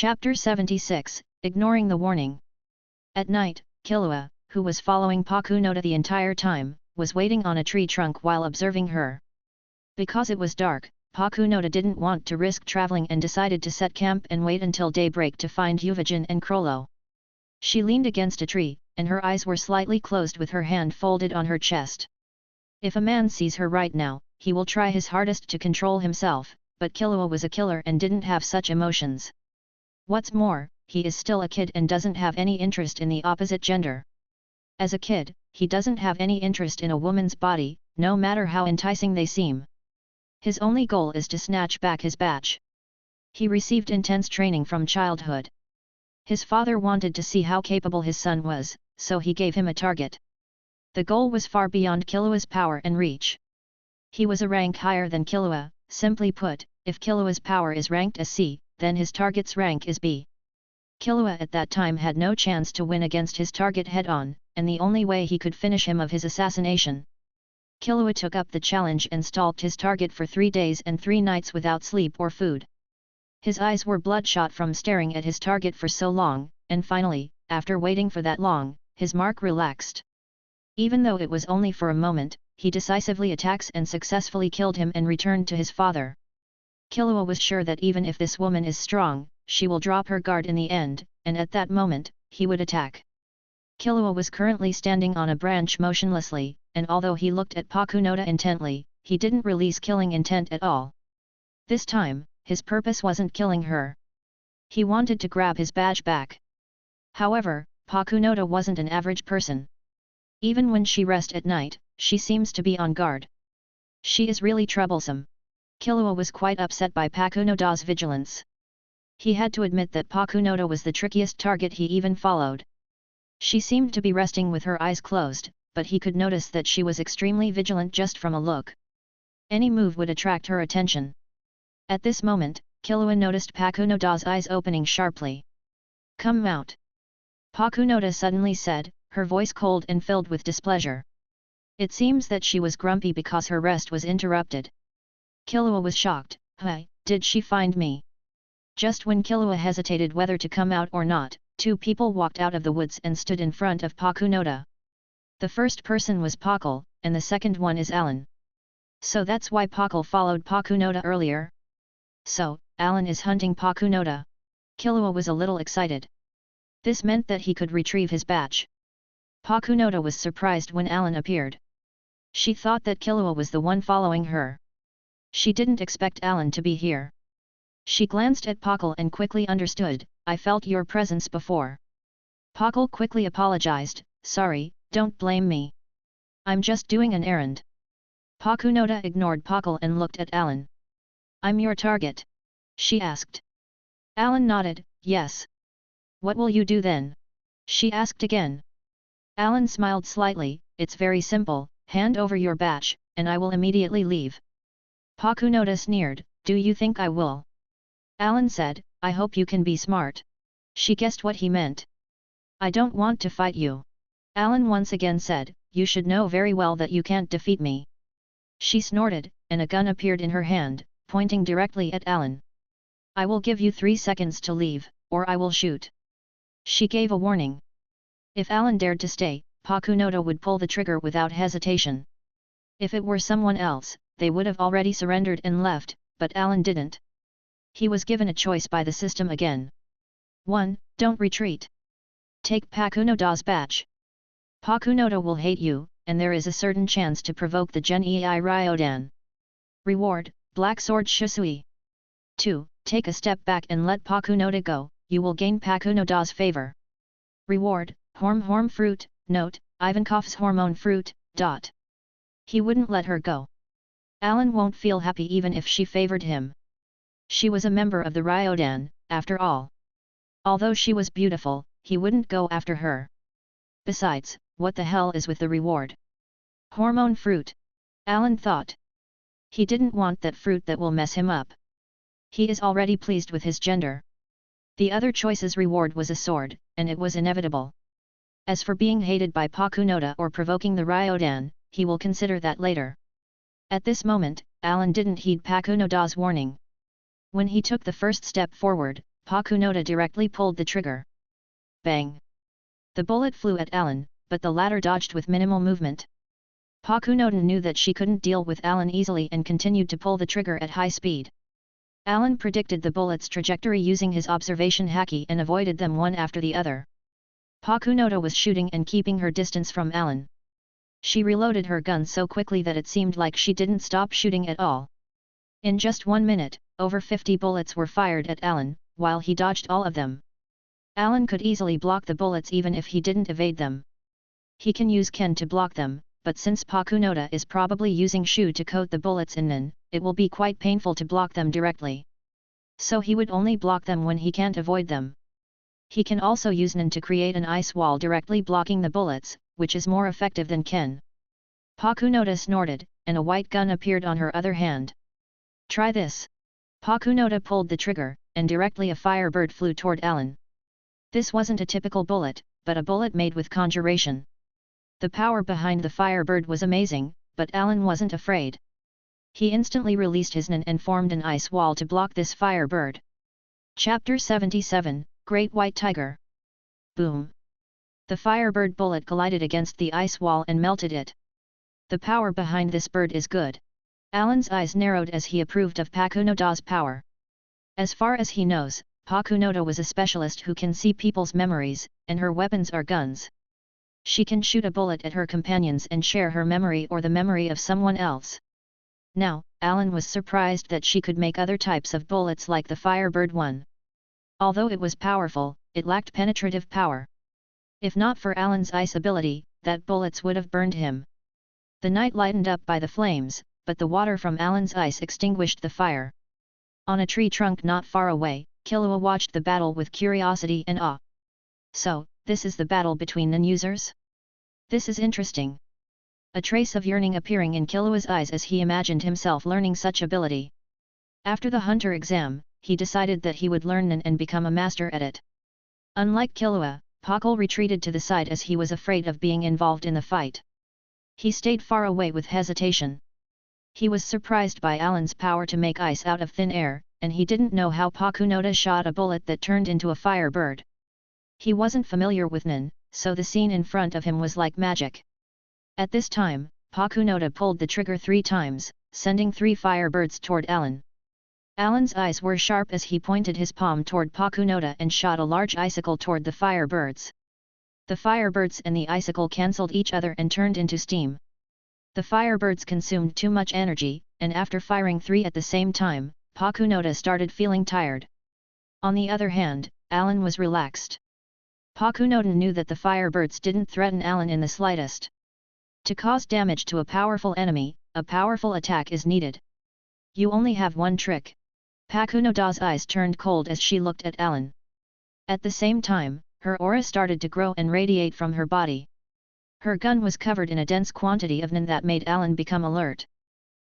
Chapter 76, Ignoring the Warning. At night, Killua, who was following Pakunoda the entire time, was waiting on a tree trunk while observing her. Because it was dark, Pakunoda didn't want to risk traveling and decided to set camp and wait until daybreak to find Ryuudan and Crollo. She leaned against a tree, and her eyes were slightly closed with her hand folded on her chest. If a man sees her right now, he will try his hardest to control himself, but Killua was a killer and didn't have such emotions. What's more, he is still a kid and doesn't have any interest in the opposite gender. As a kid, he doesn't have any interest in a woman's body, no matter how enticing they seem. His only goal is to snatch back his batch. He received intense training from childhood. His father wanted to see how capable his son was, so he gave him a target. The goal was far beyond Killua's power and reach. He was a rank higher than Killua. Simply put, if Killua's power is ranked as C, then his target's rank is B. Killua at that time had no chance to win against his target head-on, and the only way he could finish him of his assassination. Killua took up the challenge and stalked his target for 3 days and 3 nights without sleep or food. His eyes were bloodshot from staring at his target for so long, and finally, after waiting for that long, his mark relaxed. Even though it was only for a moment, he decisively attacks and successfully killed him and returned to his father. Killua was sure that even if this woman is strong, she will drop her guard in the end, and at that moment, he would attack. Killua was currently standing on a branch motionlessly, and although he looked at Pakunoda intently, he didn't release killing intent at all. This time, his purpose wasn't killing her. He wanted to grab his badge back. However, Pakunoda wasn't an average person. Even when she rests at night, she seems to be on guard. She is really troublesome. Killua was quite upset by Pakunoda's vigilance. He had to admit that Pakunoda was the trickiest target he even followed. She seemed to be resting with her eyes closed, but he could notice that she was extremely vigilant just from a look. Any move would attract her attention. At this moment, Killua noticed Pakunoda's eyes opening sharply. "Come out!" Pakunoda suddenly said, her voice cold and filled with displeasure. It seems that she was grumpy because her rest was interrupted. Killua was shocked. "Hey, did she find me?" Just when Killua hesitated whether to come out or not, 2 people walked out of the woods and stood in front of Pakunoda. The first person was Pakal, and the second one is Allan. So that's why Pakal followed Pakunoda earlier? So, Allan is hunting Pakunoda. Killua was a little excited. This meant that he could retrieve his batch. Pakunoda was surprised when Allan appeared. She thought that Killua was the one following her. She didn't expect Allan to be here. She glanced at Pakal and quickly understood, "I felt your presence before." Pakal quickly apologized, "Sorry, don't blame me. I'm just doing an errand." Pakunoda ignored Pakal and looked at Allan. "I'm your target?" she asked. Allan nodded, "Yes." "What will you do then?" she asked again. Allan smiled slightly, "It's very simple, hand over your batch, and I will immediately leave." Pakunoda sneered, "Do you think I will?" Allan said, "I hope you can be smart." She guessed what he meant. "I don't want to fight you." Allan once again said, "You should know very well that you can't defeat me." She snorted, and a gun appeared in her hand, pointing directly at Allan. "I will give you 3 seconds to leave, or I will shoot." She gave a warning. If Allan dared to stay, Pakunoda would pull the trigger without hesitation. If it were someone else, they would have already surrendered and left, but Allan didn't. He was given a choice by the system again. 1. Don't retreat. Take Pakunoda's batch. Pakunoda will hate you, and there is a certain chance to provoke the Genei Ryuudan. Reward, Black Sword Shisui. 2. Take a step back and let Pakunoda go, you will gain Pakunoda's favor. Reward, Horm Fruit, note, Ivankov's hormone fruit, ... He wouldn't let her go. Allan won't feel happy even if she favored him. She was a member of the Ryuudan, after all. Although she was beautiful, he wouldn't go after her. Besides, what the hell is with the reward? Hormone fruit. Allan thought. He didn't want that fruit that will mess him up. He is already pleased with his gender. The other choice's reward was a sword, and it was inevitable. As for being hated by Pakunoda or provoking the Ryuudan, he will consider that later. At this moment, Allan didn't heed Pakunoda's warning. When he took the first step forward, Pakunoda directly pulled the trigger. Bang! The bullet flew at Allan, but the latter dodged with minimal movement. Pakunoda knew that she couldn't deal with Allan easily and continued to pull the trigger at high speed. Allan predicted the bullet's trajectory using his observation haki and avoided them one after the other. Pakunoda was shooting and keeping her distance from Allan. She reloaded her gun so quickly that it seemed like she didn't stop shooting at all. In just 1 minute, over 50 bullets were fired at Allan, while he dodged all of them. Allan could easily block the bullets even if he didn't evade them. He can use Ken to block them, but since Pakunoda is probably using Shu to coat the bullets in Nin, it will be quite painful to block them directly. So he would only block them when he can't avoid them. He can also use Nin to create an ice wall directly blocking the bullets, which is more effective than Ken. Pakunoda snorted, and a white gun appeared on her other hand. Try this! Pakunoda pulled the trigger, and directly a firebird flew toward Allan. This wasn't a typical bullet, but a bullet made with conjuration. The power behind the firebird was amazing, but Allan wasn't afraid. He instantly released his Nin and formed an ice wall to block this firebird. Chapter 77, Great White Tiger. Boom! The firebird bullet collided against the ice wall and melted it. The power behind this bird is good. Allan's eyes narrowed as he approved of Pakunoda's power. As far as he knows, Pakunoda was a specialist who can see people's memories, and her weapons are guns. She can shoot a bullet at her companions and share her memory or the memory of someone else. Now, Allan was surprised that she could make other types of bullets like the Firebird one. Although it was powerful, it lacked penetrative power. If not for Allan's ice ability, that bullets would have burned him. The night lightened up by the flames, but the water from Allan's ice extinguished the fire. On a tree trunk not far away, Killua watched the battle with curiosity and awe. So, this is the battle between Nin users? This is interesting. A trace of yearning appearing in Killua's eyes as he imagined himself learning such ability. After the hunter exam, he decided that he would learn Nin and become a master at it. Unlike Killua, Pakul retreated to the side as he was afraid of being involved in the fight. He stayed far away with hesitation. He was surprised by Allan's power to make ice out of thin air, and he didn't know how Pakunoda shot a bullet that turned into a firebird. He wasn't familiar with Nin, so the scene in front of him was like magic. At this time, Pakunoda pulled the trigger 3 times, sending 3 firebirds toward Allan. Allan's eyes were sharp as he pointed his palm toward Pakunoda and shot a large icicle toward the firebirds. The firebirds and the icicle cancelled each other and turned into steam. The firebirds consumed too much energy, and after firing 3 at the same time, Pakunoda started feeling tired. On the other hand, Allan was relaxed. Pakunoda knew that the firebirds didn't threaten Allan in the slightest. To cause damage to a powerful enemy, a powerful attack is needed. You only have one trick. Pakunoda's eyes turned cold as she looked at Allan. At the same time, her aura started to grow and radiate from her body. Her gun was covered in a dense quantity of Nin that made Allan become alert.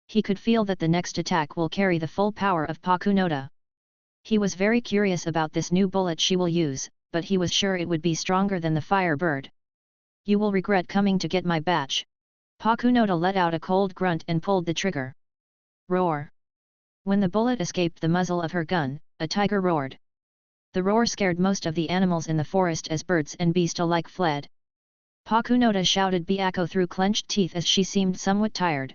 He could feel that the next attack will carry the full power of Pakunoda. He was very curious about this new bullet she will use, but he was sure it would be stronger than the firebird. You will regret coming to get my batch. Pakunoda let out a cold grunt and pulled the trigger. Roar! When the bullet escaped the muzzle of her gun, a tiger roared. The roar scared most of the animals in the forest as birds and beasts alike fled. Pakunoda shouted Byakko through clenched teeth as she seemed somewhat tired.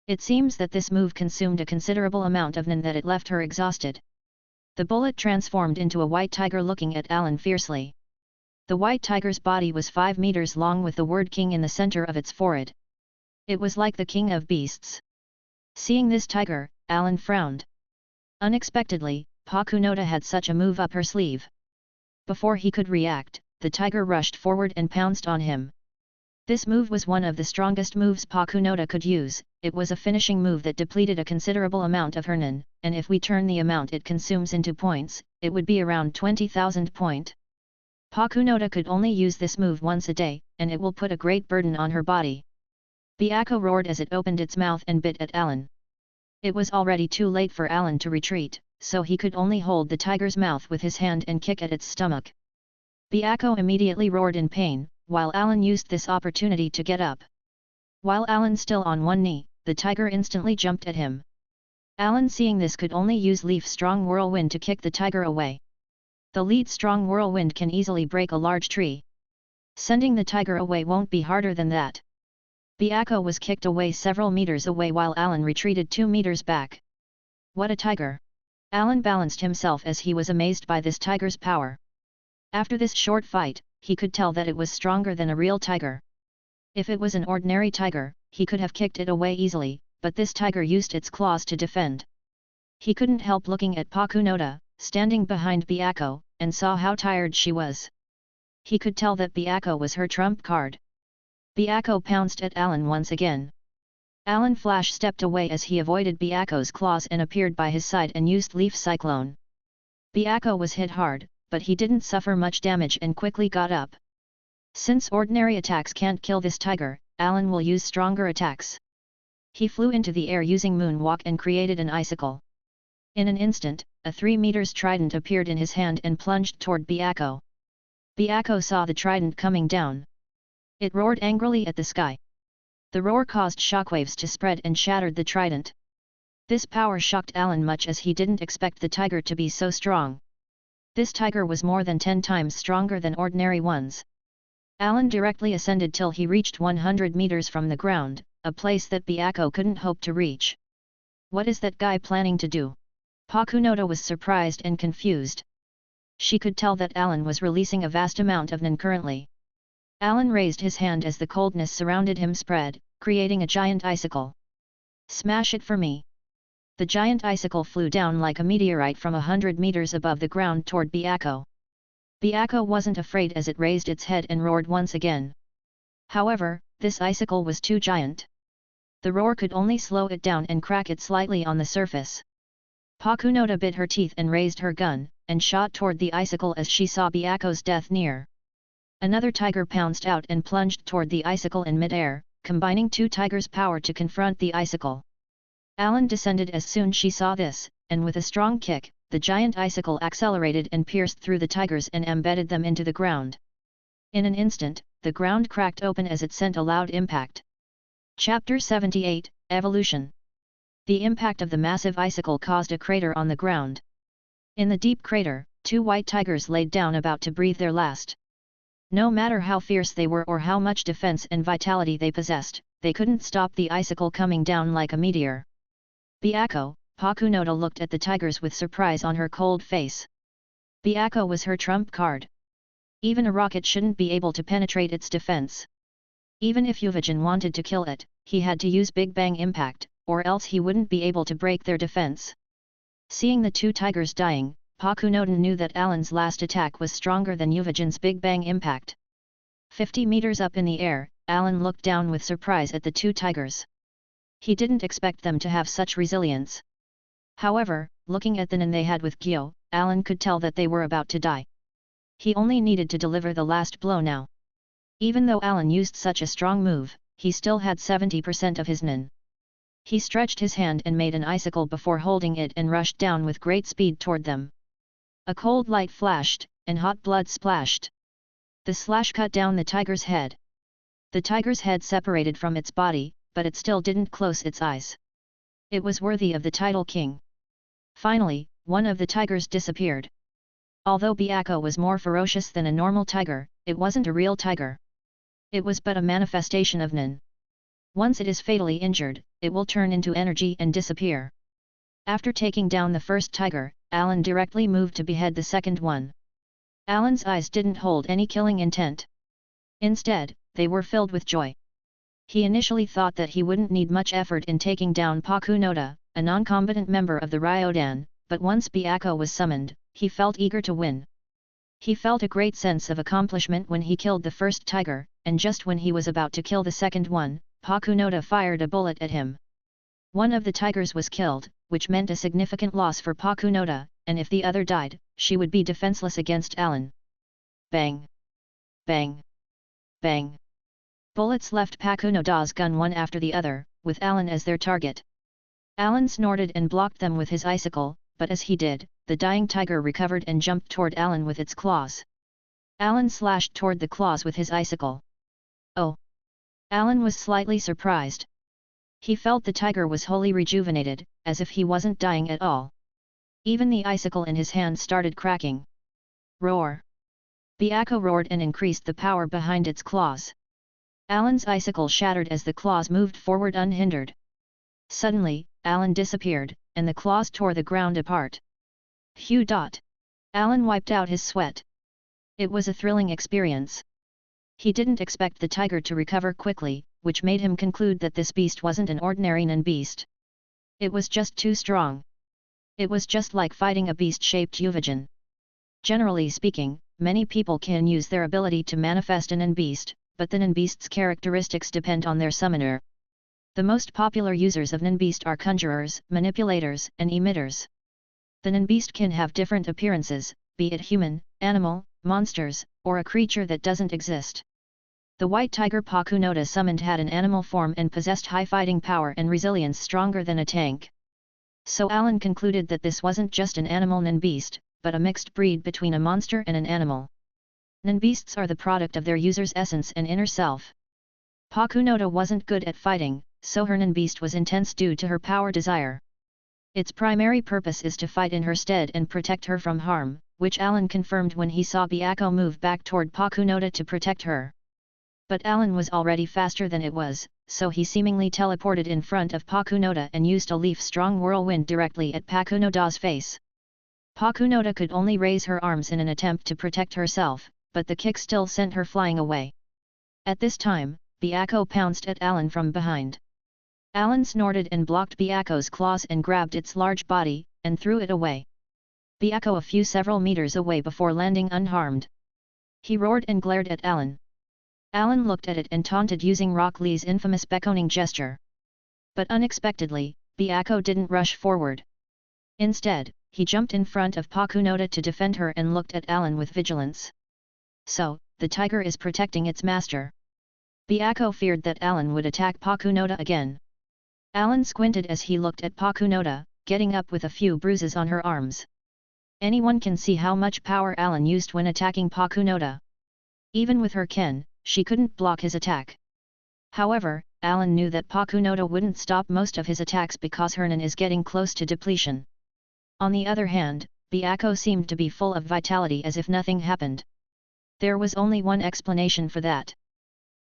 It seems that this move consumed a considerable amount of Nin that it left her exhausted. The bullet transformed into a white tiger looking at Allan fiercely. The white tiger's body was 5 meters long with the word king in the center of its forehead. It was like the king of beasts. Seeing this tiger, Allan frowned. Unexpectedly, Pakunoda had such a move up her sleeve. Before he could react, the tiger rushed forward and pounced on him. This move was one of the strongest moves Pakunoda could use. It was a finishing move that depleted a considerable amount of her Nin, and if we turn the amount it consumes into points, it would be around 20,000 point. Pakunoda could only use this move once a day, and it will put a great burden on her body. Byakko roared as it opened its mouth and bit at Allan. It was already too late for Allan to retreat, so he could only hold the tiger's mouth with his hand and kick at its stomach. Byakko immediately roared in pain, while Allan used this opportunity to get up. While Allan still on one knee, the tiger instantly jumped at him. Allan seeing this could only use Leaf Strong Whirlwind to kick the tiger away. The lead strong whirlwind can easily break a large tree. Sending the tiger away won't be harder than that. Byakko was kicked away several meters away while Allan retreated 2 meters back. What a tiger! Allan balanced himself as he was amazed by this tiger's power. After this short fight, he could tell that it was stronger than a real tiger. If it was an ordinary tiger, he could have kicked it away easily, but this tiger used its claws to defend. He couldn't help looking at Pakunoda, standing behind Byakko, and saw how tired she was. He could tell that Byakko was her trump card. Byakko pounced at Allan once again. Allan flash stepped away as he avoided Byakko's claws and appeared by his side and used Leaf Cyclone. Byakko was hit hard, but he didn't suffer much damage and quickly got up. Since ordinary attacks can't kill this tiger, Allan will use stronger attacks. He flew into the air using Moonwalk and created an icicle. In an instant, a 3 meters trident appeared in his hand and plunged toward Byakko. Byakko saw the trident coming down. It roared angrily at the sky. The roar caused shockwaves to spread and shattered the trident. This power shocked Allan much as he didn't expect the tiger to be so strong. This tiger was more than 10 times stronger than ordinary ones. Allan directly ascended till he reached 100 meters from the ground, a place that Byakko couldn't hope to reach. What is that guy planning to do? Pakunoda was surprised and confused. She could tell that Allan was releasing a vast amount of Nen currently. Allan raised his hand as the coldness surrounded him spread, creating a giant icicle. Smash it for me. The giant icicle flew down like a meteorite from 100 meters above the ground toward Byakko. Byakko wasn't afraid as it raised its head and roared once again. However, this icicle was too giant. The roar could only slow it down and crack it slightly on the surface. Pakunoda bit her teeth and raised her gun, and shot toward the icicle as she saw Byakko's death near. Another tiger pounced out and plunged toward the icicle in mid-air, combining 2 tigers' power to confront the icicle. Allan descended as soon as she saw this, and with a strong kick, the giant icicle accelerated and pierced through the tigers and embedded them into the ground. In an instant, the ground cracked open as it sent a loud impact. Chapter 78, Evolution. The impact of the massive icicle caused a crater on the ground. In the deep crater, 2 white tigers laid down about to breathe their last. No matter how fierce they were or how much defense and vitality they possessed, they couldn't stop the icicle coming down like a meteor. Byakko, Pakunoda looked at the tigers with surprise on her cold face. Byakko was her trump card. Even a rocket shouldn't be able to penetrate its defense. Even if Ryuudan wanted to kill it, he had to use Big Bang Impact, or else he wouldn't be able to break their defense. Seeing the 2 tigers dying, Pakunoda knew that Allan's last attack was stronger than Ryuudan's Big Bang Impact. 50 meters up in the air, Allan looked down with surprise at the 2 tigers. He didn't expect them to have such resilience. However, looking at the Nen they had with Gyo, Allan could tell that they were about to die. He only needed to deliver the last blow now. Even though Allan used such a strong move, he still had 70% of his Nen. He stretched his hand and made an icicle before holding it and rushed down with great speed toward them. A cold light flashed, and hot blood splashed. The slash cut down the tiger's head. The tiger's head separated from its body, but it still didn't close its eyes. It was worthy of the title king. Finally, one of the tigers disappeared. Although Byakko was more ferocious than a normal tiger, it wasn't a real tiger. It was but a manifestation of Nen. Once it is fatally injured, it will turn into energy and disappear. After taking down the first tiger, Allan directly moved to behead the second one. Allan's eyes didn't hold any killing intent. Instead, they were filled with joy. He initially thought that he wouldn't need much effort in taking down Pakunoda, a non-combatant member of the Ryuudan, but once Byakko was summoned, he felt eager to win. He felt a great sense of accomplishment when he killed the first tiger, and just when he was about to kill the second one, Pakunoda fired a bullet at him. One of the tigers was killed, which meant a significant loss for Pakunoda, and if the other died, she would be defenseless against Allan. Bang! Bang! Bang! Bullets left Pakunoda's gun one after the other, with Allan as their target. Allan snorted and blocked them with his icicle, but as he did, the dying tiger recovered and jumped toward Allan with its claws. Allan slashed toward the claws with his icicle. Oh! Allan was slightly surprised. He felt the tiger was wholly rejuvenated, as if he wasn't dying at all. Even the icicle in his hand started cracking. Roar! Byakko roared and increased the power behind its claws. Allan's icicle shattered as the claws moved forward unhindered. Suddenly, Allan disappeared, and the claws tore the ground apart. Phew! Allan wiped out his sweat. It was a thrilling experience. He didn't expect the tiger to recover quickly, which made him conclude that this beast wasn't an ordinary nin beast. It was just too strong. It was just like fighting a beast-shaped Ryuudan. Generally speaking, many people can use their ability to manifest a nin beast, but the nin beast's characteristics depend on their summoner. The most popular users of nin beast are conjurers, manipulators, and emitters. The nin beast can have different appearances, be it human, animal, monsters, or a creature that doesn't exist. The white tiger Pakunoda summoned had an animal form and possessed high fighting power and resilience stronger than a tank. So Allan concluded that this wasn't just an animal nin beast, but a mixed breed between a monster and an animal. Nin beasts are the product of their user's essence and inner self. Pakunoda wasn't good at fighting, so her nin beast was intense due to her power desire. Its primary purpose is to fight in her stead and protect her from harm, which Allan confirmed when he saw Byakko move back toward Pakunoda to protect her. But Allan was already faster than it was, so he seemingly teleported in front of Pakunoda and used a leaf-strong whirlwind directly at Pakunoda's face. Pakunoda could only raise her arms in an attempt to protect herself, but the kick still sent her flying away. At this time, Byakko pounced at Allan from behind. Allan snorted and blocked Byakko's claws and grabbed its large body, and threw it away. Byakko several meters away before landing unharmed. He roared and glared at Allan. Allan looked at it and taunted using Rock Lee's infamous beckoning gesture. But unexpectedly, Byakko didn't rush forward. Instead, he jumped in front of Pakunoda to defend her and looked at Allan with vigilance. So, the tiger is protecting its master. Byakko feared that Allan would attack Pakunoda again. Allan squinted as he looked at Pakunoda, getting up with a few bruises on her arms. Anyone can see how much power Allan used when attacking Pakunoda. Even with her ken, she couldn't block his attack. However, Allan knew that Pakunoda wouldn't stop most of his attacks because her nin is getting close to depletion. On the other hand, Byakko seemed to be full of vitality as if nothing happened. There was only one explanation for that.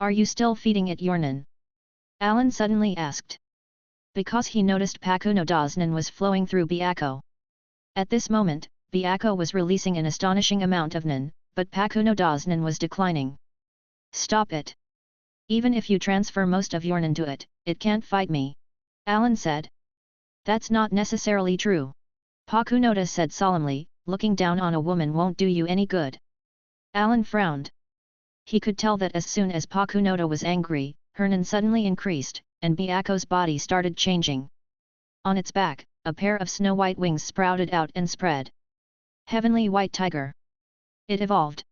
Are you still feeding it your nin? Allan suddenly asked. Because he noticed Pakunoda's nin was flowing through Byakko. At this moment, Byakko was releasing an astonishing amount of nin, but Pakunoda's nin was declining. Stop it. Even if you transfer most of your nin to it, it can't fight me. Allan said. That's not necessarily true. Pakunoda said solemnly, looking down on a woman won't do you any good. Allan frowned. He could tell that as soon as Pakunoda was angry, her nin suddenly increased, and Byakko's body started changing. On its back, a pair of snow-white wings sprouted out and spread. Heavenly White Tiger. It evolved.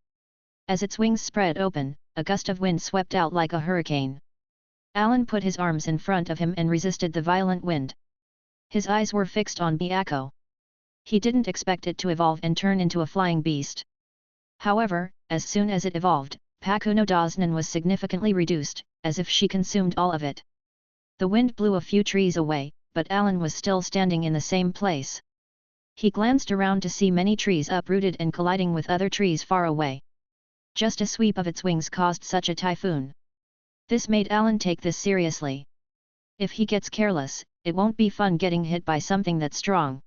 As its wings spread open, a gust of wind swept out like a hurricane. Allan put his arms in front of him and resisted the violent wind. His eyes were fixed on Byakko. He didn't expect it to evolve and turn into a flying beast. However, as soon as it evolved, Pakunoda's nin was significantly reduced, as if she consumed all of it. The wind blew a few trees away, but Allan was still standing in the same place. He glanced around to see many trees uprooted and colliding with other trees far away. Just a sweep of its wings caused such a typhoon. This made Allan take this seriously. If he gets careless, it won't be fun getting hit by something that strong.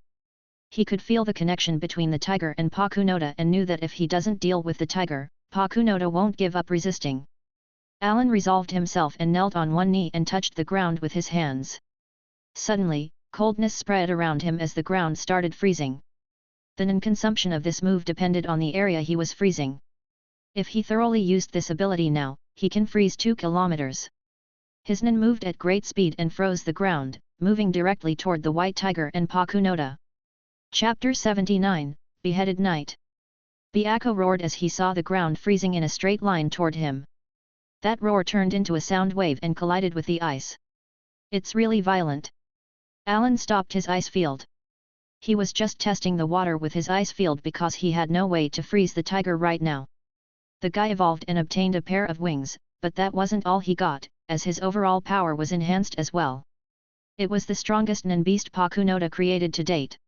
He could feel the connection between the tiger and Pakunoda and knew that if he doesn't deal with the tiger, Pakunoda won't give up resisting. Allan resolved himself and knelt on one knee and touched the ground with his hands. Suddenly, coldness spread around him as the ground started freezing. The nin consumption of this move depended on the area he was freezing. If he thoroughly used this ability now, he can freeze 2 kilometers. His nin moved at great speed and froze the ground, moving directly toward the white tiger and Pakunoda. Chapter 79, Beheaded Knight. Byakko roared as he saw the ground freezing in a straight line toward him. That roar turned into a sound wave and collided with the ice. It's really violent. Allan stopped his ice field. He was just testing the water with his ice field because he had no way to freeze the tiger right now. The guy evolved and obtained a pair of wings, but that wasn't all he got, as his overall power was enhanced as well. It was the strongest nin beast Pakunoda created to date.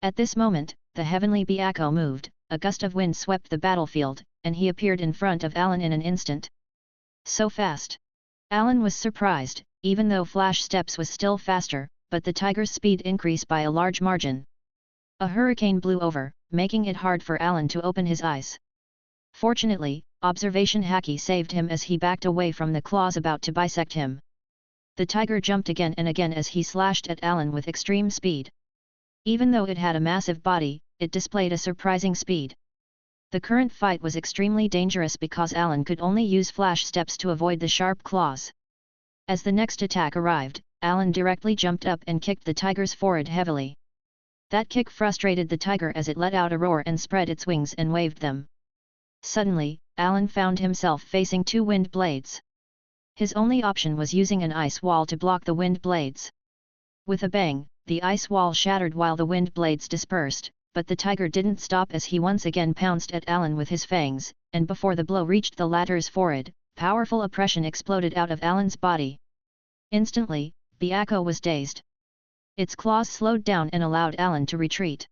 At this moment, the heavenly Byakko moved, a gust of wind swept the battlefield, and he appeared in front of Allan in an instant. So fast! Allan was surprised, even though Flash Steps was still faster, but the tiger's speed increased by a large margin. A hurricane blew over, making it hard for Allan to open his eyes. Fortunately, observation Haki saved him as he backed away from the claws about to bisect him. The tiger jumped again and again as he slashed at Allan with extreme speed. Even though it had a massive body, it displayed a surprising speed. The current fight was extremely dangerous because Allan could only use Flash Steps to avoid the sharp claws. As the next attack arrived, Allan directly jumped up and kicked the tiger's forehead heavily. That kick frustrated the tiger as it let out a roar and spread its wings and waved them. Suddenly, Allan found himself facing two wind blades. His only option was using an ice wall to block the wind blades. With a bang, the ice wall shattered while the wind blades dispersed, but the tiger didn't stop as he once again pounced at Allan with his fangs, and before the blow reached the latter's forehead, powerful oppression exploded out of Allan's body. Instantly, Byakko was dazed. Its claws slowed down and allowed Allan to retreat.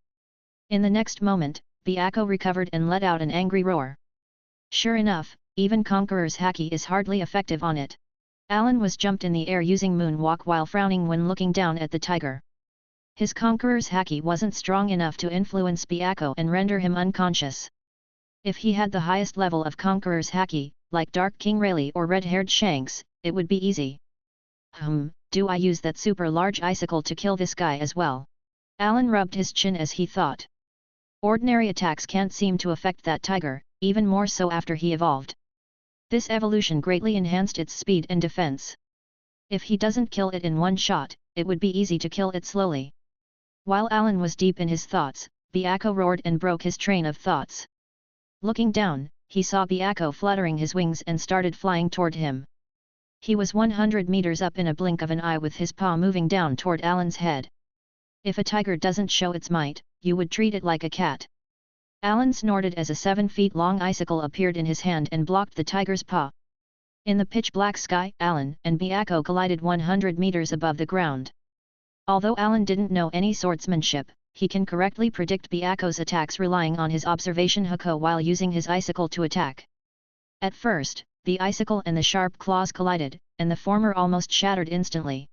In the next moment, Byakko recovered and let out an angry roar. Sure enough, even Conqueror's Haki is hardly effective on it. Allan was jumped in the air using Moonwalk while frowning when looking down at the tiger. His Conqueror's Haki wasn't strong enough to influence Byakko and render him unconscious. If he had the highest level of Conqueror's Haki, like Dark King Rayleigh or Red-Haired Shanks, it would be easy. Do I use that super large icicle to kill this guy as well? Allan rubbed his chin as he thought. Ordinary attacks can't seem to affect that tiger, even more so after he evolved. This evolution greatly enhanced its speed and defense. If he doesn't kill it in one shot, it would be easy to kill it slowly. While Allan was deep in his thoughts, Byakko roared and broke his train of thoughts. Looking down, he saw Byakko fluttering his wings and started flying toward him. He was 100 meters up in a blink of an eye with his paw moving down toward Allan's head. If a tiger doesn't show its might, you would treat it like a cat. Allan snorted as a 7-feet-long icicle appeared in his hand and blocked the tiger's paw. In the pitch-black sky, Allan and Byakko collided 100 meters above the ground. Although Allan didn't know any swordsmanship, he can correctly predict Byakko's attacks relying on his observation Hako while using his icicle to attack. At first, the icicle and the sharp claws collided, and the former almost shattered instantly.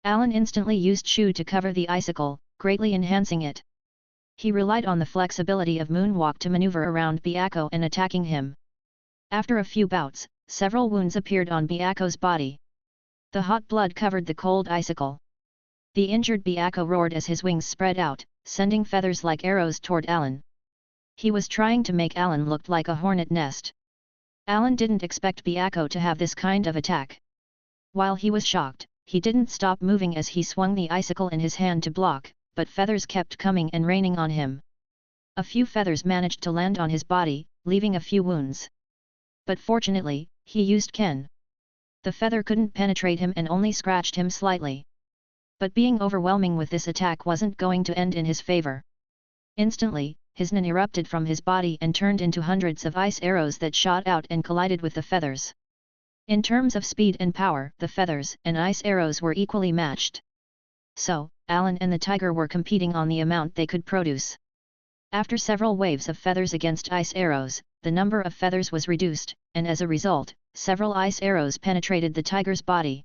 Allan instantly used Shu to cover the icicle, greatly enhancing it. He relied on the flexibility of Moonwalk to maneuver around Byakko and attacking him. After a few bouts, several wounds appeared on Byakko's body. The hot blood covered the cold icicle. The injured Byakko roared as his wings spread out, sending feathers like arrows toward Allan. He was trying to make Allan look like a hornet nest. Allan didn't expect Byakko to have this kind of attack. While he was shocked, he didn't stop moving as he swung the icicle in his hand to block, but feathers kept coming and raining on him. A few feathers managed to land on his body, leaving a few wounds. But fortunately, he used Ken. The feather couldn't penetrate him and only scratched him slightly. But being overwhelming with this attack wasn't going to end in his favor. Instantly, his Nen erupted from his body and turned into hundreds of ice arrows that shot out and collided with the feathers. In terms of speed and power, the feathers and ice arrows were equally matched. So, Allan and the tiger were competing on the amount they could produce. After several waves of feathers against ice arrows, the number of feathers was reduced, and as a result, several ice arrows penetrated the tiger's body.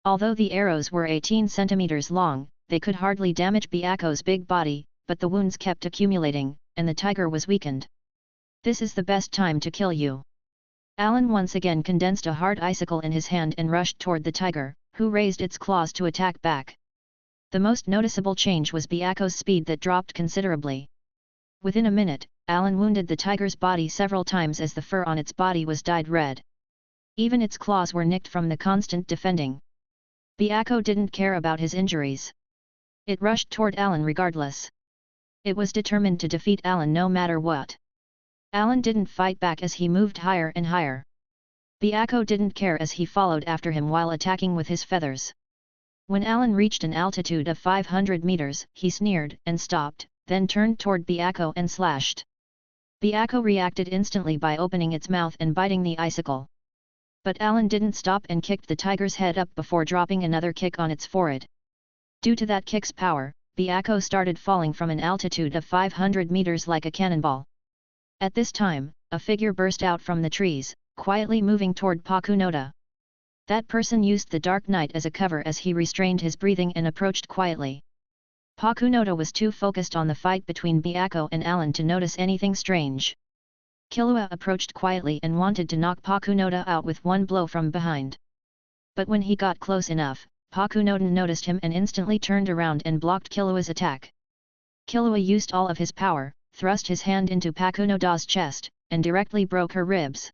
Although the arrows were 18 centimeters long, they could hardly damage Byakko's big body, but the wounds kept accumulating, and the tiger was weakened. This is the best time to kill you. Allan once again condensed a hard icicle in his hand and rushed toward the tiger, who raised its claws to attack back. The most noticeable change was Byakko's speed that dropped considerably. Within a minute, Allan wounded the tiger's body several times as the fur on its body was dyed red. Even its claws were nicked from the constant defending. Byakko didn't care about his injuries. It rushed toward Allan regardless. It was determined to defeat Allan no matter what. Allan didn't fight back as he moved higher and higher. Byakko didn't care as he followed after him while attacking with his feathers. When Allan reached an altitude of 500 meters, he sneered and stopped, then turned toward Byakko and slashed. Byakko reacted instantly by opening its mouth and biting the icicle. But Allan didn't stop and kicked the tiger's head up before dropping another kick on its forehead. Due to that kick's power, Byakko started falling from an altitude of 500 meters like a cannonball. At this time, a figure burst out from the trees, quietly moving toward Pakunoda. That person used the dark night as a cover as he restrained his breathing and approached quietly. Pakunoda was too focused on the fight between Byakko and Allan to notice anything strange. Killua approached quietly and wanted to knock Pakunoda out with one blow from behind. But when he got close enough, Pakunoda noticed him and instantly turned around and blocked Killua's attack. Killua used all of his power, thrust his hand into Pakunoda's chest, and directly broke her ribs.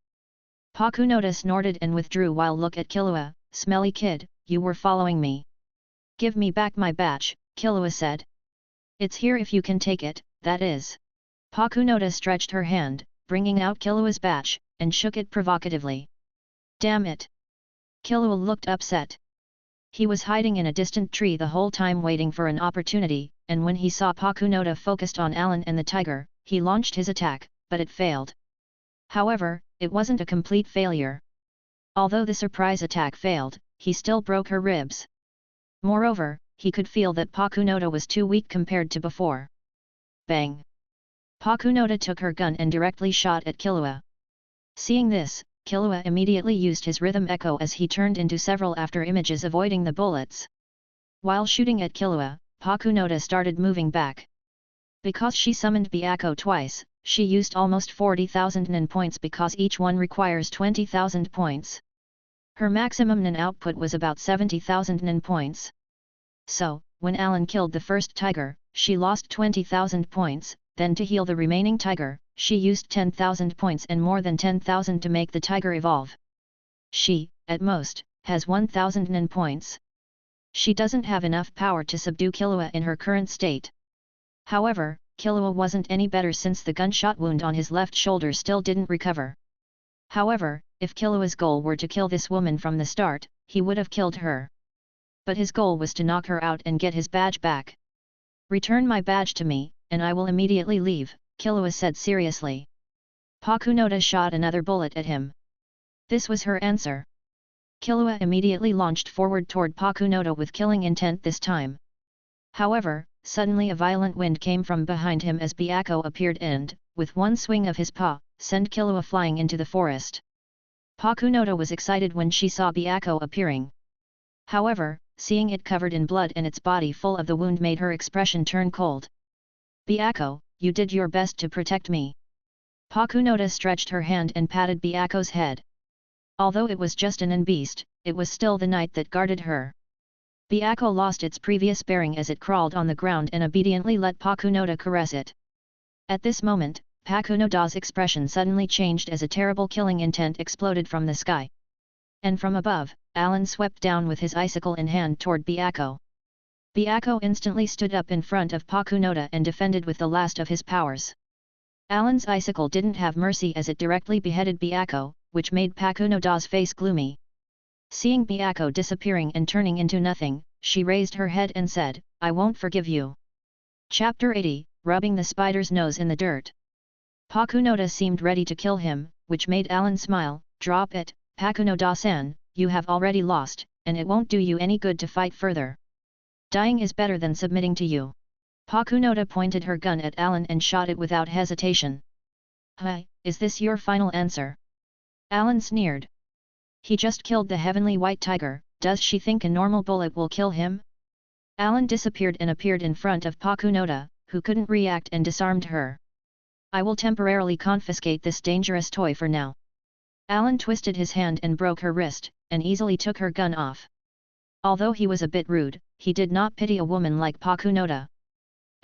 Pakunoda snorted and withdrew while look at Killua. "Smelly kid, you were following me. Give me back my badge," Killua said. "It's here if you can take it, that is." Pakunoda stretched her hand, bringing out Killua's badge, and shook it provocatively. "Damn it!" Killua looked upset. He was hiding in a distant tree the whole time waiting for an opportunity, and when he saw Pakunoda focused on Allan and the tiger, he launched his attack, but it failed. However, it wasn't a complete failure. Although the surprise attack failed, he still broke her ribs. Moreover, he could feel that Pakunoda was too weak compared to before. Bang! Pakunoda took her gun and directly shot at Killua. Seeing this, Killua immediately used his rhythm echo as he turned into several after images avoiding the bullets. While shooting at Killua, Pakunoda started moving back. Because she summoned Byakko twice, she used almost 40,000 Nen points because each one requires 20,000 points. Her maximum Nen output was about 70,000 Nen points. So, when Allan killed the first tiger, she lost 20,000 points, then to heal the remaining tiger, she used 10,000 points and more than 10,000 to make the tiger evolve. She, at most, has 1,000 Nen points. She doesn't have enough power to subdue Killua in her current state. However, Killua wasn't any better since the gunshot wound on his left shoulder still didn't recover. However, if Killua's goal were to kill this woman from the start, he would have killed her. But his goal was to knock her out and get his badge back. "Return my badge to me, and I will immediately leave," Killua said seriously. Pakunoda shot another bullet at him. This was her answer. Killua immediately launched forward toward Pakunoda with killing intent this time. However, suddenly a violent wind came from behind him as Byakko appeared and, with one swing of his paw, sent Killua flying into the forest. Pakunoda was excited when she saw Byakko appearing. However, seeing it covered in blood and its body full of the wound made her expression turn cold. "Byakko, you did your best to protect me." Pakunoda stretched her hand and patted Byakko's head. Although it was just an beast, it was still the knight that guarded her. Byakko lost its previous bearing as it crawled on the ground and obediently let Pakunoda caress it. At this moment, Pakunoda's expression suddenly changed as a terrible killing intent exploded from the sky. And from above, Allan swept down with his icicle in hand toward Byakko. Byakko instantly stood up in front of Pakunoda and defended with the last of his powers. Allan's icicle didn't have mercy as it directly beheaded Byakko, which made Pakunoda's face gloomy. Seeing Byakko disappearing and turning into nothing, she raised her head and said, "I won't forgive you." Chapter 80, Rubbing the Spider's Nose in the Dirt. Pakunoda seemed ready to kill him, which made Allan smile. "Drop it, Pakunoda-san, you have already lost, and it won't do you any good to fight further. Dying is better than submitting to you." Pakunoda pointed her gun at Allan and shot it without hesitation. "Hi, is this your final answer?" Allan sneered. "He just killed the heavenly white tiger, does she think a normal bullet will kill him?" Allan disappeared and appeared in front of Pakunoda, who couldn't react and disarmed her. "I will temporarily confiscate this dangerous toy for now." Allan twisted his hand and broke her wrist, and easily took her gun off. Although he was a bit rude, he did not pity a woman like Pakunoda.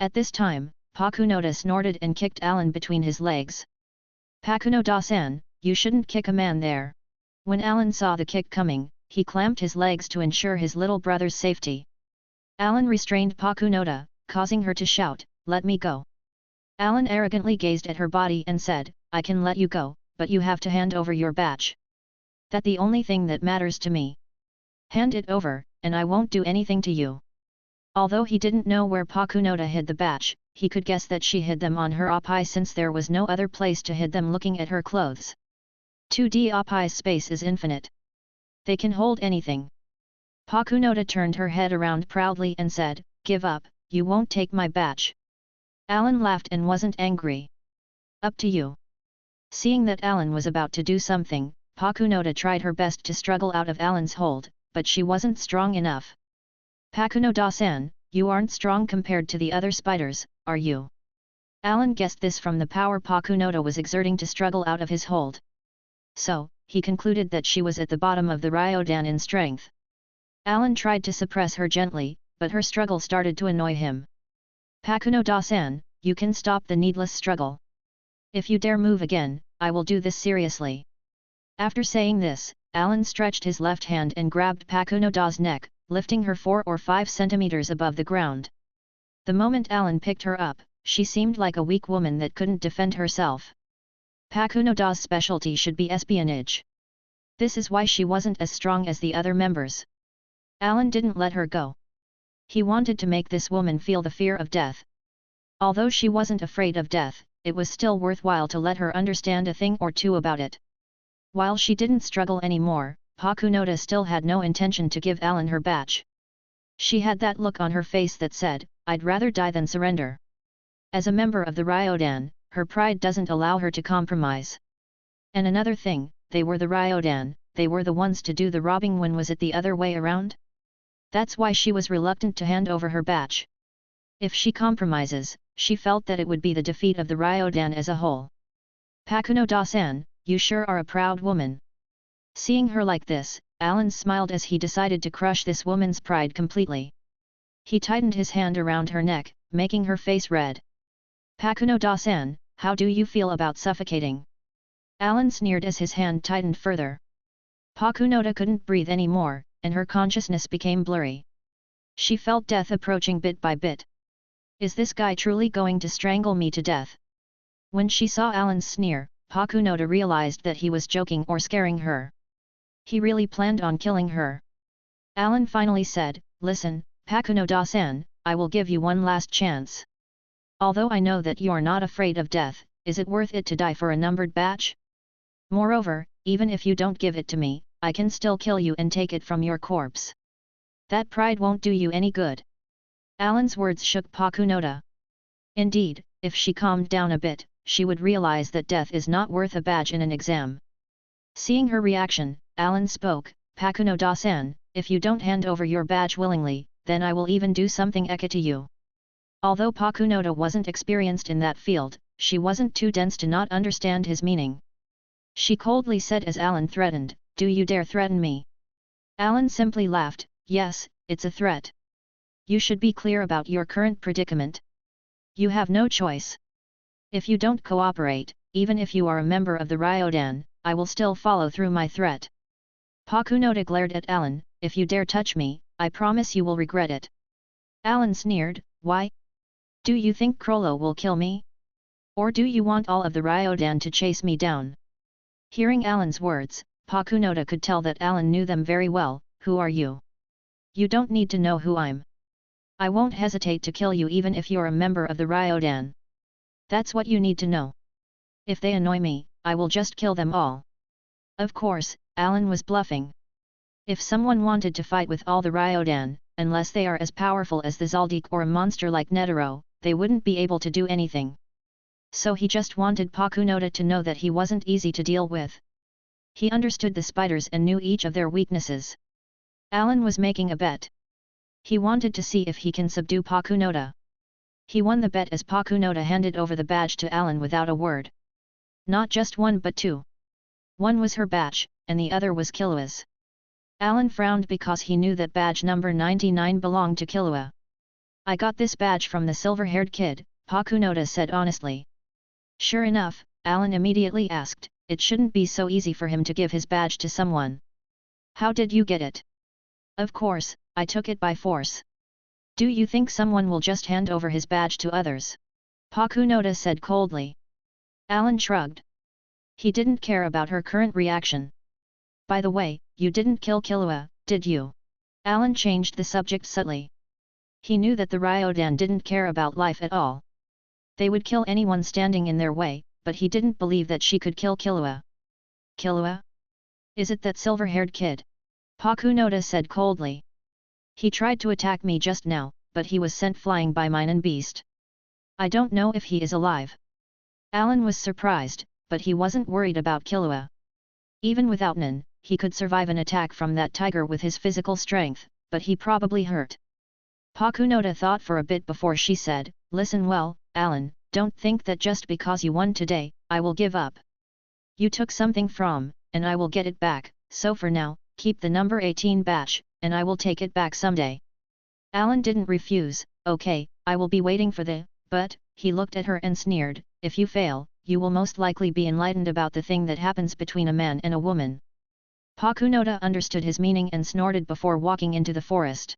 At this time, Pakunoda snorted and kicked Allan between his legs. "Pakunoda-san, you shouldn't kick a man there." When Allan saw the kick coming, he clamped his legs to ensure his little brother's safety. Allan restrained Pakunoda, causing her to shout, "Let me go." Allan arrogantly gazed at her body and said, "I can let you go, but you have to hand over your badge. That's the only thing that matters to me. Hand it over, and I won't do anything to you." Although he didn't know where Pakunoda hid the badge, he could guess that she hid them on her oppai since there was no other place to hid them looking at her clothes. 2D oppai's space is infinite. They can hold anything. Pakunoda turned her head around proudly and said, "Give up, you won't take my badge." Allan laughed and wasn't angry. "Up to you. Seeing that Allan was about to do something, Pakunoda tried her best to struggle out of Allan's hold, but she wasn't strong enough. Pakunoda-san, you aren't strong compared to the other spiders, are you? Allan guessed this from the power Pakunoda was exerting to struggle out of his hold. So, he concluded that she was at the bottom of the Ryuudan in strength. Allan tried to suppress her gently, but her struggle started to annoy him. Pakunoda-san, you can stop the needless struggle. If you dare move again, I will do this seriously. After saying this, Allan stretched his left hand and grabbed Pakunoda's neck, lifting her 4 or 5 centimeters above the ground. The moment Allan picked her up, she seemed like a weak woman that couldn't defend herself. Pakunoda's specialty should be espionage. This is why she wasn't as strong as the other members. Allan didn't let her go. He wanted to make this woman feel the fear of death. Although she wasn't afraid of death, it was still worthwhile to let her understand a thing or two about it. While she didn't struggle anymore, Pakunoda still had no intention to give Allan her badge. She had that look on her face that said, I'd rather die than surrender. As a member of the Ryuudan, her pride doesn't allow her to compromise. And another thing, they were the Ryuudan, they were the ones to do the robbing. When was it the other way around? That's why she was reluctant to hand over her badge. If she compromises, she felt that it would be the defeat of the Ryuudan as a whole. Pakunoda-san, you sure are a proud woman. Seeing her like this, Allan smiled as he decided to crush this woman's pride completely. He tightened his hand around her neck, making her face red. Pakunoda-san, how do you feel about suffocating? Allan sneered as his hand tightened further. Pakunoda couldn't breathe anymore, and her consciousness became blurry. She felt death approaching bit by bit. Is this guy truly going to strangle me to death? When she saw Allan's sneer, Pakunoda realized that he was joking or scaring her. He really planned on killing her. Allan finally said, listen, Pakunoda-san, I will give you one last chance. Although I know that you're not afraid of death, is it worth it to die for a numbered badge? Moreover, even if you don't give it to me, I can still kill you and take it from your corpse. That pride won't do you any good. Allan's words shook Pakunoda. Indeed, if she calmed down a bit, she would realize that death is not worth a badge in an exam. Seeing her reaction, Allan spoke, Pakunoda-san, if you don't hand over your badge willingly, then I will even do something eka to you. Although Pakunoda wasn't experienced in that field, she wasn't too dense to not understand his meaning. She coldly said as Allan threatened, do you dare threaten me? Allan simply laughed, yes, it's a threat. You should be clear about your current predicament. You have no choice. If you don't cooperate, even if you are a member of the Ryuudan, I will still follow through my threat. Pakunoda glared at Allan, if you dare touch me, I promise you will regret it. Allan sneered, why? Do you think Krollo will kill me? Or do you want all of the Ryuudan to chase me down? Hearing Allan's words, Pakunoda could tell that Allan knew them very well. Who are you? You don't need to know who I'm. I won't hesitate to kill you even if you're a member of the Ryuudan. That's what you need to know. If they annoy me, I will just kill them all. Of course, Allan was bluffing. If someone wanted to fight with all the Ryuudan, unless they are as powerful as the Zaldik or a monster like Netero, they wouldn't be able to do anything. So he just wanted Pakunoda to know that he wasn't easy to deal with. He understood the spiders and knew each of their weaknesses. Allan was making a bet. He wanted to see if he can subdue Pakunoda. He won the bet as Pakunoda handed over the badge to Allan without a word. Not just one but two. One was her badge, and the other was Killua's. Allan frowned because he knew that badge number 99 belonged to Killua. I got this badge from the silver-haired kid, Pakunoda said honestly. Sure enough, Allan immediately asked, it shouldn't be so easy for him to give his badge to someone. How did you get it? Of course, I took it by force. Do you think someone will just hand over his badge to others? Pakunoda said coldly. Allan shrugged. He didn't care about her current reaction. By the way, you didn't kill Killua, did you? Allan changed the subject subtly. He knew that the Ryuudan didn't care about life at all. They would kill anyone standing in their way, but he didn't believe that she could kill Killua. Killua? Is it that silver-haired kid? Pakunoda said coldly. He tried to attack me just now, but he was sent flying by mine and beast. I don't know if he is alive. Allan was surprised, but he wasn't worried about Killua. Even without Nen, he could survive an attack from that tiger with his physical strength, but he probably hurt. Pakunoda thought for a bit before she said, "Listen well, Allan, don't think that just because you won today, I will give up. You took something from, and I will get it back, so for now, keep the number 18 batch, and I will take it back someday." Allan didn't refuse. "Okay, I will be waiting for the," but, he looked at her and sneered, "if you fail, you will most likely be enlightened about the thing that happens between a man and a woman." Pakunoda understood his meaning and snorted before walking into the forest.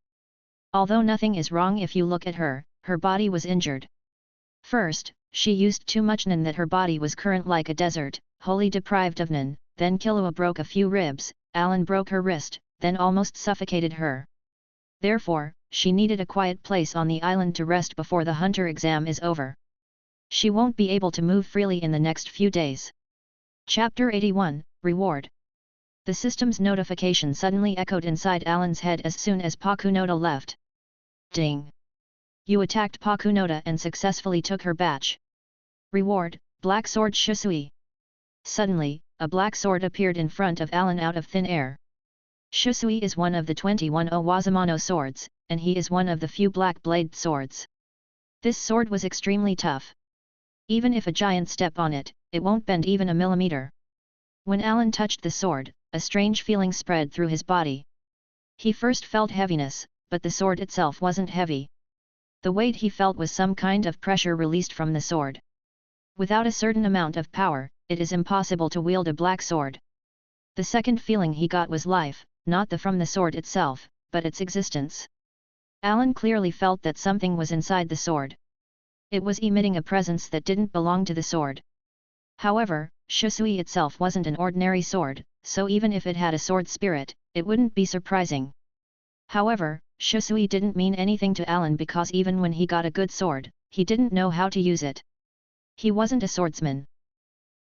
Although nothing is wrong if you look at her, her body was injured. First, she used too much Nen that her body was current like a desert, wholly deprived of Nen, then Killua broke a few ribs, Allan broke her wrist, then almost suffocated her. Therefore, she needed a quiet place on the island to rest before the hunter exam is over. She won't be able to move freely in the next few days. Chapter 81, Reward. The system's notification suddenly echoed inside Allan's head as soon as Pakunoda left. Ding! You attacked Pakunoda and successfully took her batch. Reward, Black Sword Shisui. Suddenly, a black sword appeared in front of Allan out of thin air. Shisui is one of the 21 Owazumano swords, and he is one of the few black blade swords. This sword was extremely tough. Even if a giant step on it, it won't bend even a millimeter. When Allan touched the sword, a strange feeling spread through his body. He first felt heaviness, but the sword itself wasn't heavy. The weight he felt was some kind of pressure released from the sword. Without a certain amount of power, it is impossible to wield a black sword. The second feeling he got was life, not from the sword itself, but its existence. Allan clearly felt that something was inside the sword. It was emitting a presence that didn't belong to the sword. However, Shisui itself wasn't an ordinary sword, so even if it had a sword spirit, it wouldn't be surprising. However, Shisui didn't mean anything to Allan because even when he got a good sword, he didn't know how to use it. He wasn't a swordsman.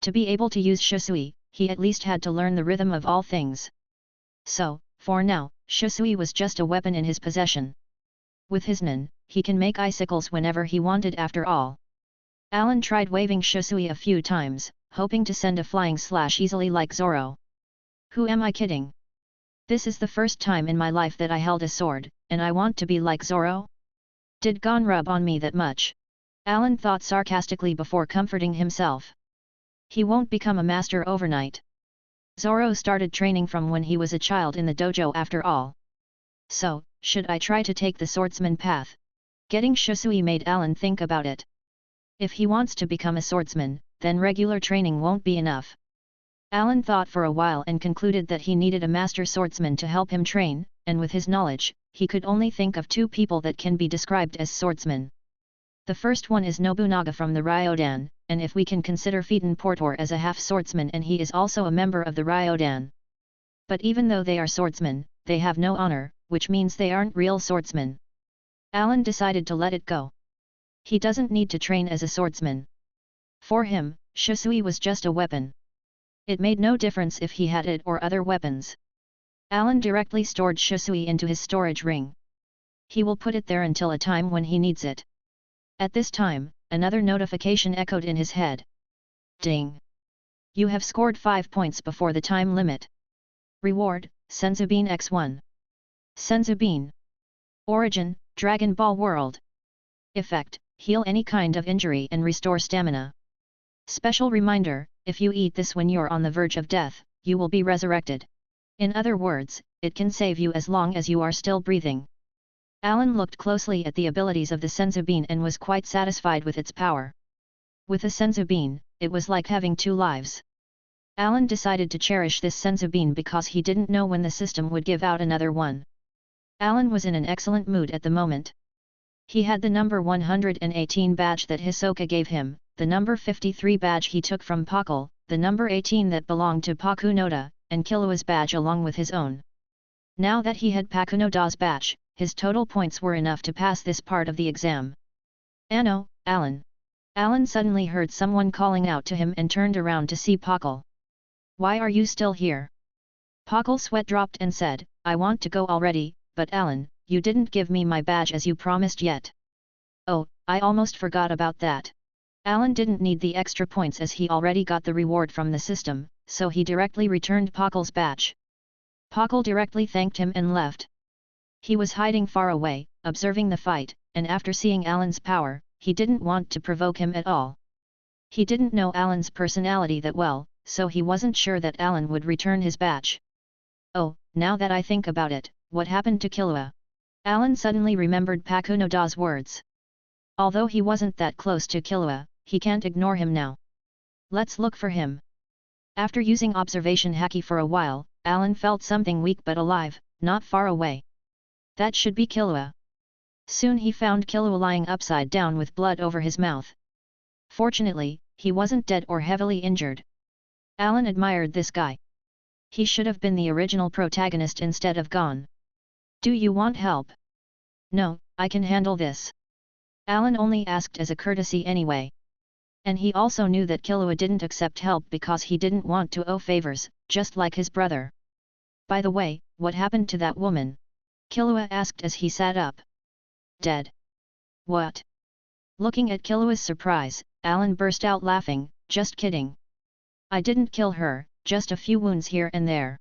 To be able to use Shisui, he at least had to learn the rhythm of all things. So, for now, Shisui was just a weapon in his possession. With his Nen, he can make icicles whenever he wanted after all. Allan tried waving Shisui a few times, hoping to send a flying slash easily like Zoro. Who am I kidding? This is the first time in my life that I held a sword, and I want to be like Zoro? Did Gon rub on me that much? Allan thought sarcastically before comforting himself. He won't become a master overnight. Zoro started training from when he was a child in the dojo after all. So, should I try to take the swordsman path? Getting Shisui made Allan think about it. If he wants to become a swordsman, then regular training won't be enough. Allan thought for a while and concluded that he needed a master swordsman to help him train, and with his knowledge, he could only think of two people that can be described as swordsmen. The first one is Nobunaga from the Ryuudan, and if we can consider Phaeton Portor as a half-swordsman and he is also a member of the Ryuudan. But even though they are swordsmen, they have no honor, which means they aren't real swordsmen. Allan decided to let it go. He doesn't need to train as a swordsman. For him, Shisui was just a weapon. It made no difference if he had it or other weapons. Allan directly stored Shisui into his storage ring. He will put it there until a time when he needs it. At this time, another notification echoed in his head. Ding! You have scored 5 points before the time limit. Reward, Senzu X1. Senzu. Origin, Dragon Ball World. Effect, heal any kind of injury and restore stamina. Special reminder, if you eat this when you're on the verge of death, you will be resurrected. In other words, it can save you as long as you are still breathing. Allan looked closely at the abilities of the Senzu and was quite satisfied with its power. With a Senzu, it was like having two lives. Allan decided to cherish this Senzu because he didn't know when the system would give out another one. Allan was in an excellent mood at the moment. He had the number 118 badge that Hisoka gave him, the number 53 badge he took from Pakal, the number 18 that belonged to Pakunoda, and Killua's badge along with his own. Now that he had Pakunoda's badge, his total points were enough to pass this part of the exam. Anno, Allan. Allan suddenly heard someone calling out to him and turned around to see Pakal. Why are you still here? Pakal's sweat dropped and said, I want to go already, but Allan, you didn't give me my badge as you promised yet. Oh, I almost forgot about that. Allan didn't need the extra points as he already got the reward from the system, so he directly returned Pockle's badge. Pockle directly thanked him and left. He was hiding far away, observing the fight, and after seeing Allan's power, he didn't want to provoke him at all. He didn't know Allan's personality that well, so he wasn't sure that Allan would return his badge. Oh, now that I think about it, what happened to Killua? Allan suddenly remembered Pakunoda's words. Although he wasn't that close to Killua, he can't ignore him now. Let's look for him. After using observation haki for a while, Allan felt something weak but alive, not far away. That should be Killua. Soon he found Killua lying upside down with blood over his mouth. Fortunately, he wasn't dead or heavily injured. Allan admired this guy. He should have been the original protagonist instead of Gon. Do you want help? No, I can handle this. Allan only asked as a courtesy anyway. And he also knew that Killua didn't accept help because he didn't want to owe favors, just like his brother. By the way, what happened to that woman? Killua asked as he sat up. Dead. What? Looking at Killua's surprise, Allan burst out laughing, just kidding. I didn't kill her, just a few wounds here and there.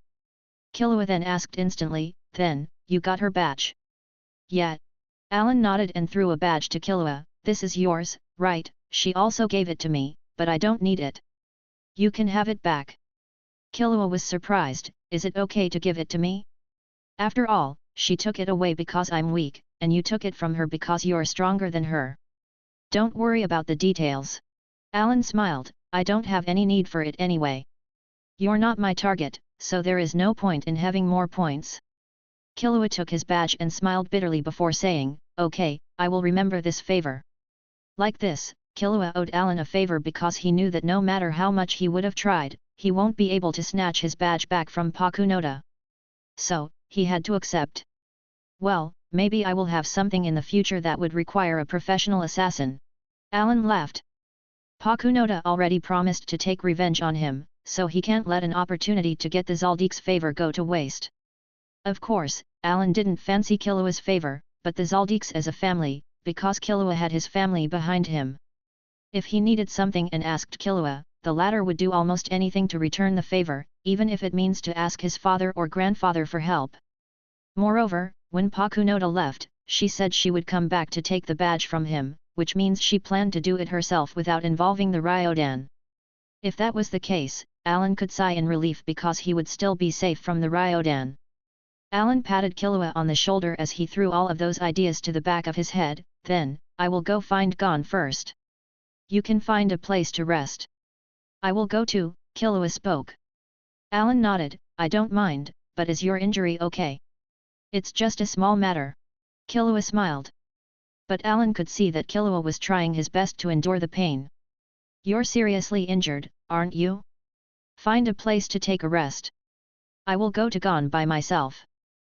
Killua then asked instantly, then, you got her badge? Yeah. Allan nodded and threw a badge to Killua. This is yours, right? She also gave it to me, but I don't need it. You can have it back. Killua was surprised, is it okay to give it to me? After all, she took it away because I'm weak, and you took it from her because you're stronger than her. Don't worry about the details. Allan smiled, I don't have any need for it anyway. You're not my target, so there is no point in having more points. Killua took his badge and smiled bitterly before saying, okay, I will remember this favor. Like this, Killua owed Allan a favor because he knew that no matter how much he would have tried, he won't be able to snatch his badge back from Pakunoda. So, he had to accept. Well, maybe I will have something in the future that would require a professional assassin. Allan laughed. Pakunoda already promised to take revenge on him, so he can't let an opportunity to get the Zaldique's favor go to waste. Of course, Allan didn't fancy Killua's favor, but the Zaldiques as a family, because Killua had his family behind him. If he needed something and asked Killua, the latter would do almost anything to return the favor, even if it means to ask his father or grandfather for help. Moreover, when Pakunoda left, she said she would come back to take the badge from him, which means she planned to do it herself without involving the Ryuudan. If that was the case, Allan could sigh in relief because he would still be safe from the Ryuudan. Allan patted Killua on the shoulder as he threw all of those ideas to the back of his head, then, I will go find Gon first. You can find a place to rest. I will go too, Killua spoke. Allan nodded, I don't mind, but is your injury okay? It's just a small matter. Killua smiled. But Allan could see that Killua was trying his best to endure the pain. You're seriously injured, aren't you? Find a place to take a rest. I will go to Gon by myself.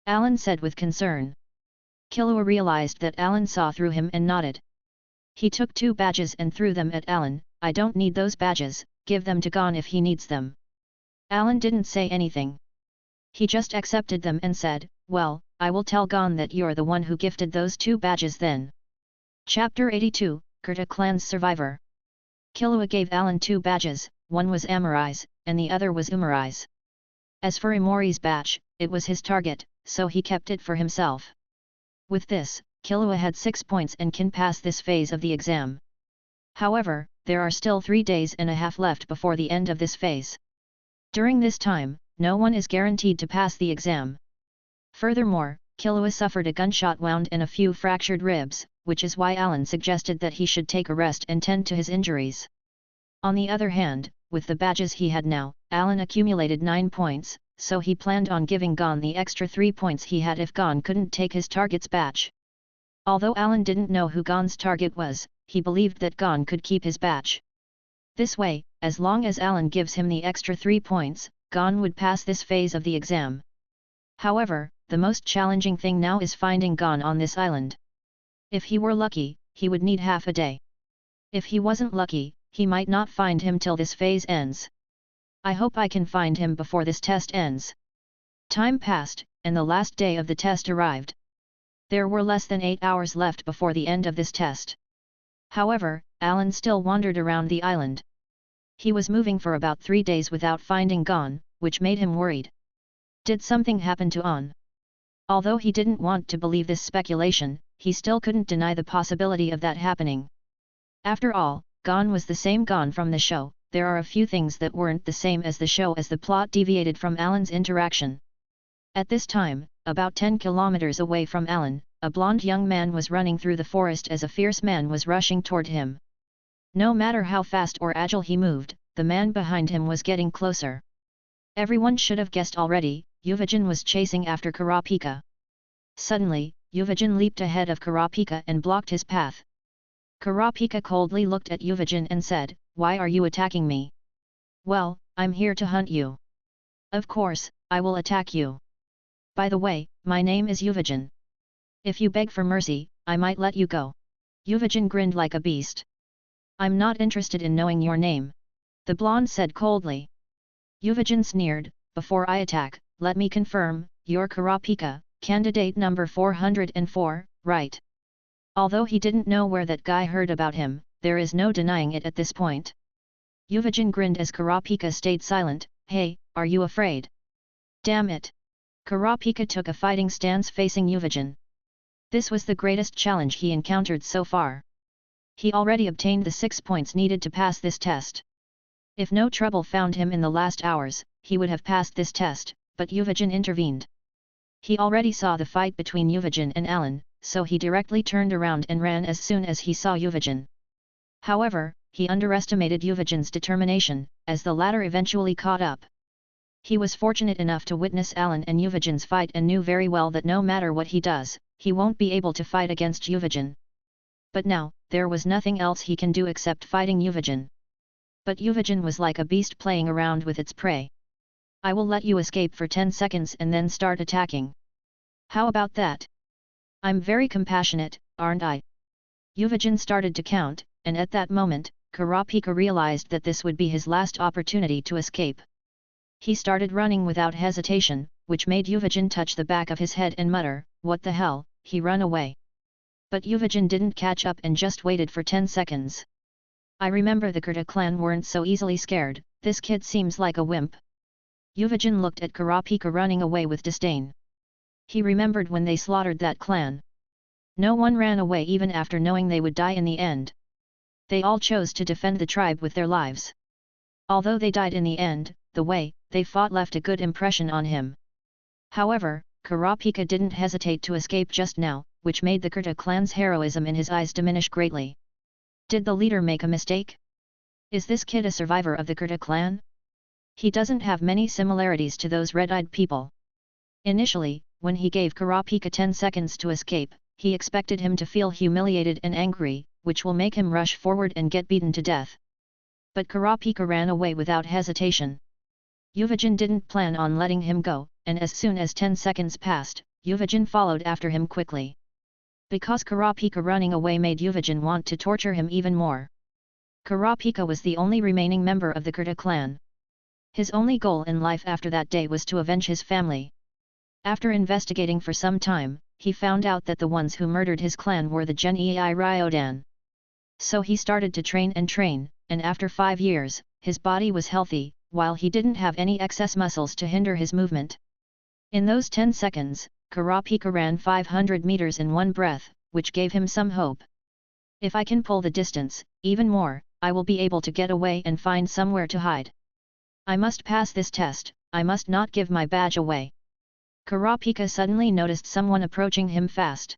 Allan said with concern. Killua realized that Allan saw through him and nodded. He took 2 badges and threw them at Allan, I don't need those badges, give them to Gon if he needs them. Allan didn't say anything. He just accepted them and said, well, I will tell Gon that you're the one who gifted those 2 badges then. Chapter 82, Kurta Clan's Survivor. Killua gave Allan 2 badges, one was Amori's, and the other was Umari's. As for Imori's badge, it was his target, so he kept it for himself. With this, Killua had 6 points and can pass this phase of the exam. However, there are still 3 days and a half left before the end of this phase. During this time, no one is guaranteed to pass the exam. Furthermore, Killua suffered a gunshot wound and a few fractured ribs, which is why Allan suggested that he should take a rest and tend to his injuries. On the other hand, with the badges he had now, Allan accumulated 9 points, so he planned on giving Gon the extra 3 points he had if Gon couldn't take his target's badge. Although Allan didn't know who Gon's target was, he believed that Gon could keep his badge. This way, as long as Allan gives him the extra 3 points, Gon would pass this phase of the exam. However, the most challenging thing now is finding Gon on this island. If he were lucky, he would need half a day. If he wasn't lucky, he might not find him till this phase ends. I hope I can find him before this test ends. Time passed, and the last day of the test arrived. There were less than 8 hours left before the end of this test. However, Allan still wandered around the island. He was moving for about 3 days without finding Gon, which made him worried. Did something happen to On? Although he didn't want to believe this speculation, he still couldn't deny the possibility of that happening. After all, Gon was the same Gon from the show. There are a few things that weren't the same as the show as the plot deviated from Allan's interaction. At this time, about 10 kilometers away from Allan, a blonde young man was running through the forest as a fierce man was rushing toward him. No matter how fast or agile he moved, the man behind him was getting closer. Everyone should have guessed already, Ryuudan was chasing after Kurapika. Suddenly, Ryuudan leaped ahead of Kurapika and blocked his path. Kurapika coldly looked at Ryuudan and said, "Why are you attacking me?" "Well, I'm here to hunt you." "Of course, I will attack you. By the way, my name is Ryuudan. If you beg for mercy, I might let you go." Ryuudan grinned like a beast. "I'm not interested in knowing your name," the blonde said coldly. Ryuudan sneered, "Before I attack, let me confirm, you're Kurapika, candidate number 404, right?" Although he didn't know where that guy heard about him, there is no denying it at this point. Ryuudan grinned as Kurapika stayed silent. "Hey, are you afraid?" "Damn it!" Kurapika took a fighting stance facing Ryuudan. This was the greatest challenge he encountered so far. He already obtained the 6 points needed to pass this test. If no trouble found him in the last hours, he would have passed this test, but Ryuudan intervened. He already saw the fight between Ryuudan and Allan, so he directly turned around and ran as soon as he saw Ryuudan. However, he underestimated Ryuudan's determination, as the latter eventually caught up. He was fortunate enough to witness Allan and Ryuudan's fight and knew very well that no matter what he does, he won't be able to fight against Ryuudan. But now, there was nothing else he can do except fighting Ryuudan. But Ryuudan was like a beast playing around with its prey. "I will let you escape for 10 seconds and then start attacking. How about that? I'm very compassionate, aren't I?" Ryuudan started to count, and at that moment, Kurapika realized that this would be his last opportunity to escape. He started running without hesitation, which made Ryuudan touch the back of his head and mutter, "What the hell, he run away." But Ryuudan didn't catch up and just waited for 10 seconds. "I remember the Kurta clan weren't so easily scared, this kid seems like a wimp." Ryuudan looked at Kurapika running away with disdain. He remembered when they slaughtered that clan. No one ran away even after knowing they would die in the end. They all chose to defend the tribe with their lives. Although they died in the end, the way they fought left a good impression on him. However, Kurapika didn't hesitate to escape just now, which made the Kurta clan's heroism in his eyes diminish greatly. Did the leader make a mistake? Is this kid a survivor of the Kurta clan? He doesn't have many similarities to those red-eyed people. Initially, when he gave Kurapika 10 seconds to escape, he expected him to feel humiliated and angry, which will make him rush forward and get beaten to death. But Kurapika ran away without hesitation. Ryuudan didn't plan on letting him go, and as soon as 10 seconds passed, Ryuudan followed after him quickly. Because Kurapika running away made Ryuudan want to torture him even more. Kurapika was the only remaining member of the Kurta clan. His only goal in life after that day was to avenge his family. After investigating for some time, he found out that the ones who murdered his clan were the Genii Ryuudan. So he started to train, and after 5 years, his body was healthy, while he didn't have any excess muscles to hinder his movement. In those 10 seconds, Kurapika ran 500 meters in one breath, which gave him some hope. "If I can pull the distance, even more, I will be able to get away and find somewhere to hide. I must pass this test, I must not give my badge away." Kurapika suddenly noticed someone approaching him fast.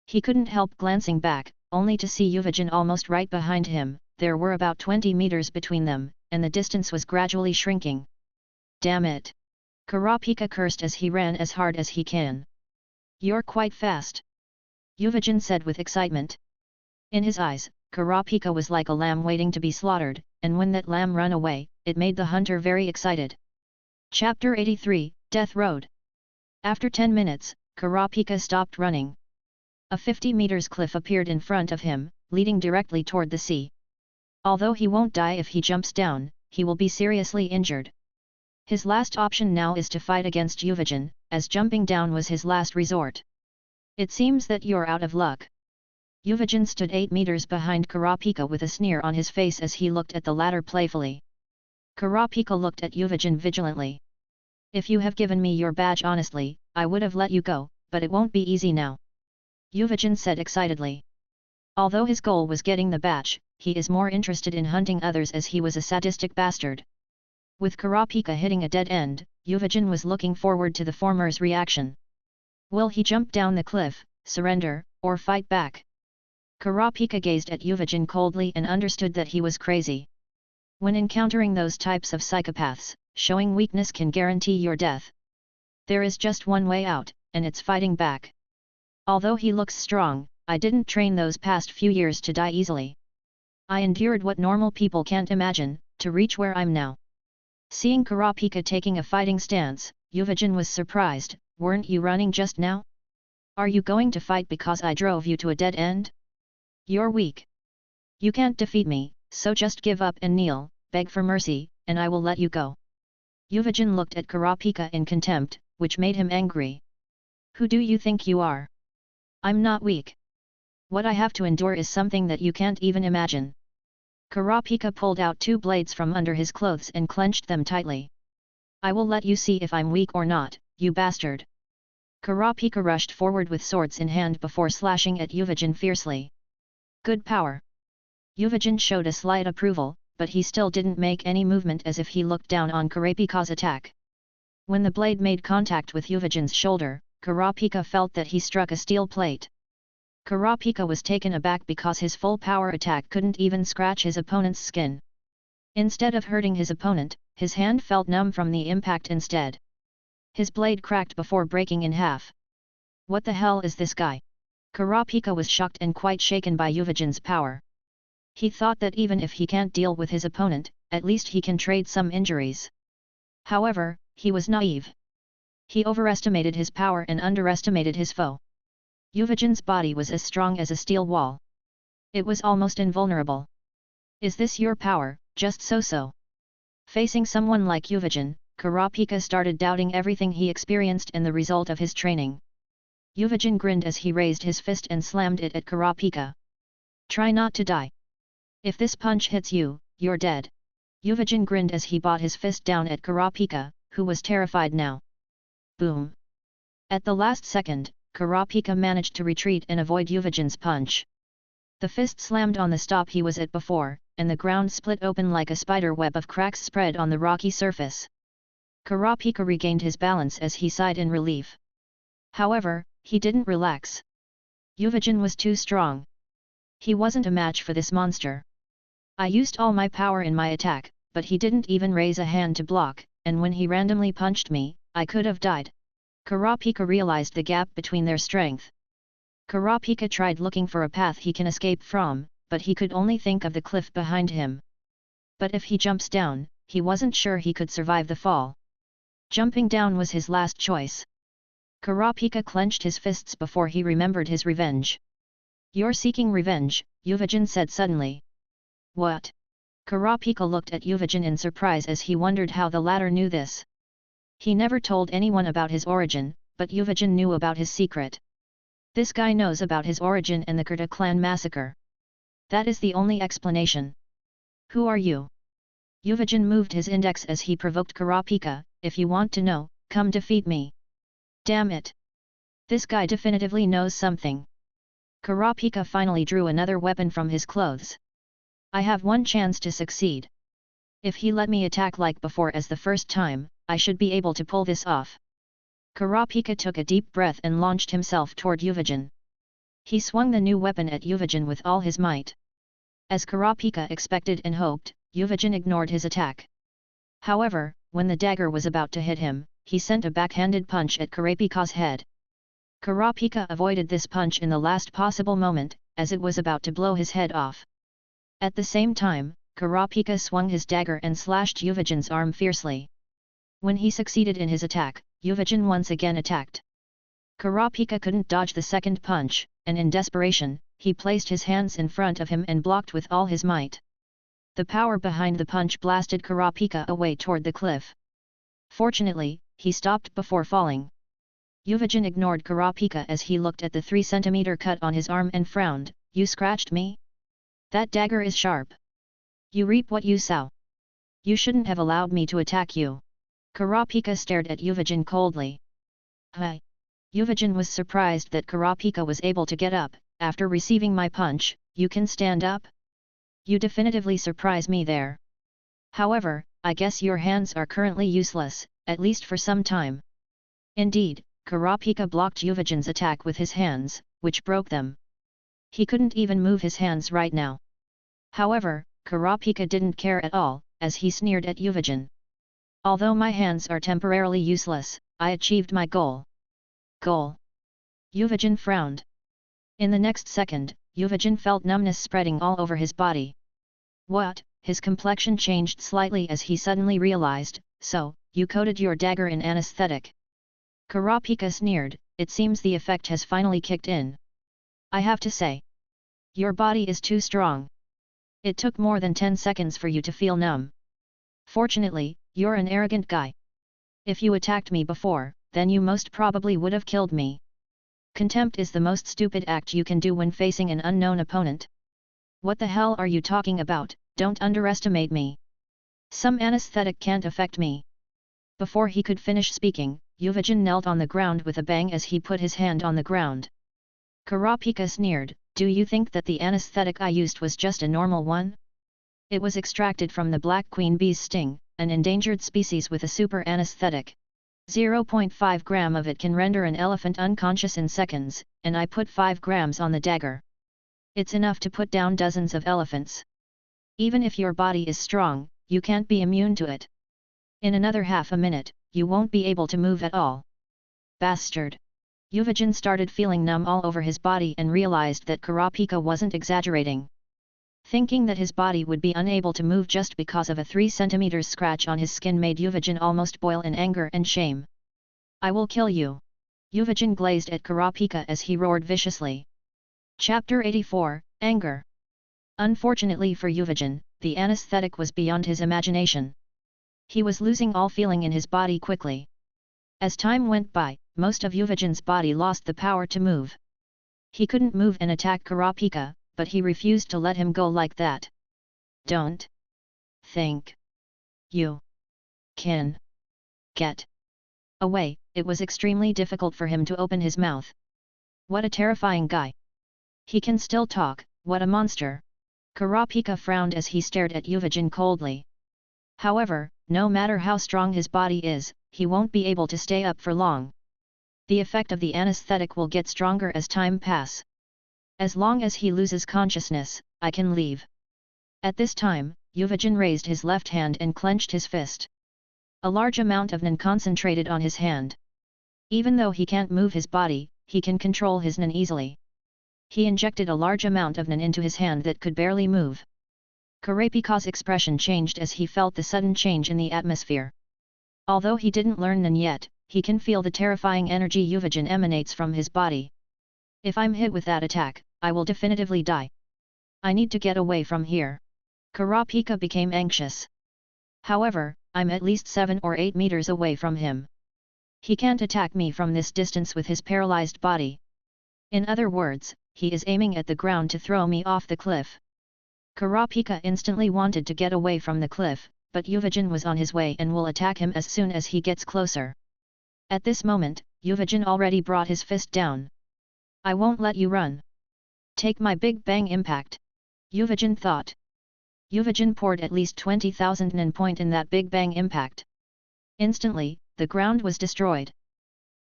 He couldn't help glancing back, only to see Ryuudan almost right behind him. There were about 20 meters between them, and the distance was gradually shrinking. "Damn it!" Kurapika cursed as he ran as hard as he can. "You're quite fast," Ryuudan said with excitement. In his eyes, Kurapika was like a lamb waiting to be slaughtered, and when that lamb ran away, it made the hunter very excited. Chapter 83, Death Road. After 10 minutes, Kurapika stopped running. A 50 meters cliff appeared in front of him, leading directly toward the sea. Although he won't die if he jumps down, he will be seriously injured. His last option now is to fight against Ryuudan, as jumping down was his last resort. "It seems that you're out of luck." Yuvajin stood 8 meters behind Kurapika with a sneer on his face as he looked at the latter playfully. Kurapika looked at Yuvajin vigilantly. If you have given me your badge honestly, I would have let you go, but it won't be easy now. Yuvajin said excitedly. Although his goal was getting the badge, he is more interested in hunting others as he was a sadistic bastard. With Kurapika hitting a dead end, Yuvajin was looking forward to the former's reaction. Will he jump down the cliff, surrender, or fight back? Kurapika gazed at Yuvajin coldly and understood that he was crazy. When encountering those types of psychopaths, showing weakness can guarantee your death. There is just one way out, and it's fighting back. Although he looks strong, I didn't train those past few years to die easily. I endured what normal people can't imagine, to reach where I'm now. Seeing Kurapika taking a fighting stance, Yuvajin was surprised. Weren't you running just now? Are you going to fight because I drove you to a dead end? You're weak. You can't defeat me, so just give up and kneel, beg for mercy, and I will let you go. Yuvajin looked at Kurapika in contempt, which made him angry. Who do you think you are? I'm not weak. What I have to endure is something that you can't even imagine. Kurapika pulled out 2 blades from under his clothes and clenched them tightly. I will let you see if I'm weak or not, you bastard. Kurapika rushed forward with swords in hand before slashing at Yuvajin fiercely. Good power. Yuvajin showed a slight approval, but he still didn't make any movement as if he looked down on Kurapika's attack. When the blade made contact with Yuvajin's shoulder, Kurapika felt that he struck a steel plate. Kurapika was taken aback because his full power attack couldn't even scratch his opponent's skin. Instead of hurting his opponent, his hand felt numb from the impact instead. His blade cracked before breaking in half. What the hell is this guy? Kurapika was shocked and quite shaken by Yuvajin's power. He thought that even if he can't deal with his opponent, at least he can trade some injuries. However, he was naive. He overestimated his power and underestimated his foe. Yuvajin's body was as strong as a steel wall. It was almost invulnerable. Is this your power, just so? Facing someone like Yuvajin, Kurapika started doubting everything he experienced and the result of his training. Yuvajin grinned as he raised his fist and slammed it at Kurapika. Try not to die. If this punch hits you, you're dead. Yuvajin grinned as he brought his fist down at Kurapika, who was terrified now. Boom! At the last second, Kurapika managed to retreat and avoid Yuvajin's punch. The fist slammed on the stop he was at before, and the ground split open like a spider web of cracks spread on the rocky surface. Kurapika regained his balance as he sighed in relief. However, he didn't relax. Yuvajin was too strong. He wasn't a match for this monster. I used all my power in my attack, but he didn't even raise a hand to block, and when he randomly punched me, I could have died. Kurapika realized the gap between their strength. Kurapika tried looking for a path he can escape from, but he could only think of the cliff behind him. But if he jumps down, he wasn't sure he could survive the fall. Jumping down was his last choice. Kurapika clenched his fists before he remembered his revenge. You're seeking revenge, Yuvajin said suddenly. What? Kurapika looked at Yuvajin in surprise as he wondered how the latter knew this. He never told anyone about his origin, but Yuvajin knew about his secret. This guy knows about his origin and the Kurta clan massacre. That is the only explanation. Who are you? Yuvajin moved his index as he provoked Kurapika. If you want to know, come defeat me. Damn it! This guy definitively knows something. Kurapika finally drew another weapon from his clothes. I have one chance to succeed. If he let me attack like before as the first time, I should be able to pull this off. Kurapika took a deep breath and launched himself toward Yuvajin. He swung the new weapon at Yuvajin with all his might. As Kurapika expected and hoped, Yuvajin ignored his attack. However, when the dagger was about to hit him, he sent a backhanded punch at Kurapika's head. Kurapika avoided this punch in the last possible moment, as it was about to blow his head off. At the same time, Kurapika swung his dagger and slashed Yuvajin's arm fiercely. When he succeeded in his attack, Yuvajin once again attacked. Kurapika couldn't dodge the second punch, and in desperation, he placed his hands in front of him and blocked with all his might. The power behind the punch blasted Kurapika away toward the cliff. Fortunately, he stopped before falling. Yuvajin ignored Kurapika as he looked at the 3 centimeter cut on his arm and frowned. You scratched me? That dagger is sharp. You reap what you sow. You shouldn't have allowed me to attack you. Kurapika stared at Yuvajin coldly. Hi. Yuvajin was surprised that Kurapika was able to get up. After receiving my punch, you can stand up? You definitively surprise me there. However, I guess your hands are currently useless, at least for some time. Indeed, Kurapika blocked Yuvajin's attack with his hands, which broke them. He couldn't even move his hands right now. However, Kurapika didn't care at all, as he sneered at Yuvajin. Although my hands are temporarily useless, I achieved my goal. Goal? Yuvajin frowned. In the next second, Yuvajin felt numbness spreading all over his body. What? His complexion changed slightly as he suddenly realized, so, you coated your dagger in anesthetic. Kurapika sneered, it seems the effect has finally kicked in. I have to say. Your body is too strong. It took more than 10 seconds for you to feel numb. Fortunately, you're an arrogant guy. If you attacked me before, then you most probably would have killed me. Contempt is the most stupid act you can do when facing an unknown opponent. What the hell are you talking about? Don't underestimate me. Some anesthetic can't affect me. Before he could finish speaking, Yuvajin knelt on the ground with a bang as he put his hand on the ground. Kurapika sneered, do you think that the anesthetic I used was just a normal one? It was extracted from the black queen bee's sting, an endangered species with a super anesthetic. 0.5 gram of it can render an elephant unconscious in seconds, and I put 5 grams on the dagger. It's enough to put down dozens of elephants. Even if your body is strong, you can't be immune to it. In another half a minute, you won't be able to move at all. Bastard! Yuvajin started feeling numb all over his body and realized that Kurapika wasn't exaggerating. Thinking that his body would be unable to move just because of a 3 cm scratch on his skin made Yuvajin almost boil in anger and shame. I will kill you! Yuvajin glazed at Kurapika as he roared viciously. Chapter 84, Anger. Unfortunately for Yuvajin, the anesthetic was beyond his imagination. He was losing all feeling in his body quickly. As time went by, most of Yuvajin's body lost the power to move. He couldn't move and attack Kurapika, but he refused to let him go like that. Don't think you can get away. It was extremely difficult for him to open his mouth. What a terrifying guy. He can still talk, what a monster. Kurapika frowned as he stared at Yuvajin coldly. However, no matter how strong his body is, he won't be able to stay up for long. The effect of the anesthetic will get stronger as time passes. As long as he loses consciousness, I can leave. At this time, Yuvajin raised his left hand and clenched his fist. A large amount of Nen concentrated on his hand. Even though he can't move his body, he can control his Nen easily. He injected a large amount of Nen into his hand that could barely move. Kurapika's expression changed as he felt the sudden change in the atmosphere. Although he didn't learn Nen yet, he can feel the terrifying energy Yuvajin emanates from his body. If I'm hit with that attack, I will definitively die. I need to get away from here. Kurapika became anxious. However, I'm at least 7 or 8 meters away from him. He can't attack me from this distance with his paralyzed body. In other words, he is aiming at the ground to throw me off the cliff. Kurapika instantly wanted to get away from the cliff, but Yuvajin was on his way and will attack him as soon as he gets closer. At this moment, Yuvajin already brought his fist down. I won't let you run. Take my Big Bang impact. Yuvajin thought. Yuvajin poured at least 20,000 Nen point in that Big Bang impact. Instantly, the ground was destroyed.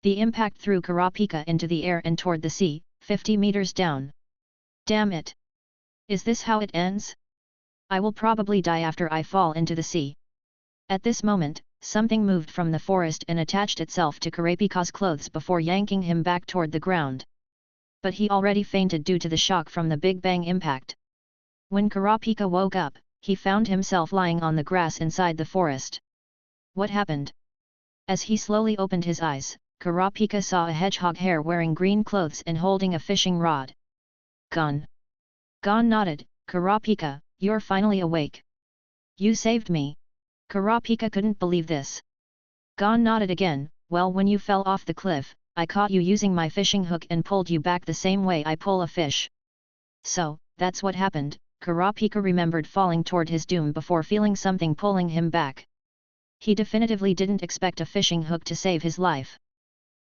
The impact threw Kurapika into the air and toward the sea, 50 meters down. Damn it! Is this how it ends? I will probably die after I fall into the sea. At this moment, something moved from the forest and attached itself to Kurapika's clothes before yanking him back toward the ground. But he already fainted due to the shock from the Big Bang impact. When Kurapika woke up, he found himself lying on the grass inside the forest. What happened? As he slowly opened his eyes, Kurapika saw a hedgehog hare wearing green clothes and holding a fishing rod. Gon. Gon nodded, Kurapika, you're finally awake. You saved me. Kurapika couldn't believe this. Gon nodded again, well, when you fell off the cliff, I caught you using my fishing hook and pulled you back the same way I pull a fish. So, that's what happened. Kurapika remembered falling toward his doom before feeling something pulling him back. He definitively didn't expect a fishing hook to save his life.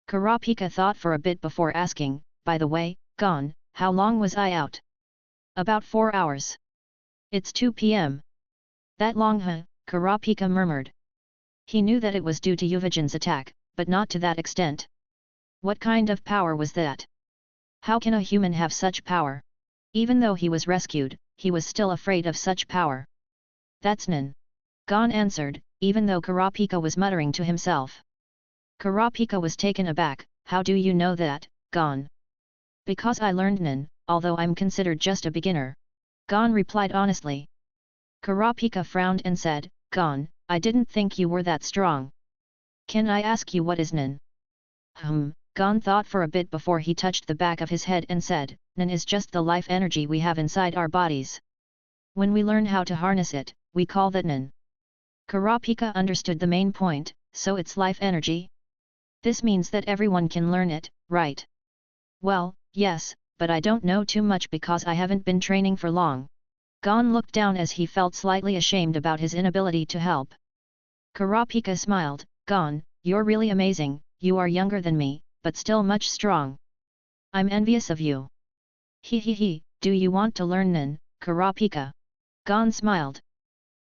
Kurapika thought for a bit before asking, by the way, Gon, how long was I out? About 4 hours. It's 2 p.m. That long huh? Kurapika murmured. He knew that it was due to Yuvijan's attack, but not to that extent. What kind of power was that? How can a human have such power? Even though he was rescued, he was still afraid of such power. That's Nin. Gon answered, even though Kurapika was muttering to himself. Kurapika was taken aback. How do you know that, Gon? Because I learned Nin, although I'm considered just a beginner. Gon replied honestly. Kurapika frowned and said, Gon, I didn't think you were that strong. Can I ask you what is Nin? Gon thought for a bit before he touched the back of his head and said, Nin is just the life energy we have inside our bodies. When we learn how to harness it, we call that Nin. Kurapika understood the main point, so it's life energy? This means that everyone can learn it, right? Well, yes, but I don't know too much because I haven't been training for long. Gon looked down as he felt slightly ashamed about his inability to help. Kurapika smiled, Gon, you're really amazing, you are younger than me, but still much strong. I'm envious of you. He, do you want to learn Nin, Kurapika? Gon smiled.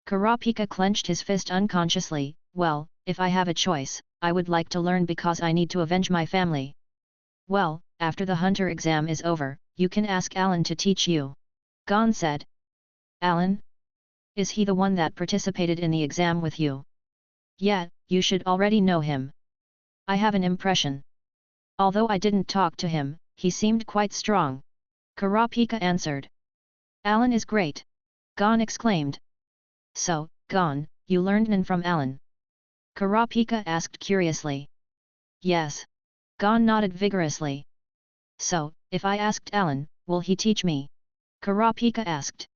Kurapika clenched his fist unconsciously, well, if I have a choice, I would like to learn because I need to avenge my family. Well, after the hunter exam is over, you can ask Allan to teach you. Gon said. Allan? Is he the one that participated in the exam with you? Yeah, you should already know him. I have an impression. Although I didn't talk to him, he seemed quite strong. Kurapika answered. Allan is great. Gon exclaimed. So, Gon, you learned Nin from Allan? Kurapika asked curiously. Yes. Gon nodded vigorously. So, if I asked Allan, will he teach me? Kurapika asked.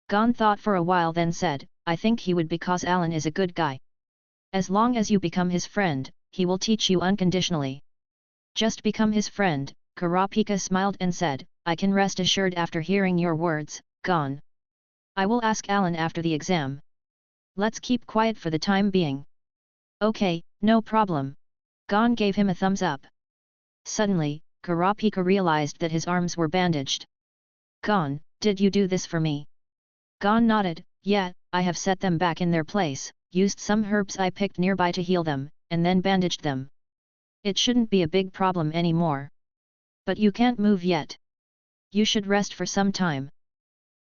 Gon thought for a while then said, I think he would because Allan is a good guy. As long as you become his friend, he will teach you unconditionally. Just become his friend, Kurapika smiled and said, I can rest assured after hearing your words, Gon. I will ask Allan after the exam. Let's keep quiet for the time being. Okay, no problem. Gon gave him a thumbs up. Suddenly, Kurapika realized that his arms were bandaged. Gon, did you do this for me? Gon nodded, yeah, I have set them back in their place, used some herbs I picked nearby to heal them, and then bandaged them. It shouldn't be a big problem anymore. But you can't move yet. You should rest for some time.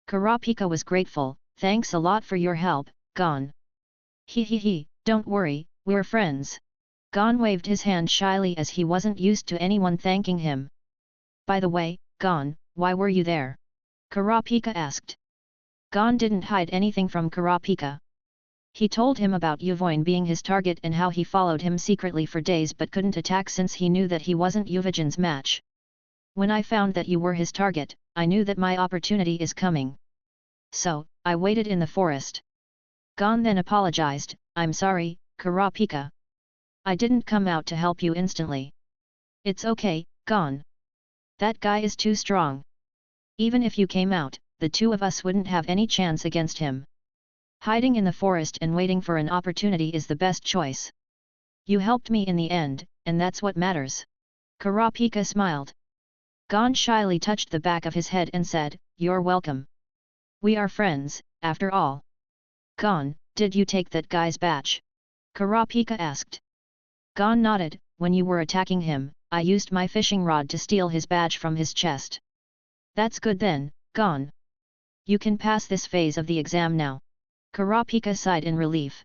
Kurapika was grateful, thanks a lot for your help, Gon. He, don't worry, we're friends. Gon waved his hand shyly as he wasn't used to anyone thanking him. By the way, Gon, why were you there? Kurapika asked. Gon didn't hide anything from Kurapika. He told him about Yuvoin being his target and how he followed him secretly for days but couldn't attack since he knew that he wasn't Yuvijan's match. When I found that you were his target, I knew that my opportunity is coming. So, I waited in the forest. Gon then apologized, I'm sorry, Kurapika. I didn't come out to help you instantly. It's okay, Gon. That guy is too strong. Even if you came out, the two of us wouldn't have any chance against him. Hiding in the forest and waiting for an opportunity is the best choice. You helped me in the end, and that's what matters. Kurapika smiled. Gon shyly touched the back of his head and said, You're welcome. We are friends, after all. Gon, did you take that guy's badge? Kurapika asked. Gon nodded, when you were attacking him, I used my fishing rod to steal his badge from his chest. That's good then, Gon. You can pass this phase of the exam now. Kurapika sighed in relief.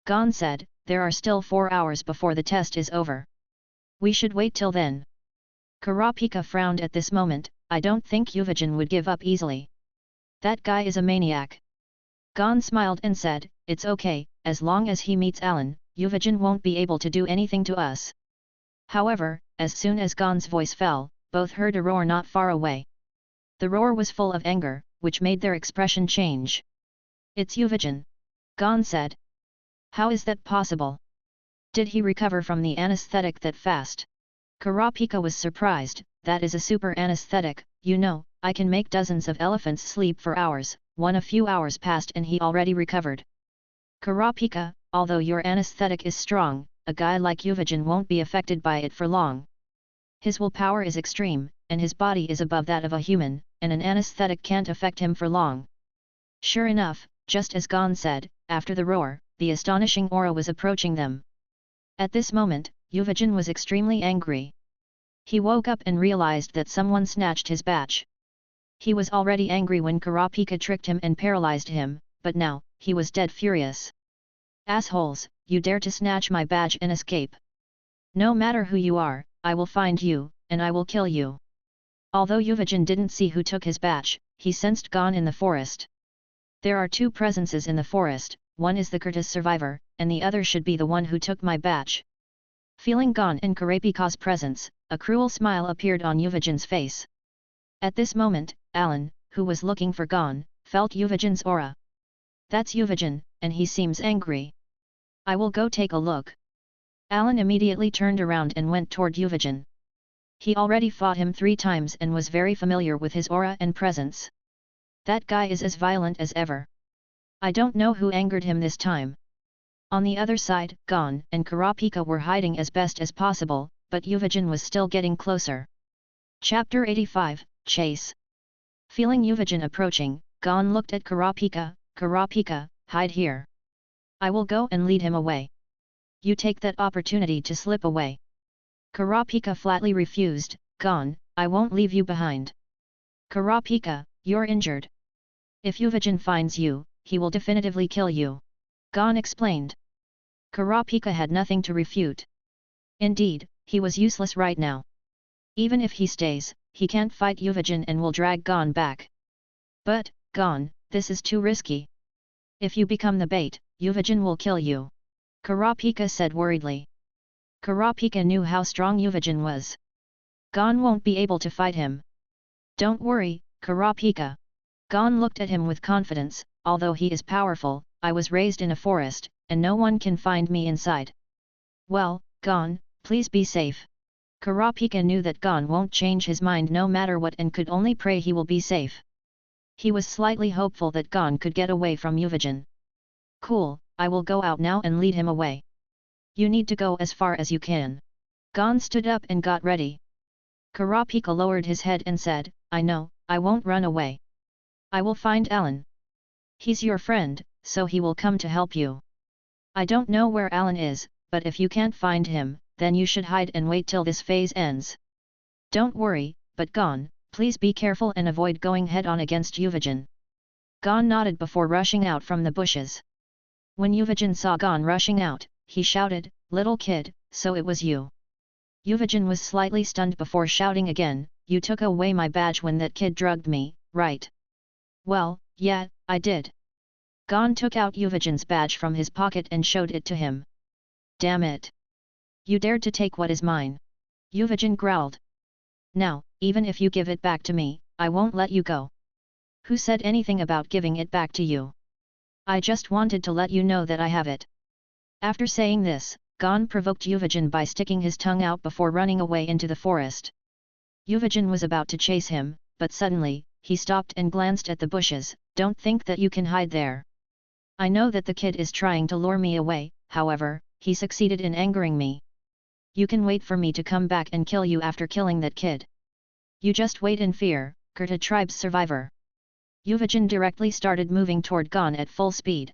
Gon said, there are still 4 hours before the test is over. We should wait till then. Kurapika frowned at this moment, I don't think Yuvijan would give up easily. That guy is a maniac. Gon smiled and said, it's okay, as long as he meets Allan, Yuvijan won't be able to do anything to us. However, as soon as Gon's voice fell, both heard a roar not far away. The roar was full of anger, which made their expression change. It's Yuvijan. Gon said. How is that possible? Did he recover from the anesthetic that fast? Kurapika was surprised, that is a super anesthetic, you know, I can make dozens of elephants sleep for hours. A few hours passed and he already recovered. Kurapika, although your anesthetic is strong, a guy like Yuvajin won't be affected by it for long. His willpower is extreme, and his body is above that of a human, and an anesthetic can't affect him for long. Sure enough, just as Gon said, after the roar, the astonishing aura was approaching them. At this moment, Yuvajin was extremely angry. He woke up and realized that someone snatched his badge. He was already angry when Kurapika tricked him and paralyzed him, but now, he was dead furious. Assholes, you dare to snatch my badge and escape. No matter who you are, I will find you, and I will kill you. Although Yuvajin didn't see who took his badge, he sensed Gon in the forest. There are two presences in the forest, one is the Kurta's survivor, and the other should be the one who took my badge. Feeling Gon and Kurapika's presence, a cruel smile appeared on Yuvajin's face. At this moment, Allan, who was looking for Gon, felt Yuvajin's aura. That's Yuvajin, and he seems angry. I will go take a look. Allan immediately turned around and went toward Yuvajin. He already fought him 3 times and was very familiar with his aura and presence. That guy is as violent as ever. I don't know who angered him this time. On the other side, Gon and Kurapika were hiding as best as possible, but Yuvajin was still getting closer. Chapter 85, Chase. Feeling Yuvajin approaching, Gon looked at Kurapika. Kurapika, hide here. I will go and lead him away. You take that opportunity to slip away. Kurapika flatly refused. Gon, I won't leave you behind. Kurapika, you're injured. If Yuvajin finds you, he will definitively kill you. Gon explained. Kurapika had nothing to refute. Indeed, he was useless right now. Even if he stays, he can't fight Yuvajin and will drag Gon back. But, Gon, this is too risky. If you become the bait, Yuvajin will kill you. Kurapika said worriedly. Kurapika knew how strong Yuvajin was. Gon won't be able to fight him. Don't worry, Kurapika. Gon looked at him with confidence. Although he is powerful, I was raised in a forest, and no one can find me inside. Well, Gon, please be safe. Kurapika knew that Gon won't change his mind no matter what and could only pray he will be safe. He was slightly hopeful that Gon could get away from Yuvajin. Cool, I will go out now and lead him away. You need to go as far as you can. Gon stood up and got ready. Kurapika lowered his head and said, I know, I won't run away. I will find Allan. He's your friend, so he will come to help you. I don't know where Allan is, but if you can't find him, then you should hide and wait till this phase ends. Don't worry, but Gon, please be careful and avoid going head-on against Yuvajin. Gon nodded before rushing out from the bushes. When Yuvajin saw Gon rushing out, he shouted, Little kid, so it was you. Yuvajin was slightly stunned before shouting again, You took away my badge when that kid drugged me, right? Well, yeah, I did. Gon took out Yuvajin's badge from his pocket and showed it to him. Damn it! You dared to take what is mine. Yuvajin growled. Now, even if you give it back to me, I won't let you go. Who said anything about giving it back to you? I just wanted to let you know that I have it. After saying this, Gon provoked Yuvajin by sticking his tongue out before running away into the forest. Yuvajin was about to chase him, but suddenly, he stopped and glanced at the bushes. Don't think that you can hide there. I know that the kid is trying to lure me away, however, he succeeded in angering me. You can wait for me to come back and kill you after killing that kid. You just wait in fear, Kurta tribe's survivor. Yuvajin directly started moving toward Gon at full speed.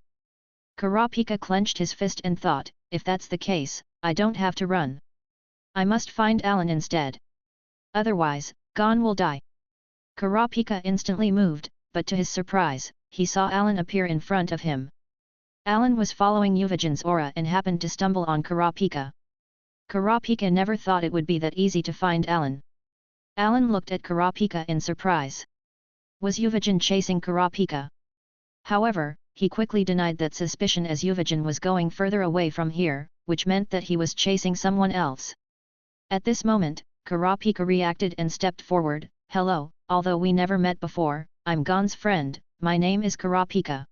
Kurapika clenched his fist and thought, if that's the case, I don't have to run. I must find Allan instead. Otherwise, Gon will die. Kurapika instantly moved, but to his surprise, he saw Allan appear in front of him. Allan was following Yuvajin's aura and happened to stumble on Kurapika. Kurapika never thought it would be that easy to find Allan. Allan looked at Kurapika in surprise. Was Yuvajin chasing Kurapika? However, he quickly denied that suspicion as Yuvajin was going further away from here, which meant that he was chasing someone else. At this moment, Kurapika reacted and stepped forward. Hello, although we never met before, I'm Gon's friend, my name is Kurapika.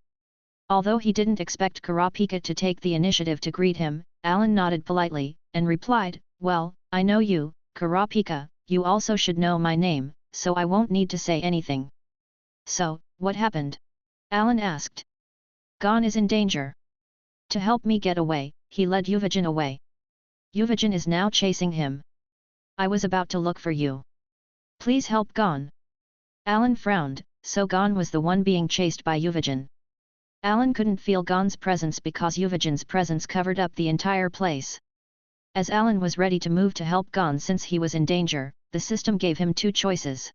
Although he didn't expect Kurapika to take the initiative to greet him, Allan nodded politely, and replied, Well, I know you, Kurapika, you also should know my name, so I won't need to say anything. So, what happened? Allan asked. Gon is in danger. To help me get away, he led Ryuudan away. Ryuudan is now chasing him. I was about to look for you. Please help Gon. Allan frowned, so Gon was the one being chased by Ryuudan. Allan couldn't feel Gon's presence because Ryuudan's presence covered up the entire place. As Allan was ready to move to help Gon since he was in danger, the system gave him two choices.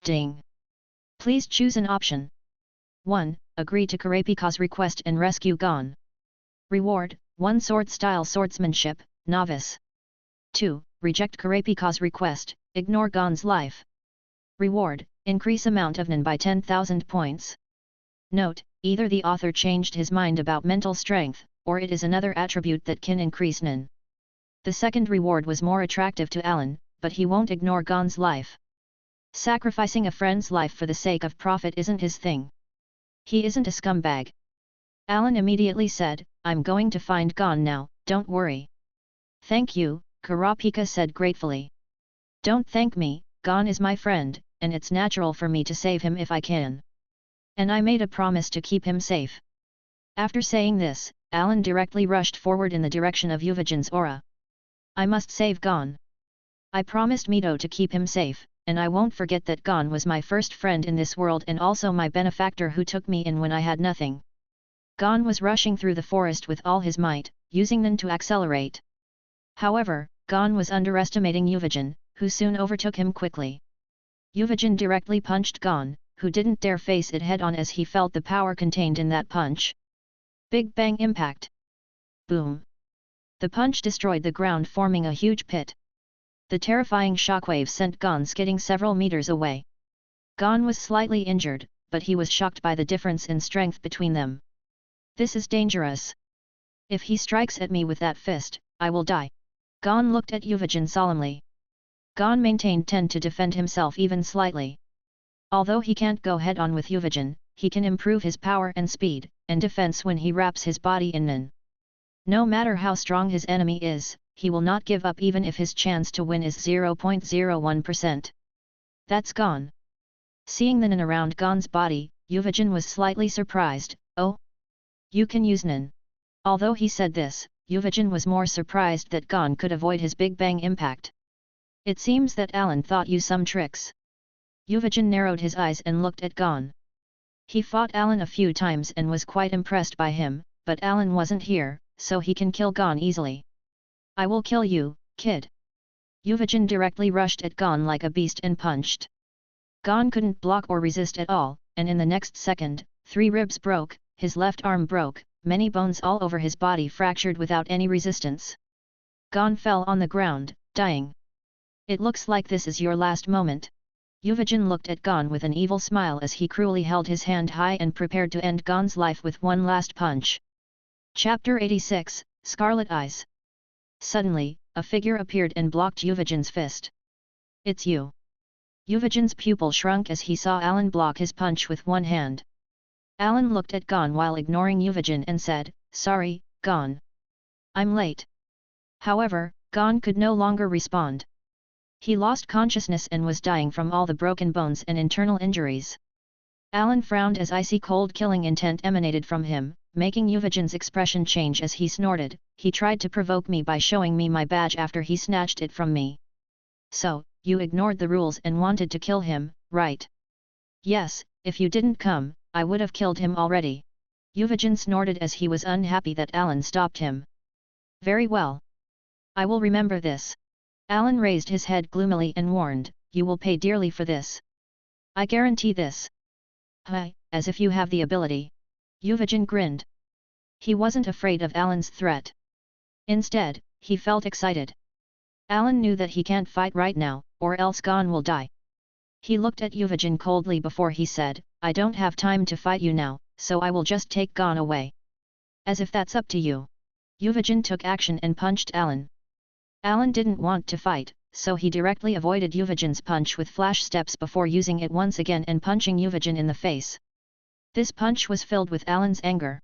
Ding! Please choose an option. 1. Agree to Kurapika's request and rescue Gon. Reward, 1 sword-style swordsmanship, novice. 2. Reject Kurapika's request, ignore Gon's life. Reward, increase amount of Nen by 10,000 points. Note, either the author changed his mind about mental strength, or it is another attribute that can increase Nen. The second reward was more attractive to Allan, but he won't ignore Gon's life. Sacrificing a friend's life for the sake of profit isn't his thing. He isn't a scumbag. Allan immediately said, I'm going to find Gon now, don't worry. Thank you, Kurapika said gratefully. Don't thank me, Gon is my friend, and it's natural for me to save him if I can. And I made a promise to keep him safe. After saying this, Allan directly rushed forward in the direction of Ryuudan's aura. I must save Gon. I promised Mito to keep him safe, and I won't forget that Gon was my first friend in this world and also my benefactor who took me in when I had nothing. Gon was rushing through the forest with all his might, using Nen to accelerate. However, Gon was underestimating Ryuudan, who soon overtook him quickly. Ryuudan directly punched Gon, who didn't dare face it head-on as he felt the power contained in that punch. Big bang impact. Boom. The punch destroyed the ground, forming a huge pit. The terrifying shockwave sent Gon skidding several meters away. Gon was slightly injured, but he was shocked by the difference in strength between them. This is dangerous. If he strikes at me with that fist, I will die. Gon looked at Ryuudan solemnly. Gon maintained 10 to defend himself even slightly. Although he can't go head-on with Ryuudan, he can improve his power and speed, and defense when he wraps his body in Nen. No matter how strong his enemy is, he will not give up even if his chance to win is 0.01%. That's Gon. Seeing the Nen around Gon's body, Ryuudan was slightly surprised. Oh? You can use Nen. Although he said this, Ryuudan was more surprised that Gon could avoid his big bang impact. It seems that Allan taught you some tricks. Ryuudan narrowed his eyes and looked at Gon. He fought Allan a few times and was quite impressed by him, but Allan wasn't here, so he can kill Gon easily. I will kill you, kid. Ryuudan directly rushed at Gon like a beast and punched. Gon couldn't block or resist at all, and in the next second, 3 ribs broke, his left arm broke, many bones all over his body fractured without any resistance. Gon fell on the ground, dying. It looks like this is your last moment. Ryuudan looked at Gon with an evil smile as he cruelly held his hand high and prepared to end Gon's life with one last punch. Chapter 86, Scarlet Eyes. Suddenly, a figure appeared and blocked Ryuudan's fist. It's you. Ryuudan's pupil shrunk as he saw Allan block his punch with one hand. Allan looked at Gon while ignoring Ryuudan and said, Sorry, Gon. I'm late. However, Gon could no longer respond. He lost consciousness and was dying from all the broken bones and internal injuries. Allan frowned as icy cold killing intent emanated from him, making Ryuudan's expression change as he snorted. He tried to provoke me by showing me my badge after he snatched it from me. So, you ignored the rules and wanted to kill him, right? Yes, if you didn't come, I would have killed him already. Ryuudan snorted as he was unhappy that Allan stopped him. Very well. I will remember this. Allan raised his head gloomily and warned, You will pay dearly for this. I guarantee this. Hi, as if you have the ability. Ryuudan grinned. He wasn't afraid of Allan's threat. Instead, he felt excited. Allan knew that he can't fight right now, or else Gon will die. He looked at Ryuudan coldly before he said, I don't have time to fight you now, so I will just take Gon away. As if that's up to you. Ryuudan took action and punched Allan. Allan didn't want to fight, so he directly avoided Ryuudan's punch with flash steps before using it once again and punching Ryuudan in the face. This punch was filled with Allan's anger.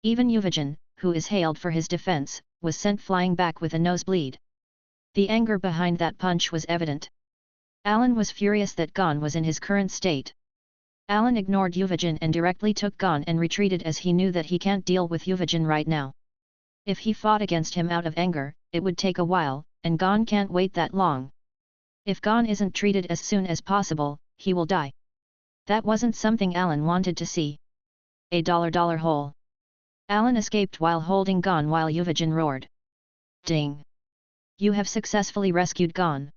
Even Ryuudan, who is hailed for his defense, was sent flying back with a nosebleed. The anger behind that punch was evident. Allan was furious that Gon was in his current state. Allan ignored Ryuudan and directly took Gon and retreated as he knew that he can't deal with Ryuudan right now. If he fought against him out of anger, it would take a while, and Gon can't wait that long. If Gon isn't treated as soon as possible, he will die. That wasn't something Allan wanted to see. A dollar hole. Allan escaped while holding Gon while Ryuudan roared. Ding! You have successfully rescued Gon.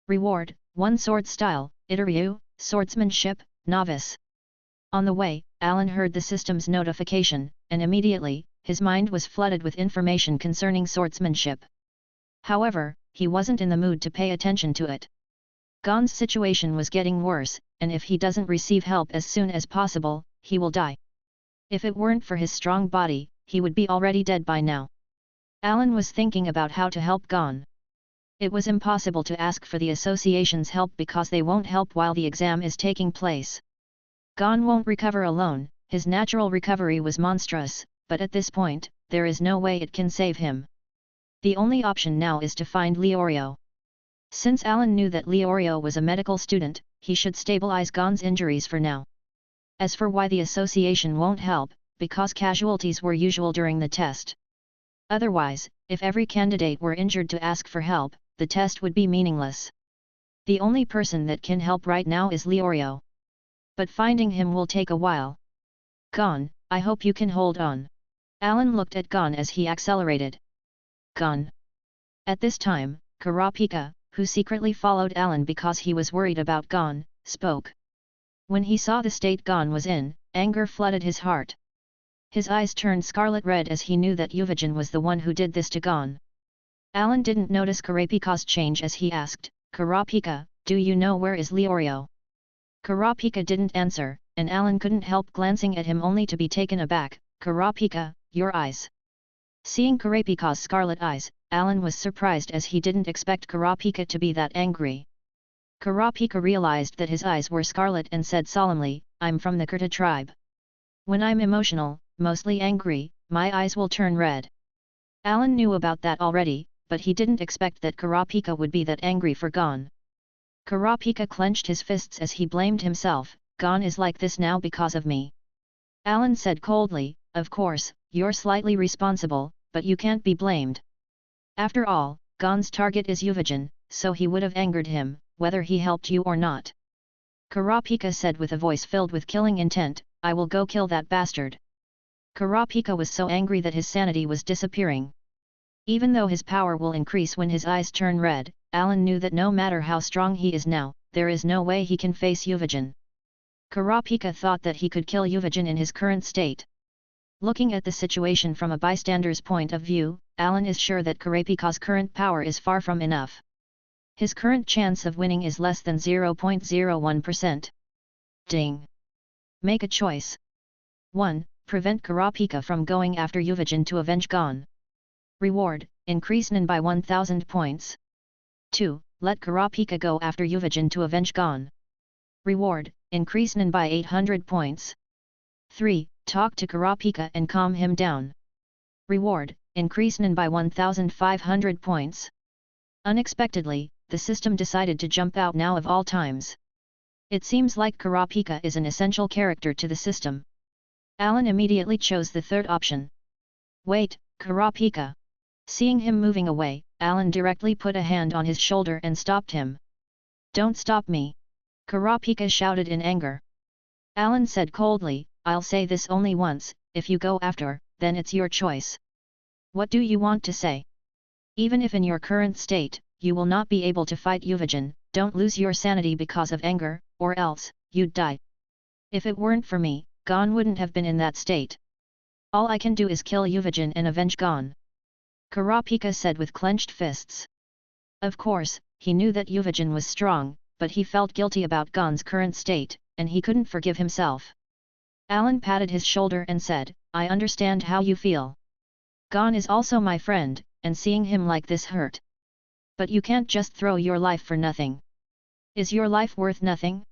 Reward, 1 sword style, Itaryu, swordsmanship, novice. On the way, Allan heard the system's notification, and immediately, his mind was flooded with information concerning swordsmanship. However, he wasn't in the mood to pay attention to it. Gon's situation was getting worse, and if he doesn't receive help as soon as possible, he will die. If it weren't for his strong body, he would be already dead by now. Allan was thinking about how to help Gon. It was impossible to ask for the association's help because they won't help while the exam is taking place. Gon won't recover alone, his natural recovery was monstrous, but at this point, there is no way it can save him. The only option now is to find Leorio. Since Allan knew that Leorio was a medical student, he should stabilize Gon's injuries for now. As for why the association won't help, because casualties were usual during the test. Otherwise, if every candidate were injured to ask for help, the test would be meaningless. The only person that can help right now is Leorio. But finding him will take a while. Gon, I hope you can hold on. Allan looked at Gon as he accelerated. Gon. At this time, Kurapika, who secretly followed Allan because he was worried about Gon, spoke. When he saw the state Gon was in, anger flooded his heart. His eyes turned scarlet red as he knew that Ryuudan was the one who did this to Gon. Allan didn't notice Kurapika's change as he asked, Kurapika, do you know where is Leorio? Kurapika didn't answer, and Allan couldn't help glancing at him only to be taken aback. Kurapika, your eyes. Seeing Kurapika's scarlet eyes, Allan was surprised as he didn't expect Kurapika to be that angry. Kurapika realized that his eyes were scarlet and said solemnly, I'm from the Kurta tribe. When I'm emotional, mostly angry, my eyes will turn red. Allan knew about that already, but he didn't expect that Kurapika would be that angry for Gon. Kurapika clenched his fists as he blamed himself, Gon is like this now because of me. Allan said coldly, of course, you're slightly responsible, but you can't be blamed. After all, Gon's target is Ryuudan, so he would have angered him, whether he helped you or not. Kurapika said with a voice filled with killing intent, I will go kill that bastard. Kurapika was so angry that his sanity was disappearing. Even though his power will increase when his eyes turn red, Allan knew that no matter how strong he is now, there is no way he can face Ryuudan. Kurapika thought that he could kill Ryuudan in his current state. Looking at the situation from a bystander's point of view, Allan is sure that Kurapika's current power is far from enough. His current chance of winning is less than 0.01%. Ding! Make a choice. 1. Prevent Kurapika from going after Ryuudan to avenge Gon. Reward, increase Nin by 1000 points. 2. Let Kurapika go after Ryuudan to avenge Gon. Reward, increase Nin by 800 points. 3. Talk to Kurapika and calm him down. Reward, increase Nin by 1500 points. Unexpectedly, the system decided to jump out now of all times. It seems like Kurapika is an essential character to the system. Allan immediately chose the third option. Wait, Kurapika. Seeing him moving away, Allan directly put a hand on his shoulder and stopped him. Don't stop me! Kurapika shouted in anger. Allan said coldly, I'll say this only once, if you go after, then it's your choice. What do you want to say? Even if in your current state, you will not be able to fight Ryuudan, don't lose your sanity because of anger, or else, you'd die. If it weren't for me, Gon wouldn't have been in that state. All I can do is kill Ryuudan and avenge Gon. Kurapika said with clenched fists. Of course, he knew that Ryuudan was strong, but he felt guilty about Gon's current state, and he couldn't forgive himself. Allan patted his shoulder and said, I understand how you feel. Gon is also my friend, and seeing him like this hurt. But you can't just throw your life for nothing. Is your life worth nothing?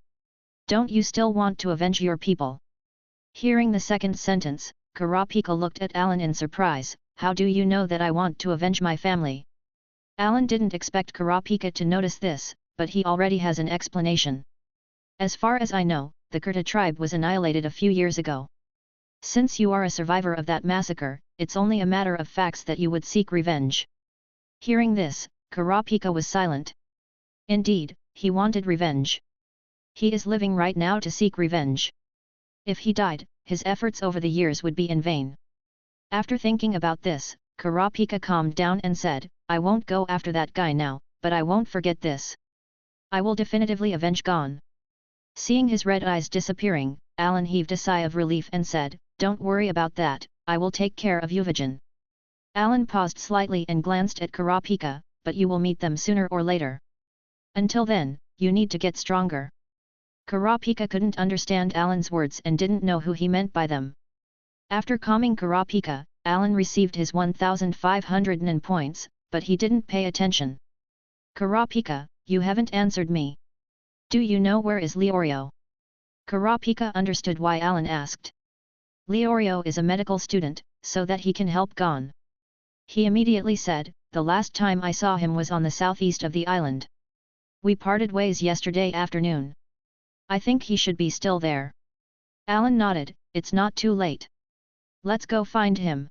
Don't you still want to avenge your people? Hearing the second sentence, Kurapika looked at Allan in surprise. How do you know that I want to avenge my family? Allan didn't expect Kurapika to notice this, but he already has an explanation. As far as I know, the Kurta tribe was annihilated a few years ago. Since you are a survivor of that massacre, it's only a matter of facts that you would seek revenge. Hearing this, Kurapika was silent. Indeed, he wanted revenge. He is living right now to seek revenge. If he died, his efforts over the years would be in vain. After thinking about this, Kurapika calmed down and said, I won't go after that guy now, but I won't forget this. I will definitively avenge Gon. Seeing his red eyes disappearing, Allan heaved a sigh of relief and said, Don't worry about that, I will take care of Ryuudan. Allan paused slightly and glanced at Kurapika, but you will meet them sooner or later. Until then, you need to get stronger. Kurapika couldn't understand Allan's words and didn't know who he meant by them. After calming Kurapika, Allan received his 1,500 Nen points, but he didn't pay attention. Kurapika, you haven't answered me. Do you know where is Leorio? Kurapika understood why Allan asked. Leorio is a medical student, so that he can help Gon. He immediately said, the last time I saw him was on the southeast of the island. We parted ways yesterday afternoon. I think he should be still there. Allan nodded, it's not too late. Let's go find him.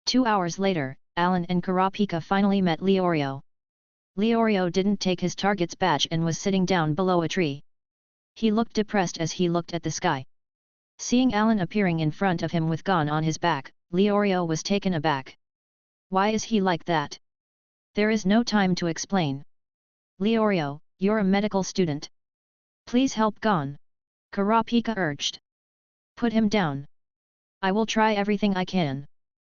2 hours later, Allan and Kurapika finally met Leorio. Leorio didn't take his target's badge and was sitting down below a tree. He looked depressed as he looked at the sky. Seeing Allan appearing in front of him with Gon on his back, Leorio was taken aback. Why is he like that? There is no time to explain. Leorio, you're a medical student. Please help Gon. Kurapika urged. Put him down. I will try everything I can.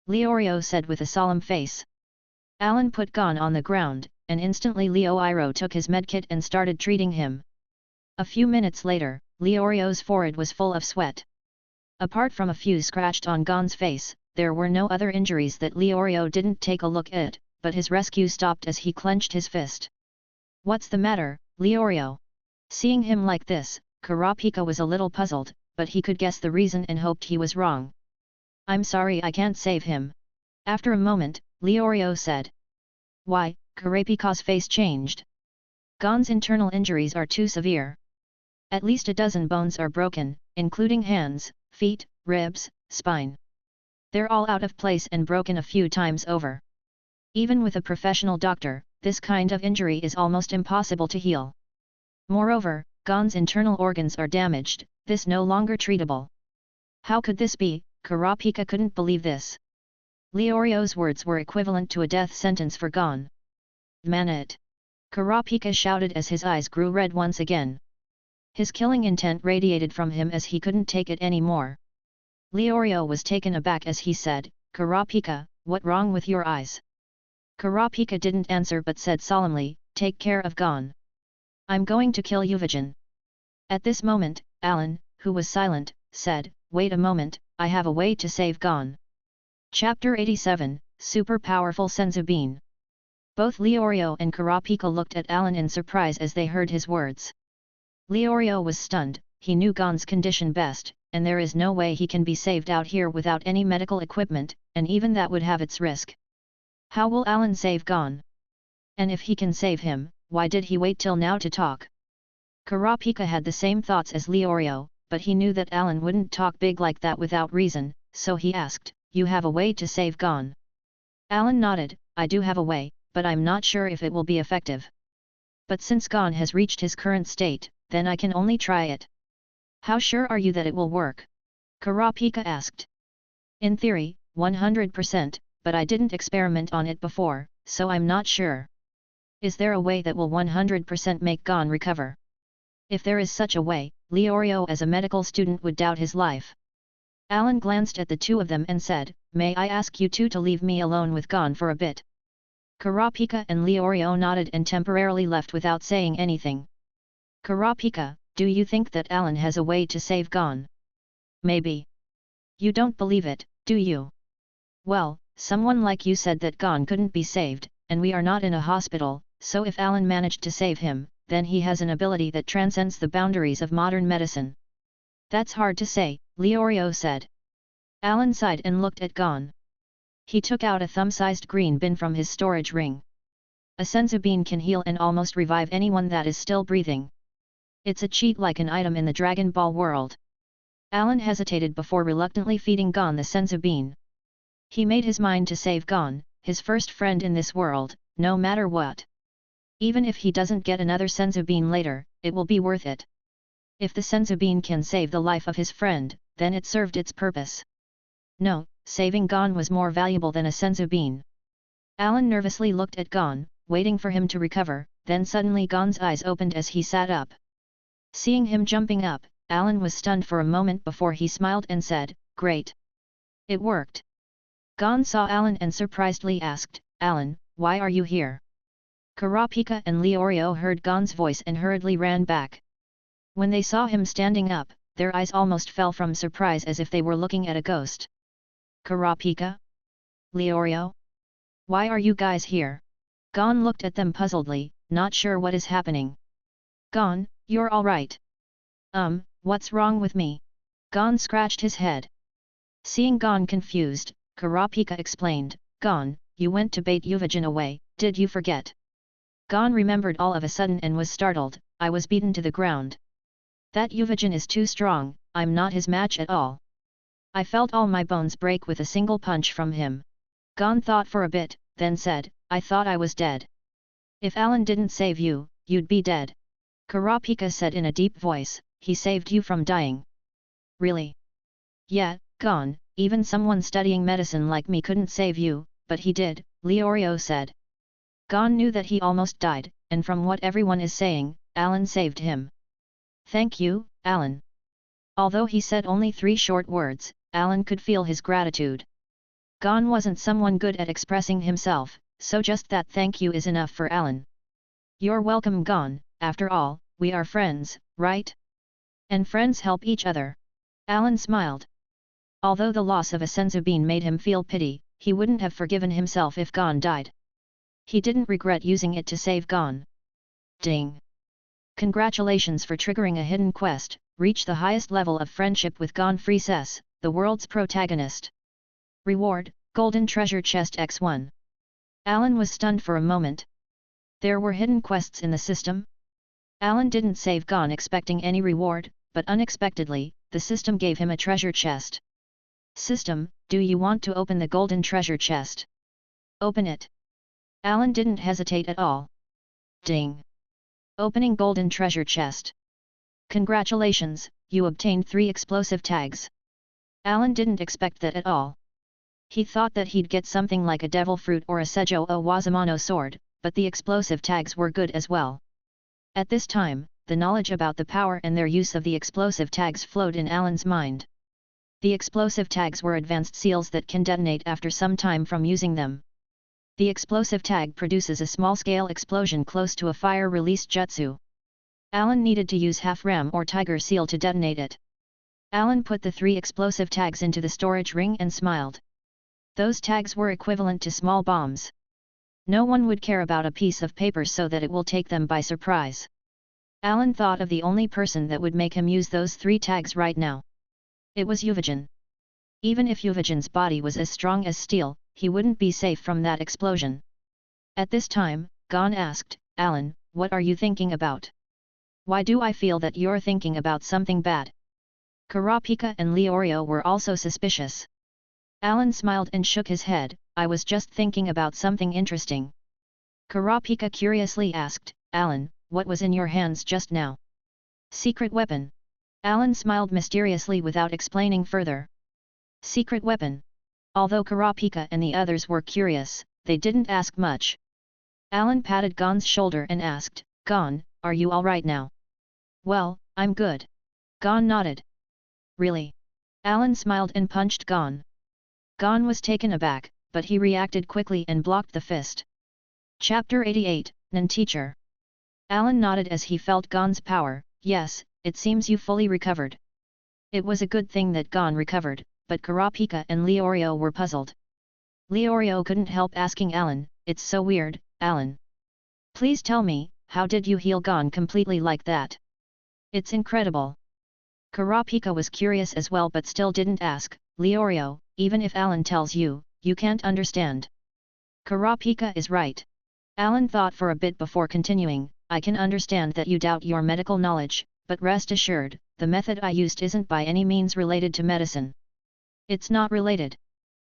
Leorio said with a solemn face. Allan put Gon on the ground, and instantly Leorio took his medkit and started treating him. A few minutes later, Leorio's forehead was full of sweat. Apart from a few scratched on Gon's face, there were no other injuries that Leorio didn't take a look at, but his rescue stopped as he clenched his fist. What's the matter, Leorio? Seeing him like this, Kurapika was a little puzzled, but he could guess the reason and hoped he was wrong. I'm sorry I can't save him. After a moment, Leorio said. Why? Kurapika's face changed. Gon's internal injuries are too severe. At least a dozen bones are broken, including hands, feet, ribs, spine. They're all out of place and broken a few times over. Even with a professional doctor, this kind of injury is almost impossible to heal. Moreover, Gon's internal organs are damaged, this no longer treatable. How could this be? Kurapika couldn't believe this. Leorio's words were equivalent to a death sentence for Gon. Man it! Kurapika shouted as his eyes grew red once again. His killing intent radiated from him as he couldn't take it anymore. Leorio was taken aback as he said, Kurapika, what wrong with your eyes? Kurapika didn't answer but said solemnly, take care of Gon. I'm going to kill Ryuudan. At this moment, Allan, who was silent, said, wait a moment, I have a way to save Gon. Chapter 87, Super Powerful Senzu Bean. Both Leorio and Kurapika looked at Allan in surprise as they heard his words. Leorio was stunned, he knew Gon's condition best, and there is no way he can be saved out here without any medical equipment, and even that would have its risk. How will Allan save Gon? And if he can save him, why did he wait till now to talk? Kurapika had the same thoughts as Leorio, but he knew that Allan wouldn't talk big like that without reason, so he asked, you have a way to save Gon? Allan nodded, I do have a way, but I'm not sure if it will be effective. But since Gon has reached his current state, then I can only try it. How sure are you that it will work? Kurapika asked. In theory, 100%, but I didn't experiment on it before, so I'm not sure. Is there a way that will 100% make Gon recover? If there is such a way, Leorio as a medical student would doubt his life. Allan glanced at the two of them and said, may I ask you two to leave me alone with Gon for a bit? Kurapika and Leorio nodded and temporarily left without saying anything. Kurapika, do you think that Allan has a way to save Gon? Maybe. You don't believe it, do you? Well, someone like you said that Gon couldn't be saved, and we are not in a hospital, so if Allan managed to save him, then he has an ability that transcends the boundaries of modern medicine. That's hard to say, Leorio said. Allan sighed and looked at Gon. He took out a thumb-sized green bin from his storage ring. A senzu bean can heal and almost revive anyone that is still breathing. It's a cheat like an item in the Dragon Ball world. Allan hesitated before reluctantly feeding Gon the senzu bean. He made his mind to save Gon, his first friend in this world, no matter what. Even if he doesn't get another senzu bean later, it will be worth it. If the senzu bean can save the life of his friend, then it served its purpose. No, saving Gon was more valuable than a senzu bean. Allan nervously looked at Gon, waiting for him to recover, then suddenly Gon's eyes opened as he sat up. Seeing him jumping up, Allan was stunned for a moment before he smiled and said, "Great! It worked." Gon saw Allan and surprisedly asked, "Allan, why are you here?" Kurapika and Leorio heard Gon's voice and hurriedly ran back. When they saw him standing up, their eyes almost fell from surprise as if they were looking at a ghost. "Kurapika? Leorio? Why are you guys here?" Gon looked at them puzzledly, not sure what is happening. "Gon, you're alright." What's wrong with me?" Gon scratched his head. Seeing Gon confused, Kurapika explained, "Gon, you went to bait Ryuudan away, did you forget?" Gon remembered all of a sudden and was startled, "I was beaten to the ground. That Ryuudan is too strong, I'm not his match at all. I felt all my bones break with a single punch from him." Gon thought for a bit, then said, "I thought I was dead. If Allan didn't save you, you'd be dead." Kurapika said in a deep voice, "He saved you from dying." "Really?" "Yeah, Gon, even someone studying medicine like me couldn't save you, but he did," Leorio said. Gon knew that he almost died, and from what everyone is saying, Allan saved him. "Thank you, Allan." Although he said only 3 short words, Allan could feel his gratitude. Gon wasn't someone good at expressing himself, so just that thank you is enough for Allan. "You're welcome, Gon, after all, we are friends, right? And friends help each other." Allan smiled. Although the loss of a senzu bean made him feel pity, he wouldn't have forgiven himself if Gon died. He didn't regret using it to save Gon. Ding! Congratulations for triggering a hidden quest, reach the highest level of friendship with Gon Freecess, the world's protagonist. Reward, Golden Treasure Chest X1. Allan was stunned for a moment. There were hidden quests in the system? Allan didn't save Gon expecting any reward, but unexpectedly, the system gave him a treasure chest. "System, do you want to open the golden treasure chest?" "Open it." Allan didn't hesitate at all. Ding! Opening golden treasure chest. "Congratulations, you obtained 3 explosive tags." Allan didn't expect that at all. He thought that he'd get something like a devil fruit or a Seijo o Wazamano sword, but the explosive tags were good as well. At this time, the knowledge about the power and their use of the explosive tags flowed in Allan's mind. The explosive tags were advanced seals that can detonate after some time from using them. The explosive tag produces a small-scale explosion close to a fire-release jutsu. Allan needed to use half-ram or tiger seal to detonate it. Allan put the 3 explosive tags into the storage ring and smiled. Those tags were equivalent to small bombs. No one would care about a piece of paper so that it will take them by surprise. Allan thought of the only person that would make him use those 3 tags right now. It was Ryuudan. Even if Ryuudan's body was as strong as steel, he wouldn't be safe from that explosion. At this time, Gon asked, "Allan, what are you thinking about? Why do I feel that you're thinking about something bad?" Kurapika and Leorio were also suspicious. Allan smiled and shook his head, "I was just thinking about something interesting." Kurapika curiously asked, "Allan, what was in your hands just now?" "Secret weapon." Allan smiled mysteriously without explaining further. "Secret weapon." Although Kurapika and the others were curious, they didn't ask much. Allan patted Gon's shoulder and asked, "Gon, are you alright now?" "Well, I'm good." Gon nodded. "Really?" Allan smiled and punched Gon. Gon was taken aback, but he reacted quickly and blocked the fist. Chapter 88, Non-Teacher. Allan nodded as he felt Gon's power. "Yes, it seems you fully recovered." It was a good thing that Gon recovered, but Kurapika and Leorio were puzzled. Leorio couldn't help asking Allan, "It's so weird, Allan. Please tell me, how did you heal Gon completely like that? It's incredible." Kurapika was curious as well but still didn't ask. "Leorio, even if Allan tells you, you can't understand." Kurapika is right. Allan thought for a bit before continuing, I can understand that you doubt your medical knowledge, but rest assured, the method I used isn't by any means related to medicine. It's not related.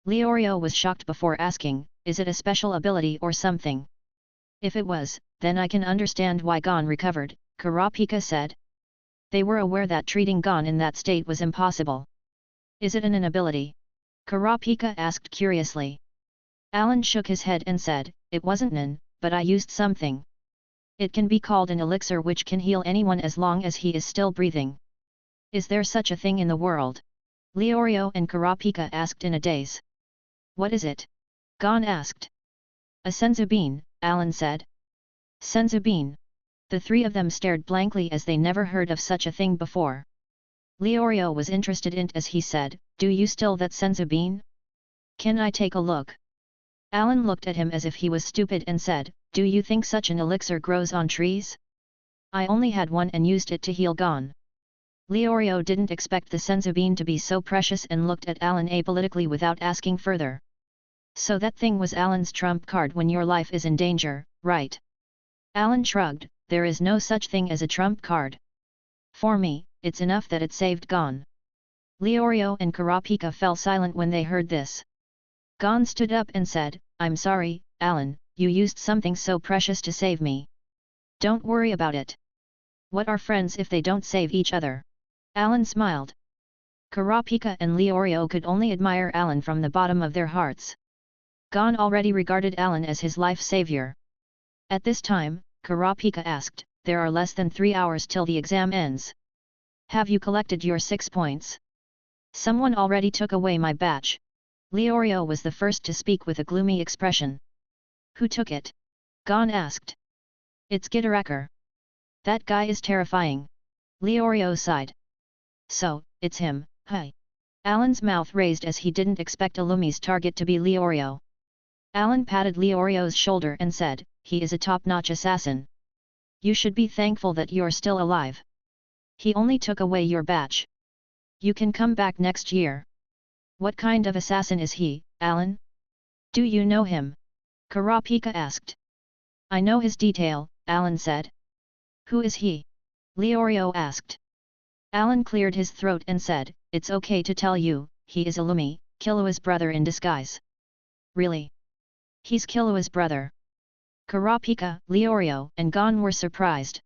Leorio was shocked before asking, is it a special ability or something? If it was, then I can understand why Gon recovered, Kurapika said. They were aware that treating Gon in that state was impossible. Is it an ability? Kurapika asked curiously. Allan shook his head and said, it wasn't an, but I used something. It can be called an elixir which can heal anyone as long as he is still breathing. Is there such a thing in the world? Leorio and Kurapika asked in a daze. What is it? Gon asked. A senzu bean, Allan said. Senzu bean. The three of them stared blankly as they never heard of such a thing before. Leorio was interested in it as he said, do you still that senzu bean? Can I take a look? Allan looked at him as if he was stupid and said, do you think such an elixir grows on trees? I only had one and used it to heal Gon. Leorio didn't expect the senzu bean to be so precious and looked at Allan apolitically without asking further. So that thing was Allan's trump card when your life is in danger, right? Allan shrugged, there is no such thing as a trump card. For me, it's enough that it saved Gon. Leorio and Kurapika fell silent when they heard this. Gon stood up and said, I'm sorry, Allan, you used something so precious to save me. Don't worry about it. What are friends if they don't save each other? Allan smiled. Kurapika and Leorio could only admire Allan from the bottom of their hearts. Gon already regarded Allan as his life savior. At this time, Kurapika asked, there are less than 3 hours till the exam ends. Have you collected your 6 points? Someone already took away my batch. Leorio was the first to speak with a gloomy expression. Who took it? Gon asked. It's Gitaracker. That guy is terrifying. Leorio sighed. So, it's him, hi. Allan's mouth raised as he didn't expect Illumi's target to be Leorio. Allan patted Leorio's shoulder and said, he is a top-notch assassin. You should be thankful that you're still alive. He only took away your batch. You can come back next year. What kind of assassin is he, Allan? Do you know him? Kurapika asked. I know his detail, Allan said. Who is he? Leorio asked. Allan cleared his throat and said, it's okay to tell you, he is Illumi, Killua's brother in disguise. Really? He's Killua's brother. Kurapika, Leorio and Gon were surprised.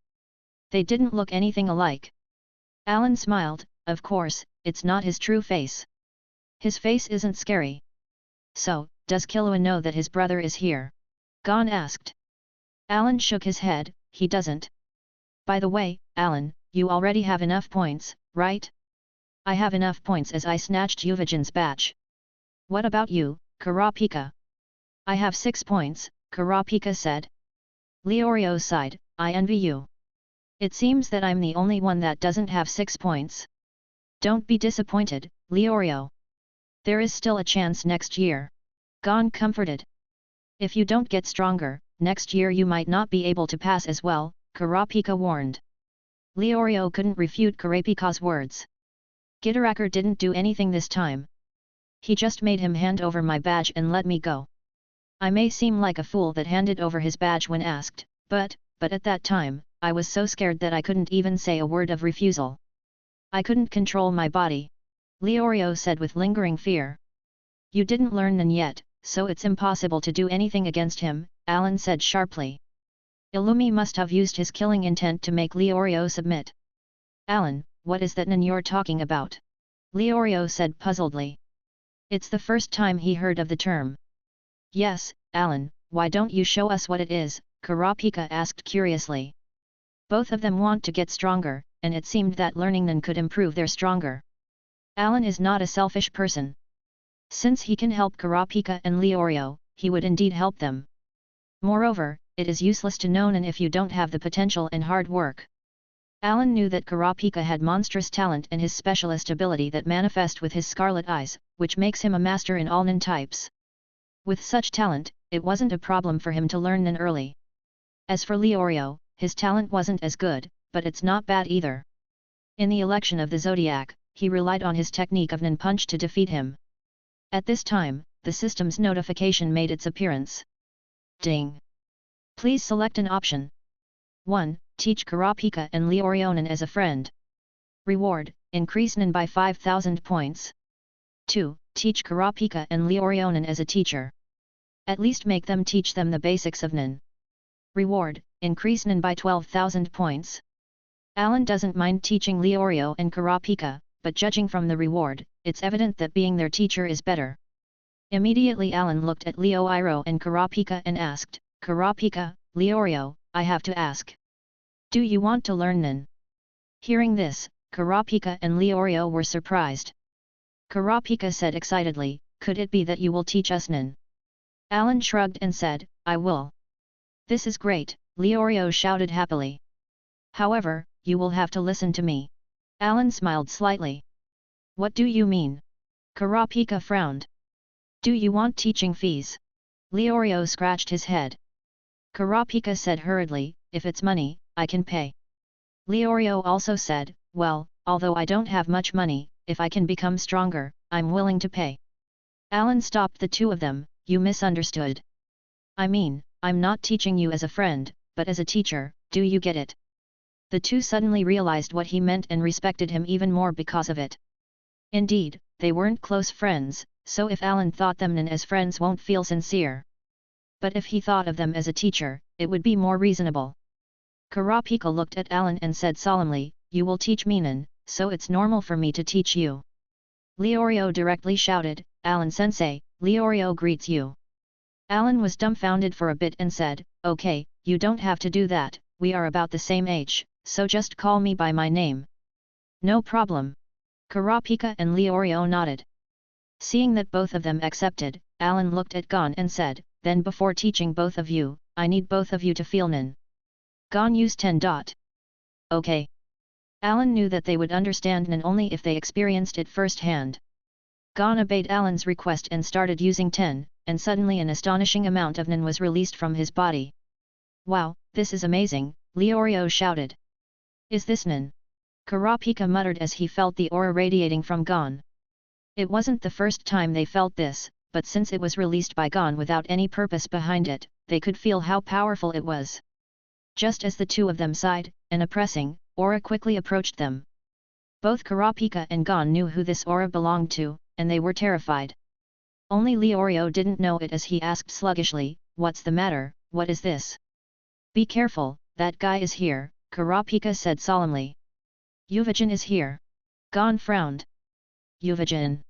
They didn't look anything alike. Allan smiled, of course, it's not his true face. His face isn't scary. So, does Killua know that his brother is here? Gon asked. Allan shook his head, he doesn't. By the way, Allan, you already have enough points, right? I have enough points as I snatched Yuvajan's batch. What about you, Kurapika? I have 6 points, Kurapika said. Leorio sighed, I envy you. It seems that I'm the only one that doesn't have 6 points. Don't be disappointed, Leorio. There is still a chance next year. Gon comforted. If you don't get stronger, next year you might not be able to pass as well, Kurapika warned. Leorio couldn't refute Kurapika's words. Gitaracker didn't do anything this time. He just made him hand over my badge and let me go. I may seem like a fool that handed over his badge when asked, but at that time, I was so scared that I couldn't even say a word of refusal. I couldn't control my body. Leorio said with lingering fear. You didn't learn Nen yet, so it's impossible to do anything against him, Allan said sharply. Illumi must have used his killing intent to make Leorio submit. Allan, what is that Nen you're talking about? Leorio said puzzledly. It's the first time he heard of the term. Yes, Allan, why don't you show us what it is? Kurapika asked curiously. Both of them want to get stronger, and it seemed that learning Nen could improve their stronger. Allan is not a selfish person. Since he can help Kurapika and Leorio, he would indeed help them. Moreover, it is useless to know Nen if you don't have the potential and hard work. Allan knew that Kurapika had monstrous talent and his specialist ability that manifest with his scarlet eyes, which makes him a master in all Nen types. With such talent, it wasn't a problem for him to learn Nen early. As for Leorio, his talent wasn't as good, but it's not bad either. In the election of the Zodiac, he relied on his technique of Nen Punch to defeat him. At this time, the system's notification made its appearance. Ding! Please select an option. 1. Teach Kurapika and Ryuudan as a friend. Reward, increase Nin by 5,000 points. 2. Teach Kurapika and Ryuudan as a teacher. At least make them teach them the basics of Nin. Reward, increase Nin by 12,000 points. Allan doesn't mind teaching Ryuudan and Kurapika, but judging from the reward, it's evident that being their teacher is better. Immediately Allan looked at Ryuudan and Kurapika and asked, Kurapika, Ryuudan, I have to ask. Do you want to learn Nin? Hearing this, Kurapika and Ryuudan were surprised. Kurapika said excitedly, could it be that you will teach us Nin? Allan shrugged and said, I will. This is great, Ryuudan shouted happily. However, you will have to listen to me. Allan smiled slightly. What do you mean? Kurapika frowned. Do you want teaching fees? Ryuudan scratched his head. Kurapika said hurriedly, if it's money, I can pay. Ryuudan also said, well, although I don't have much money, if I can become stronger, I'm willing to pay. Allan stopped the two of them, you misunderstood. I mean, I'm not teaching you as a friend, but as a teacher, do you get it? The two suddenly realized what he meant and respected him even more because of it. Indeed, they weren't close friends, so if Allan thought them as friends won't feel sincere. But if he thought of them as a teacher, it would be more reasonable. Kurapika looked at Allan and said solemnly, you will teach me Nin, so it's normal for me to teach you. Ryuudan directly shouted, Allan-sensei, Ryuudan greets you. Allan was dumbfounded for a bit and said, okay, you don't have to do that, we are about the same age, so just call me by my name. No problem. Kurapika and Ryuudan nodded. Seeing that both of them accepted, Allan looked at Gon and said, then before teaching both of you, I need both of you to feel Nin. Gon used 10. Okay. Allan knew that they would understand Nin only if they experienced it firsthand. Gon obeyed Allan's request and started using 10, and suddenly an astonishing amount of Nin was released from his body. Wow, this is amazing, Ryuudan shouted. Is this Nin? Kurapika muttered as he felt the aura radiating from Gon. It wasn't the first time they felt this, but since it was released by Gon without any purpose behind it, they could feel how powerful it was. Just as the two of them sighed, an oppressing aura quickly approached them. Both Kurapika and Gon knew who this aura belonged to, and they were terrified. Only Ryuudan didn't know it as he asked sluggishly, what's the matter, what is this? Be careful, that guy is here, Kurapika said solemnly. Ryuudan is here. Gon frowned. Ryuudan.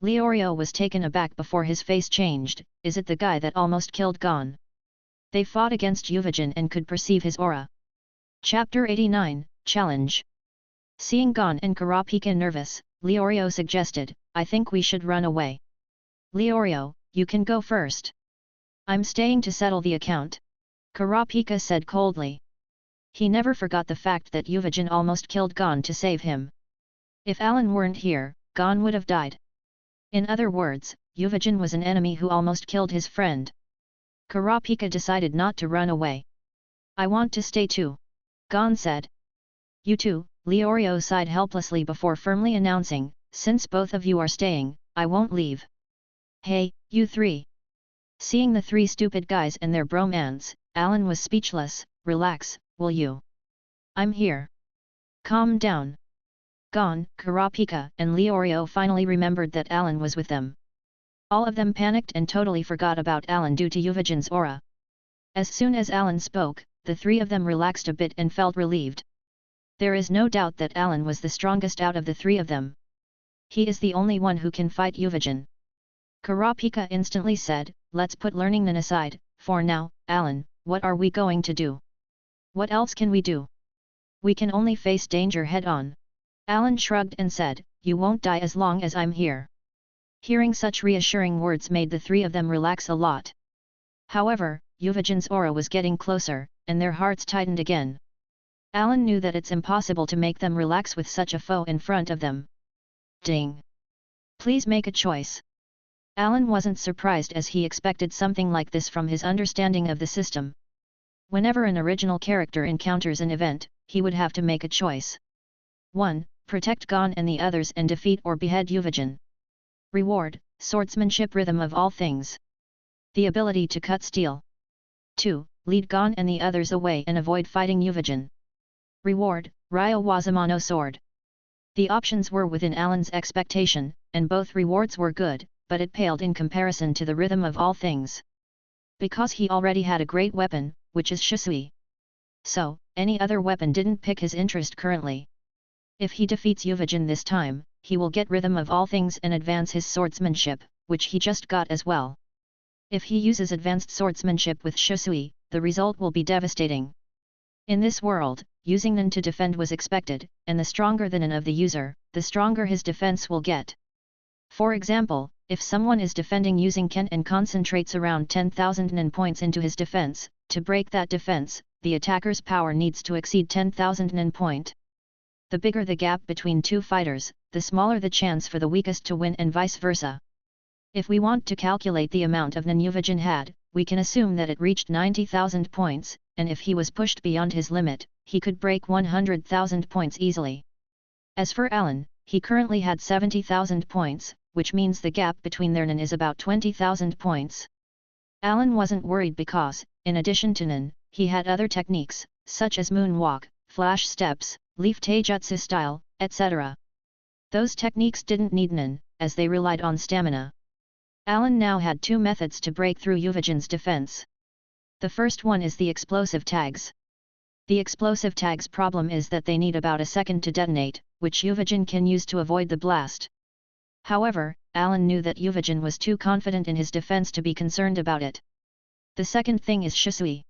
Ryuudan was taken aback before his face changed, is it the guy that almost killed Gon? They fought against Ryuudan and could perceive his aura. Chapter 89, Challenge. Seeing Gon and Kurapika nervous, Ryuudan suggested, I think we should run away. Ryuudan, you can go first. I'm staying to settle the account. Kurapika said coldly. He never forgot the fact that Ryuudan almost killed Gon to save him. If Allan weren't here, Gon would have died. In other words, Ryuudan was an enemy who almost killed his friend. Kurapika decided not to run away. I want to stay too. Gon said. You too, Ryuudan sighed helplessly before firmly announcing, since both of you are staying, I won't leave. Hey, you three. Seeing the three stupid guys and their bromance, Allan was speechless. Relax, will you? I'm here. Calm down. Gon, Kurapika and Ryuudan finally remembered that Allan was with them. All of them panicked and totally forgot about Allan due to Ryuudan's aura. As soon as Allan spoke, the three of them relaxed a bit and felt relieved. There is no doubt that Allan was the strongest out of the three of them. He is the only one who can fight Ryuudan. Kurapika instantly said, let's put learning Nin aside, for now, Allan, what are we going to do? What else can we do? We can only face danger head-on. Allan shrugged and said, you won't die as long as I'm here. Hearing such reassuring words made the three of them relax a lot. However, Ryuudan's aura was getting closer, and their hearts tightened again. Allan knew that it's impossible to make them relax with such a foe in front of them. Ding! Please make a choice. Allan wasn't surprised as he expected something like this from his understanding of the system. Whenever an original character encounters an event, he would have to make a choice. 1. Protect Gon and the others and defeat or behead Ryuudan. Reward, swordsmanship rhythm of all things. The ability to cut steel. 2. lead Gon and the others away and avoid fighting Yuvajin. Reward, Ryuudan sword. The options were within Allan's expectation, and both rewards were good, but it paled in comparison to the rhythm of all things. Because he already had a great weapon, which is Shisui. So, any other weapon didn't pick his interest currently. If he defeats Yuvajin this time, he will get rhythm of all things and advance his swordsmanship, which he just got as well. If he uses advanced swordsmanship with Shisui, the result will be devastating. In this world, using Nen to defend was expected, and the stronger the Nen of the user, the stronger his defense will get. For example, if someone is defending using Ken and concentrates around 10,000 Nen points into his defense, to break that defense, the attacker's power needs to exceed 10,000 Nen point. The bigger the gap between two fighters, the smaller the chance for the weakest to win and vice versa. If we want to calculate the amount of Nen Yuvajin had, we can assume that it reached 90,000 points, and if he was pushed beyond his limit, he could break 100,000 points easily. As for Allan, he currently had 70,000 points, which means the gap between their Nen is about 20,000 points. Allan wasn't worried because, in addition to Nen, he had other techniques, such as moonwalk, flash steps, leaf taijutsu style, etc. Those techniques didn't need Nen, as they relied on stamina. Allan now had two methods to break through Yuvajin's defense. The first one is the explosive tags. The explosive tags problem is that they need about a second to detonate, which Yuvajin can use to avoid the blast. However, Allan knew that Yuvajin was too confident in his defense to be concerned about it. The second thing is Shisui.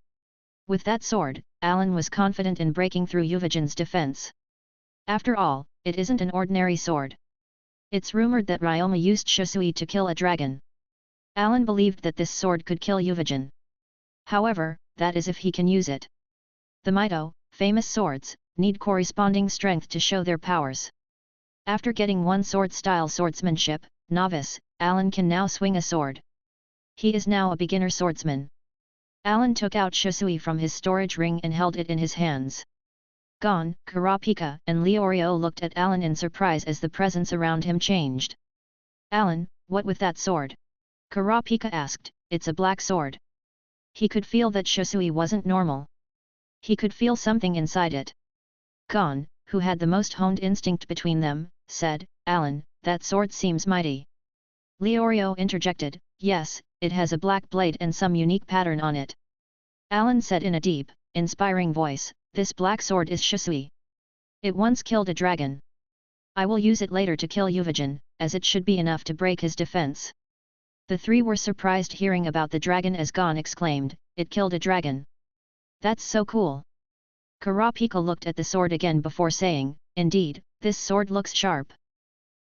With that sword, Allan was confident in breaking through Yuvajin's defense. After all, it isn't an ordinary sword. It's rumored that Ryoma used Shisui to kill a dragon. Allan believed that this sword could kill Yuvajin. However, that is if he can use it. The Mito, famous swords, need corresponding strength to show their powers. After getting one sword-style swordsmanship, novice, Allan can now swing a sword. He is now a beginner swordsman. Allan took out Shisui from his storage ring and held it in his hands. Gon, Kurapika and Leorio looked at Allan in surprise as the presence around him changed. Allan, what with that sword? Kurapika asked. It's a black sword. He could feel that Shisui wasn't normal. He could feel something inside it. Gon, who had the most honed instinct between them, said, Allan, that sword seems mighty. Leorio interjected, yes, it has a black blade and some unique pattern on it. Allan said in a deep, inspiring voice, this black sword is Shisui. It once killed a dragon. I will use it later to kill Yuvajin, as it should be enough to break his defense. The three were surprised hearing about the dragon as Gon exclaimed, it killed a dragon. That's so cool. Kurapika looked at the sword again before saying, indeed, this sword looks sharp.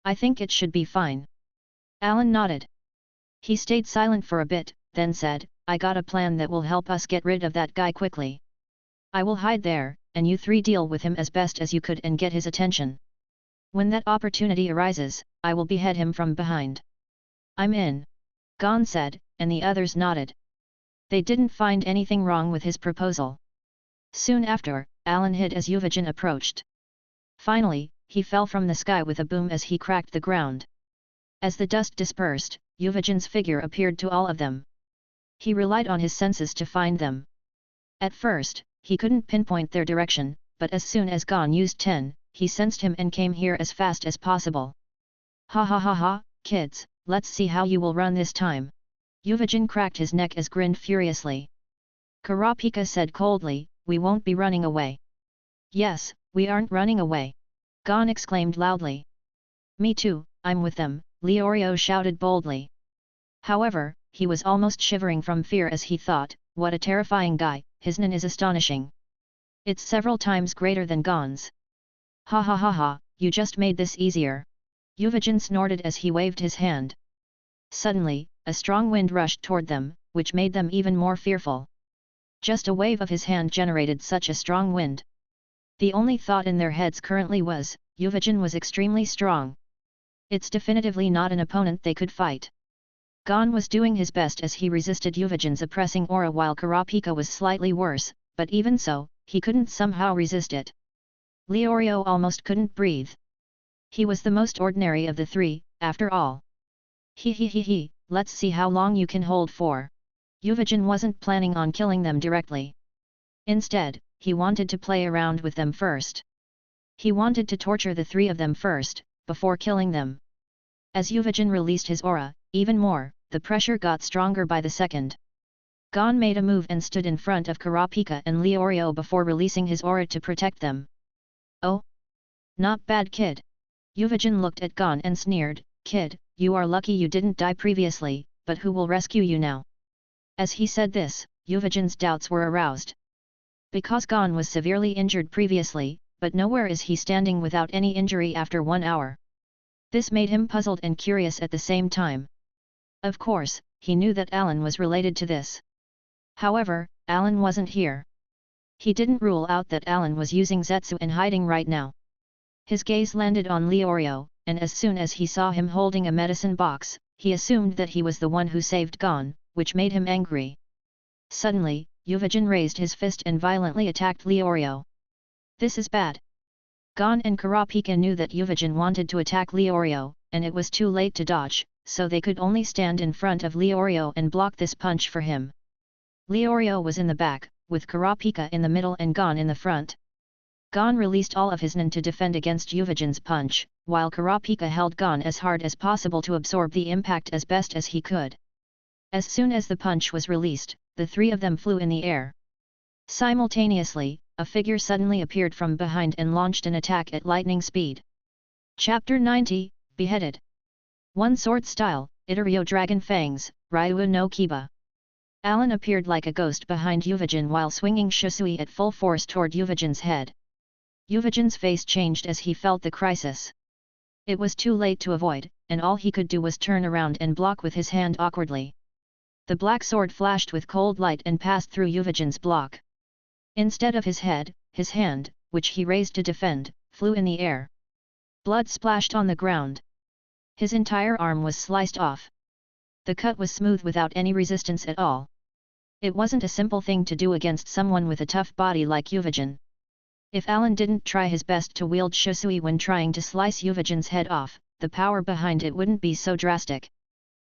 I think it should be fine. Allan nodded. He stayed silent for a bit, then said, I got a plan that will help us get rid of that guy quickly. I will hide there, and you three deal with him as best as you could and get his attention. When that opportunity arises, I will behead him from behind. I'm in. Gon said, and the others nodded. They didn't find anything wrong with his proposal. Soon after, Allan hid as Yuvajin approached. Finally, he fell from the sky with a boom as he cracked the ground. As the dust dispersed, Yuvajin's figure appeared to all of them. He relied on his senses to find them. At first, he couldn't pinpoint their direction, but as soon as Gon used 10, he sensed him and came here as fast as possible. Ha ha ha ha, kids, let's see how you will run this time. Yuvajin cracked his neck as grinned furiously. Kurapika said coldly, we won't be running away. Yes, we aren't running away. Gon exclaimed loudly. Me too, I'm with them, Leorio shouted boldly. However, he was almost shivering from fear as he thought, what a terrifying guy, his Nen is astonishing. It's several times greater than Gon's. Ha ha ha ha, you just made this easier. Yuvajin snorted as he waved his hand. Suddenly, a strong wind rushed toward them, which made them even more fearful. Just a wave of his hand generated such a strong wind. The only thought in their heads currently was, Yuvajin was extremely strong. It's definitively not an opponent they could fight. Gon was doing his best as he resisted Yuvajin's oppressing aura while Kurapika was slightly worse, but even so, he couldn't somehow resist it. Leorio almost couldn't breathe. He was the most ordinary of the three, after all. He, let's see how long you can hold for. Yuvajin wasn't planning on killing them directly. Instead, he wanted to play around with them first. He wanted to torture the three of them first, before killing them. As Yuvajin released his aura, even more, the pressure got stronger by the second. Gon made a move and stood in front of Kurapika and Leorio before releasing his aura to protect them. Oh? Not bad, kid. Yuvajin looked at Gon and sneered, "Kid, you are lucky you didn't die previously, but who will rescue you now?" As he said this, Yuvajin's doubts were aroused. Because Gon was severely injured previously, but nowhere is he standing without any injury after 1 hour. This made him puzzled and curious at the same time. Of course, he knew that Allan was related to this. However, Allan wasn't here. He didn't rule out that Allan was using Zetsu and hiding right now. His gaze landed on Leorio, and as soon as he saw him holding a medicine box, he assumed that he was the one who saved Gon, which made him angry. Suddenly, Yuvajin raised his fist and violently attacked Leorio. This is bad. Gon and Kurapika knew that Yuvajin wanted to attack Leorio, and it was too late to dodge, so they could only stand in front of Leorio and block this punch for him. Leorio was in the back, with Kurapika in the middle and Gon in the front. Gon released all of his nin to defend against Yuvajin's punch, while Kurapika held Gon as hard as possible to absorb the impact as best as he could. As soon as the punch was released, the three of them flew in the air. Simultaneously, a figure suddenly appeared from behind and launched an attack at lightning speed. Chapter 90, Beheaded. One sword style, Itario Dragon Fangs, Ryuudan no Kiba. Allan appeared like a ghost behind Yuvajin while swinging Shusui at full force toward Yuvajin's head. Yuvajin's face changed as he felt the crisis. It was too late to avoid, and all he could do was turn around and block with his hand awkwardly. The black sword flashed with cold light and passed through Yuvajin's block. Instead of his head, his hand, which he raised to defend, flew in the air. Blood splashed on the ground. His entire arm was sliced off. The cut was smooth without any resistance at all. It wasn't a simple thing to do against someone with a tough body like Yuvajin. If Allan didn't try his best to wield Shusui when trying to slice Yuvajin's head off, the power behind it wouldn't be so drastic.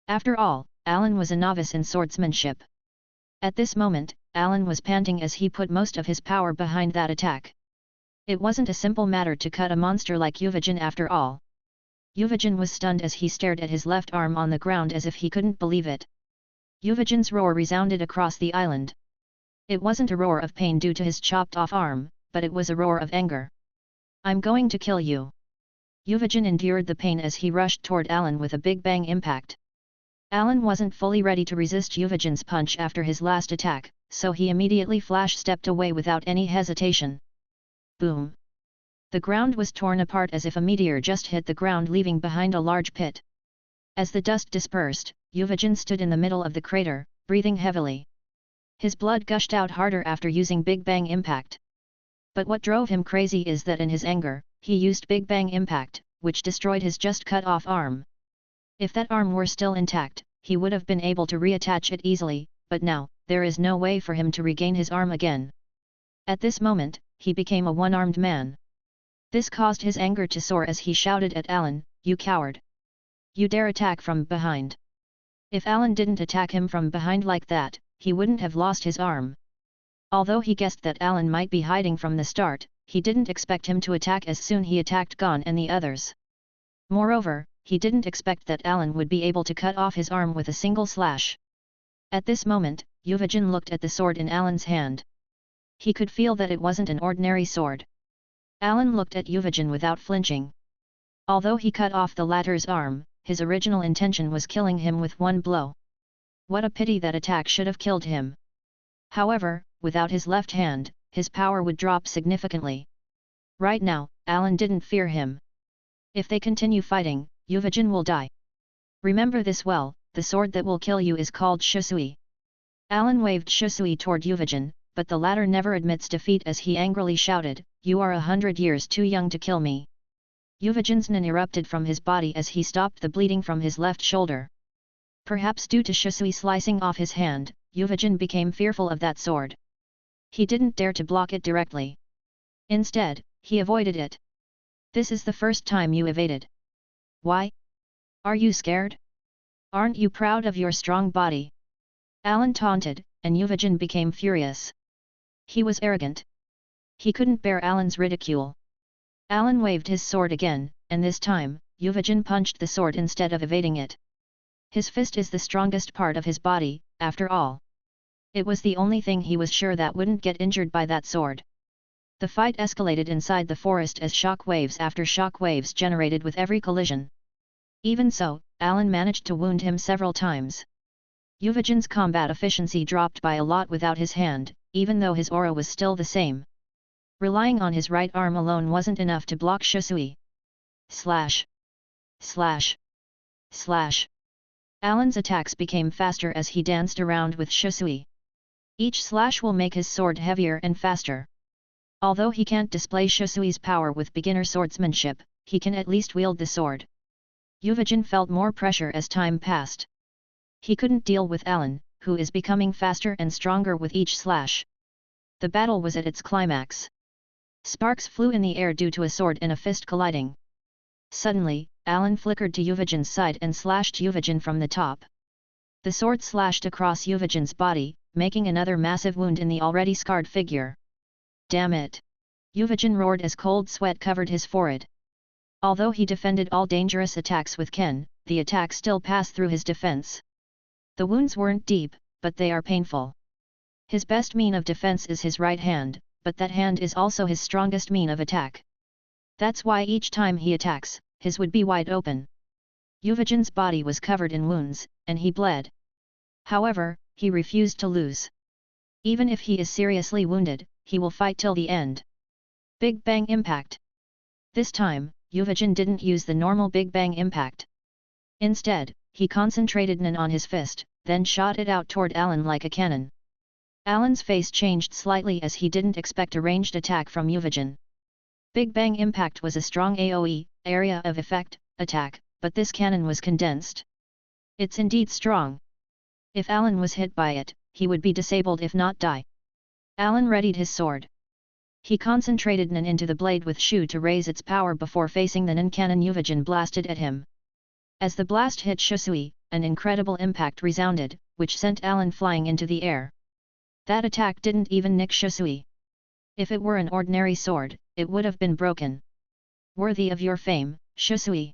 After all, Allan was a novice in swordsmanship. At this moment, Allan was panting as he put most of his power behind that attack. It wasn't a simple matter to cut a monster like Yuvajin after all. Yuvajin was stunned as he stared at his left arm on the ground as if he couldn't believe it. Yuvajin's roar resounded across the island. It wasn't a roar of pain due to his chopped-off arm, but it was a roar of anger. "I'm going to kill you." Yuvajin endured the pain as he rushed toward Allan with a big bang impact. Allan wasn't fully ready to resist Yuvajin's punch after his last attack, so he immediately flash-stepped away without any hesitation. Boom! The ground was torn apart as if a meteor just hit the ground, leaving behind a large pit. As the dust dispersed, Yuvajin stood in the middle of the crater, breathing heavily. His blood gushed out harder after using Big Bang Impact. But what drove him crazy is that in his anger, he used Big Bang Impact, which destroyed his just cut-off arm. If that arm were still intact, he would have been able to reattach it easily, but now, there is no way for him to regain his arm again. At this moment, he became a one-armed man. This caused his anger to soar as he shouted at Allan, "You coward! You dare attack from behind!" If Allan didn't attack him from behind like that, he wouldn't have lost his arm. Although he guessed that Allan might be hiding from the start, he didn't expect him to attack as soon he attacked Gon and the others. Moreover, he didn't expect that Allan would be able to cut off his arm with a single slash. At this moment, Yuvajin looked at the sword in Allan's hand. He could feel that it wasn't an ordinary sword. Allan looked at Yuvajin without flinching. Although he cut off the latter's arm, his original intention was killing him with one blow. What a pity that attack should have killed him. However, without his left hand, his power would drop significantly. Right now, Allan didn't fear him. If they continue fighting, Yuvajin will die. Remember this well, the sword that will kill you is called Shusui. Allan waved Shusui toward Yuvajin, but the latter never admits defeat as he angrily shouted, "You are 100 years too young to kill me." Yuvajin's nin erupted from his body as he stopped the bleeding from his left shoulder. Perhaps due to Shusui slicing off his hand, Yuvajin became fearful of that sword. He didn't dare to block it directly. Instead, he avoided it. "This is the first time you evaded. Why? Are you scared? Aren't you proud of your strong body?" Allan taunted, and Yuvajin became furious. He was arrogant. He couldn't bear Allan's ridicule. Allan waved his sword again, and this time, Yuvajin punched the sword instead of evading it. His fist is the strongest part of his body, after all. It was the only thing he was sure that wouldn't get injured by that sword. The fight escalated inside the forest as shock waves after shock waves generated with every collision. Even so, Allan managed to wound him several times. Yuvajin's combat efficiency dropped by a lot without his hand, even though his aura was still the same. Relying on his right arm alone wasn't enough to block Shusui. Slash! Slash! Slash! Allan's attacks became faster as he danced around with Shusui. Each slash will make his sword heavier and faster. Although he can't display Shusui's power with beginner swordsmanship, he can at least wield the sword. Yuvajin felt more pressure as time passed. He couldn't deal with Allan, who is becoming faster and stronger with each slash. The battle was at its climax. Sparks flew in the air due to a sword and a fist colliding. Suddenly, Allan flickered to Yuvajin's side and slashed Yuvajin from the top. The sword slashed across Yuvajin's body, making another massive wound in the already scarred figure. Damn it! Yuvajin roared as cold sweat covered his forehead. Although he defended all dangerous attacks with Ken, the attack still passed through his defense. The wounds weren't deep, but they are painful. His best mean of defense is his right hand, but that hand is also his strongest mean of attack. That's why each time he attacks, his would be wide open. Yuvajin's body was covered in wounds, and he bled. However, he refused to lose. Even if he is seriously wounded, he will fight till the end. Big Bang Impact. This time, Yuvajin didn't use the normal Big Bang Impact. Instead, he concentrated Nen on his fist, then shot it out toward Allan like a cannon. Allan's face changed slightly as he didn't expect a ranged attack from Yuvajin. Big Bang Impact was a strong AoE, area of effect, attack, but this cannon was condensed. It's indeed strong. If Allan was hit by it, he would be disabled if not die. Allan readied his sword. He concentrated Nen into the blade with Shu to raise its power before facing the Nen cannon Yuvajin blasted at him. As the blast hit Shusui, an incredible impact resounded, which sent Allan flying into the air. That attack didn't even nick Shusui. If it were an ordinary sword, it would have been broken. Worthy of your fame, Shusui.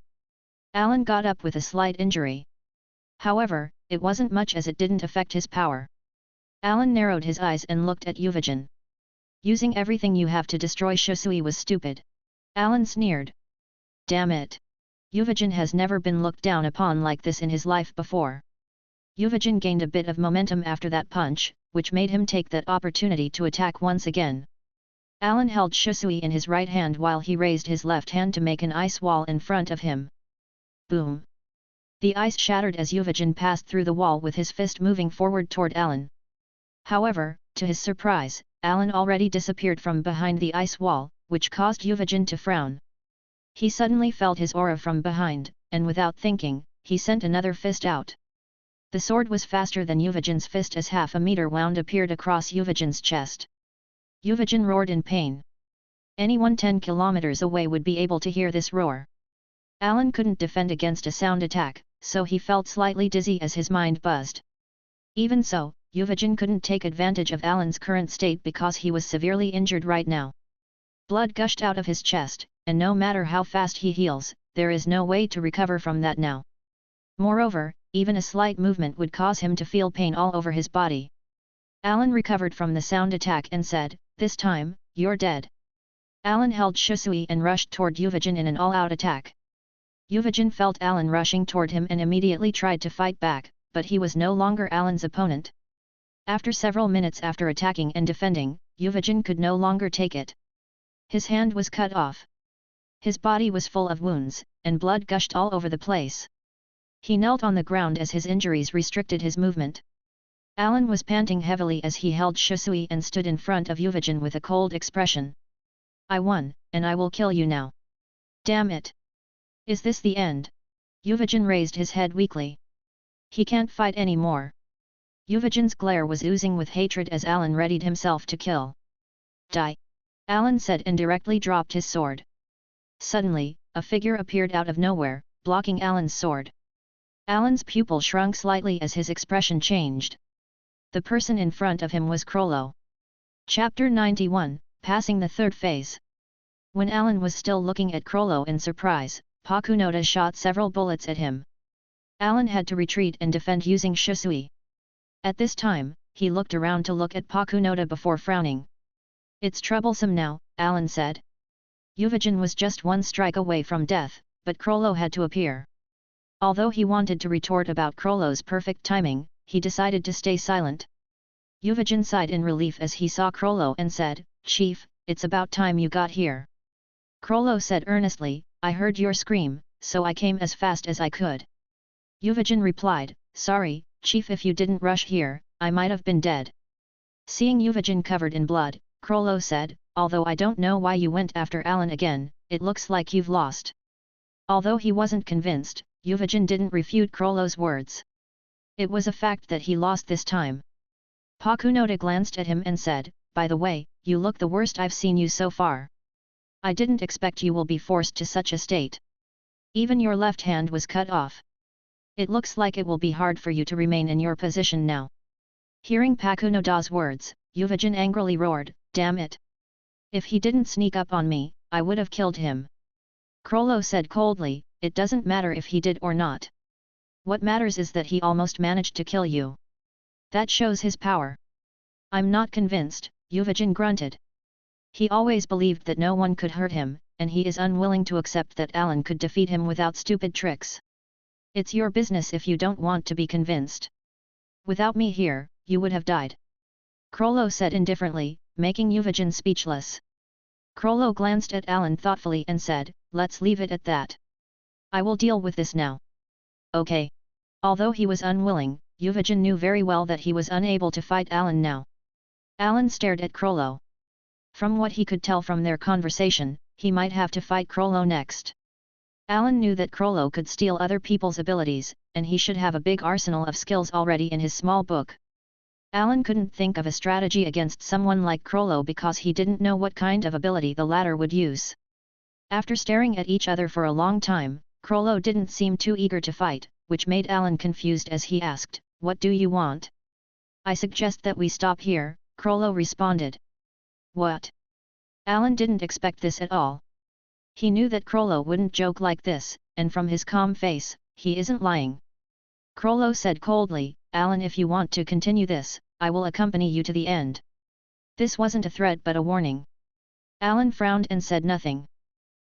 Allan got up with a slight injury. However, it wasn't much as it didn't affect his power. Allan narrowed his eyes and looked at Yuvajin. Using everything you have to destroy Shusui was stupid. Allan sneered. Damn it! Yuvajin has never been looked down upon like this in his life before. Yuvajin gained a bit of momentum after that punch, which made him take that opportunity to attack once again. Allan held Shusui in his right hand while he raised his left hand to make an ice wall in front of him. Boom! The ice shattered as Yuvajin passed through the wall with his fist moving forward toward Allan. However, to his surprise, Allan already disappeared from behind the ice wall, which caused Yuvajin to frown. He suddenly felt his aura from behind, and without thinking, he sent another fist out. The sword was faster than Yuvajin's fist as half a meter wound appeared across Yuvajin's chest. Yuvajin roared in pain. Anyone 10 kilometers away would be able to hear this roar. Allan couldn't defend against a sound attack, so he felt slightly dizzy as his mind buzzed. Even so, Yuvajin couldn't take advantage of Allan's current state because he was severely injured right now. Blood gushed out of his chest, and no matter how fast he heals, there is no way to recover from that now. Moreover, even a slight movement would cause him to feel pain all over his body. Allan recovered from the sound attack and said, "This time, you're dead." Allan held Shusui and rushed toward Yuvajin in an all-out attack. Yuvajin felt Allan rushing toward him and immediately tried to fight back, but he was no longer Allan's opponent. After several minutes after attacking and defending, Yuvajin could no longer take it. His hand was cut off. His body was full of wounds, and blood gushed all over the place. He knelt on the ground as his injuries restricted his movement. Allan was panting heavily as he held Shusui and stood in front of Yuvajin with a cold expression. "I won, and I will kill you now. Damn it! Is this the end?" Yuvajin raised his head weakly. He can't fight anymore. Yuvajin's glare was oozing with hatred as Allan readied himself to kill. "Die!" Allan said and directly dropped his sword. Suddenly, a figure appeared out of nowhere, blocking Allan's sword. Allan's pupil shrunk slightly as his expression changed. The person in front of him was Crollo. Chapter 91, Passing the Third Phase. When Allan was still looking at Crollo in surprise, Pakunoda shot several bullets at him. Allan had to retreat and defend using Shisui. At this time, he looked around to look at Pakunoda before frowning. "It's troublesome now," Allan said. Ryuudan was just one strike away from death, but Crollo had to appear. Although he wanted to retort about Crollo's perfect timing, he decided to stay silent. Ryuudan sighed in relief as he saw Crollo and said, "Chief, it's about time you got here." Crollo said earnestly, "I heard your scream, so I came as fast as I could." Ryuudan replied, "Sorry, Chief, if you didn't rush here, I might have been dead." Seeing Ryuudan covered in blood, Crollo said, "Although I don't know why you went after Allan again, it looks like you've lost." Although he wasn't convinced, Ryuudan didn't refute Crollo's words. It was a fact that he lost this time. Pakunoda glanced at him and said, "By the way, you look the worst I've seen you so far. I didn't expect you will be forced to such a state. Even your left hand was cut off. It looks like it will be hard for you to remain in your position now." Hearing Pakunoda's words, Ryuudan angrily roared, "Damn it! If he didn't sneak up on me, I would have killed him." Crollo said coldly, "It doesn't matter if he did or not. What matters is that he almost managed to kill you. That shows his power." "I'm not convinced," Ryuudan grunted. He always believed that no one could hurt him, and he is unwilling to accept that Allan could defeat him without stupid tricks. "It's your business if you don't want to be convinced. Without me here, you would have died," Crollo said indifferently, making Ryuudan speechless. Crollo glanced at Allan thoughtfully and said, "Let's leave it at that. I will deal with this now." "Okay." Although he was unwilling, Ryuudan knew very well that he was unable to fight Allan now. Allan stared at Crollo. From what he could tell from their conversation, he might have to fight Crollo next. Allan knew that Crollo could steal other people's abilities, and he should have a big arsenal of skills already in his small book. Allan couldn't think of a strategy against someone like Crollo because he didn't know what kind of ability the latter would use. After staring at each other for a long time, Crollo didn't seem too eager to fight, which made Allan confused as he asked, "What do you want?" "I suggest that we stop here," Crollo responded. "What?" Allan didn't expect this at all. He knew that Crollo wouldn't joke like this, and from his calm face, he isn't lying. Crollo said coldly, "Allan, if you want to continue this, I will accompany you to the end." This wasn't a threat but a warning. Allan frowned and said nothing.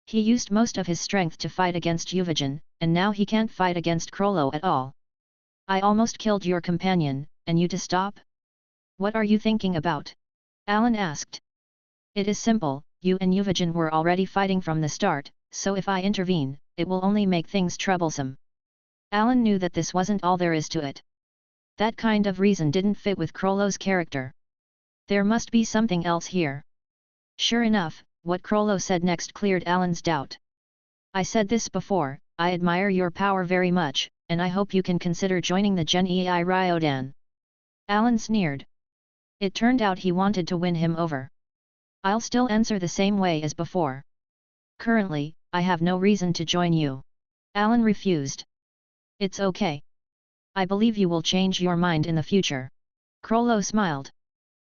He used most of his strength to fight against Ryuudan, and now he can't fight against Crollo at all. "I almost killed your companion, and you to stop? What are you thinking about?" Allan asked. "It is simple, you and Ryuudan were already fighting from the start, so if I intervene, it will only make things troublesome." Allan knew that this wasn't all there is to it. That kind of reason didn't fit with Crollo's character. There must be something else here. Sure enough, what Crollo said next cleared Allan's doubt. "I said this before, I admire your power very much, and I hope you can consider joining the Genii Ryuudan." Allan sneered. It turned out he wanted to win him over. "I'll still answer the same way as before. Currently, I have no reason to join you." Allan refused. "It's okay. I believe you will change your mind in the future." Crollo smiled.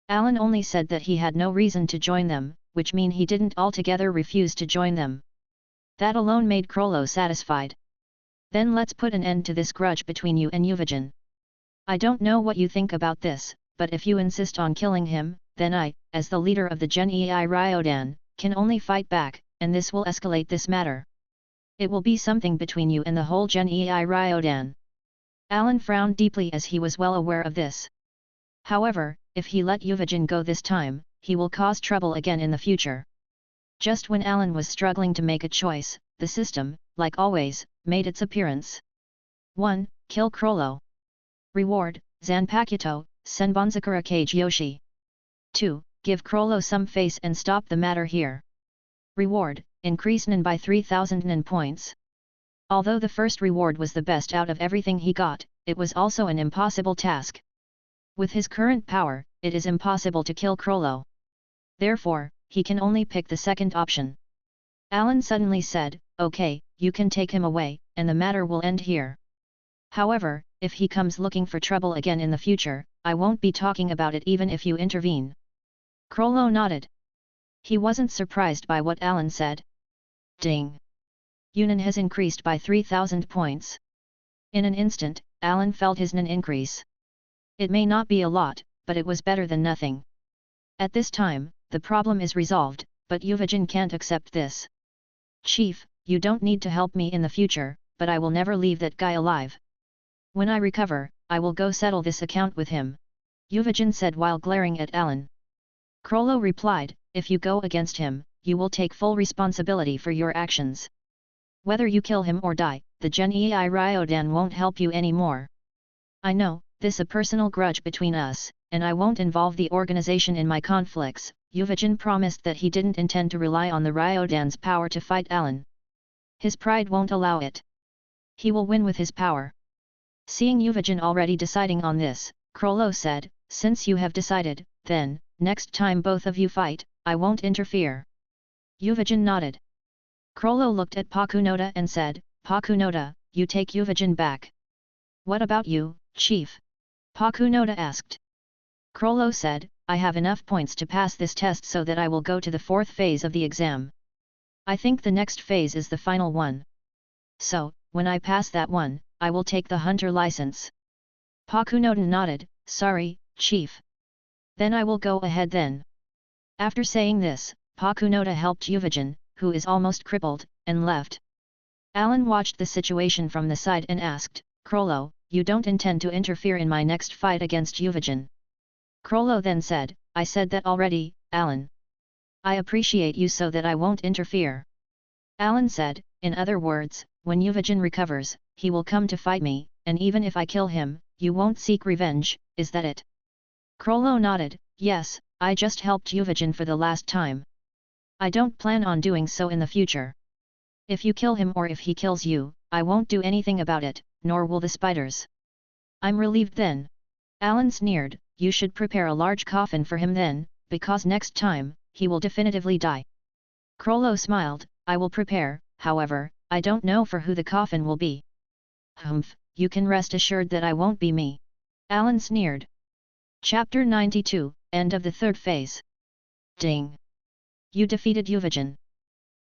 Allan only said that he had no reason to join them, which mean he didn't altogether refuse to join them. That alone made Crollo satisfied. "Then let's put an end to this grudge between you and Ryuudan. I don't know what you think about this, but if you insist on killing him, then I, as the leader of the Genii Ryuudan, can only fight back, and this will escalate this matter. It will be something between you and the whole Genii Ryuudan." Allan frowned deeply as he was well aware of this. However, if he let Ryuudan go this time, he will cause trouble again in the future. Just when Allan was struggling to make a choice, the system, like always, made its appearance. 1. Kill Crollo. Reward, Zanpakuto, Senbonzakura Kage Yoshi. 2. Give Crollo some face and stop the matter here. Reward, increase Nen by 3000 Nen points. Although the first reward was the best out of everything he got, it was also an impossible task. With his current power, it is impossible to kill Crollo. Therefore, he can only pick the second option. Allan suddenly said, "Okay, you can take him away, and the matter will end here. However, if he comes looking for trouble again in the future, I won't be talking about it even if you intervene. Krollo nodded. He wasn't surprised by what Allan said. Ding! Yunan has increased by 3,000 points. In an instant, Allan felt his Nen increase. It may not be a lot, but it was better than nothing. At this time, the problem is resolved, but Yuvajin can't accept this. Chief, you don't need to help me in the future, but I will never leave that guy alive. When I recover, I will go settle this account with him. Yuvajin said while glaring at Allan. Krollo replied, if you go against him, you will take full responsibility for your actions. Whether you kill him or die, the Genii Ryuudan won't help you anymore. I know, this a personal grudge between us, and I won't involve the organization in my conflicts. Yuvajin promised that he didn't intend to rely on the Ryuudan's power to fight Allan. His pride won't allow it. He will win with his power. Seeing Yuvajin already deciding on this, Krollo said, since you have decided, then, next time both of you fight, I won't interfere. Yuvajin nodded. Krollo looked at Pakunoda and said, Pakunoda, you take Yuvajin back. What about you, Chief? Pakunoda asked. Krollo said, I have enough points to pass this test so that I will go to the 4th phase of the exam. I think the next phase is the final one. So, when I pass that one, I will take the hunter license. Pakunoda nodded, sorry, Chief. Then I will go ahead then. After saying this, Pakunoda helped Yuvajin, who is almost crippled, and left. Allan watched the situation from the side and asked, Krollo, you don't intend to interfere in my next fight against Yuvajin? Krollo then said, I said that already, Allan. I appreciate you so that I won't interfere. Allan said, in other words, when Yuvajin recovers, he will come to fight me, and even if I kill him, you won't seek revenge, is that it? Krollo nodded, yes, I just helped Yuvajin for the last time. I don't plan on doing so in the future. If you kill him or if he kills you, I won't do anything about it, nor will the spiders. I'm relieved then. Allan sneered, you should prepare a large coffin for him then, because next time, he will definitively die. Krollo smiled, I will prepare, however, I don't know for who the coffin will be. Humph, you can rest assured that I won't be me. Allan sneered. Chapter 92, End of the 3rd phase. Ding! You defeated Yuvajin.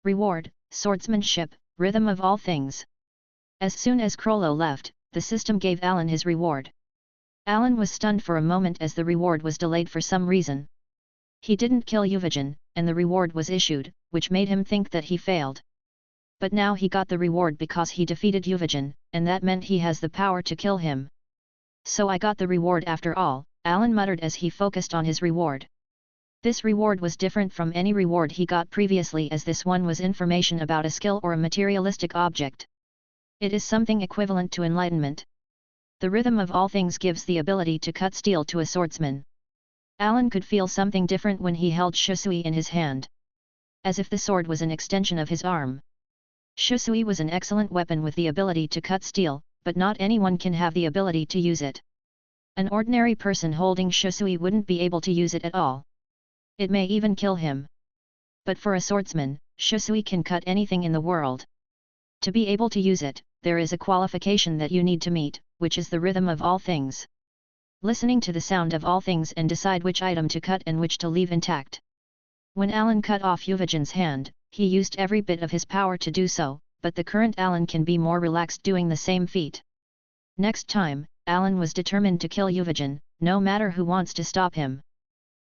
Reward, swordsmanship, rhythm of all things. As soon as Krollo left, the system gave Allan his reward. Allan was stunned for a moment as the reward was delayed for some reason. He didn't kill Yuvajin, and the reward was issued, which made him think that he failed. But now he got the reward because he defeated Yuvajin, and that meant he has the power to kill him. So I got the reward after all, Allan muttered as he focused on his reward. This reward was different from any reward he got previously as this one was information about a skill or a materialistic object. It is something equivalent to enlightenment. The rhythm of all things gives the ability to cut steel to a swordsman. Allan could feel something different when he held Shusui in his hand. As if the sword was an extension of his arm. Shusui was an excellent weapon with the ability to cut steel, but not anyone can have the ability to use it. An ordinary person holding Shusui wouldn't be able to use it at all. It may even kill him. But for a swordsman, Shusui can cut anything in the world. To be able to use it, there is a qualification that you need to meet, which is the rhythm of all things. Listening to the sound of all things and decide which item to cut and which to leave intact. When Allan cut off Yuvajin's hand, he used every bit of his power to do so, but the current Allan can be more relaxed doing the same feat. Next time, Allan was determined to kill Yuvajin, no matter who wants to stop him.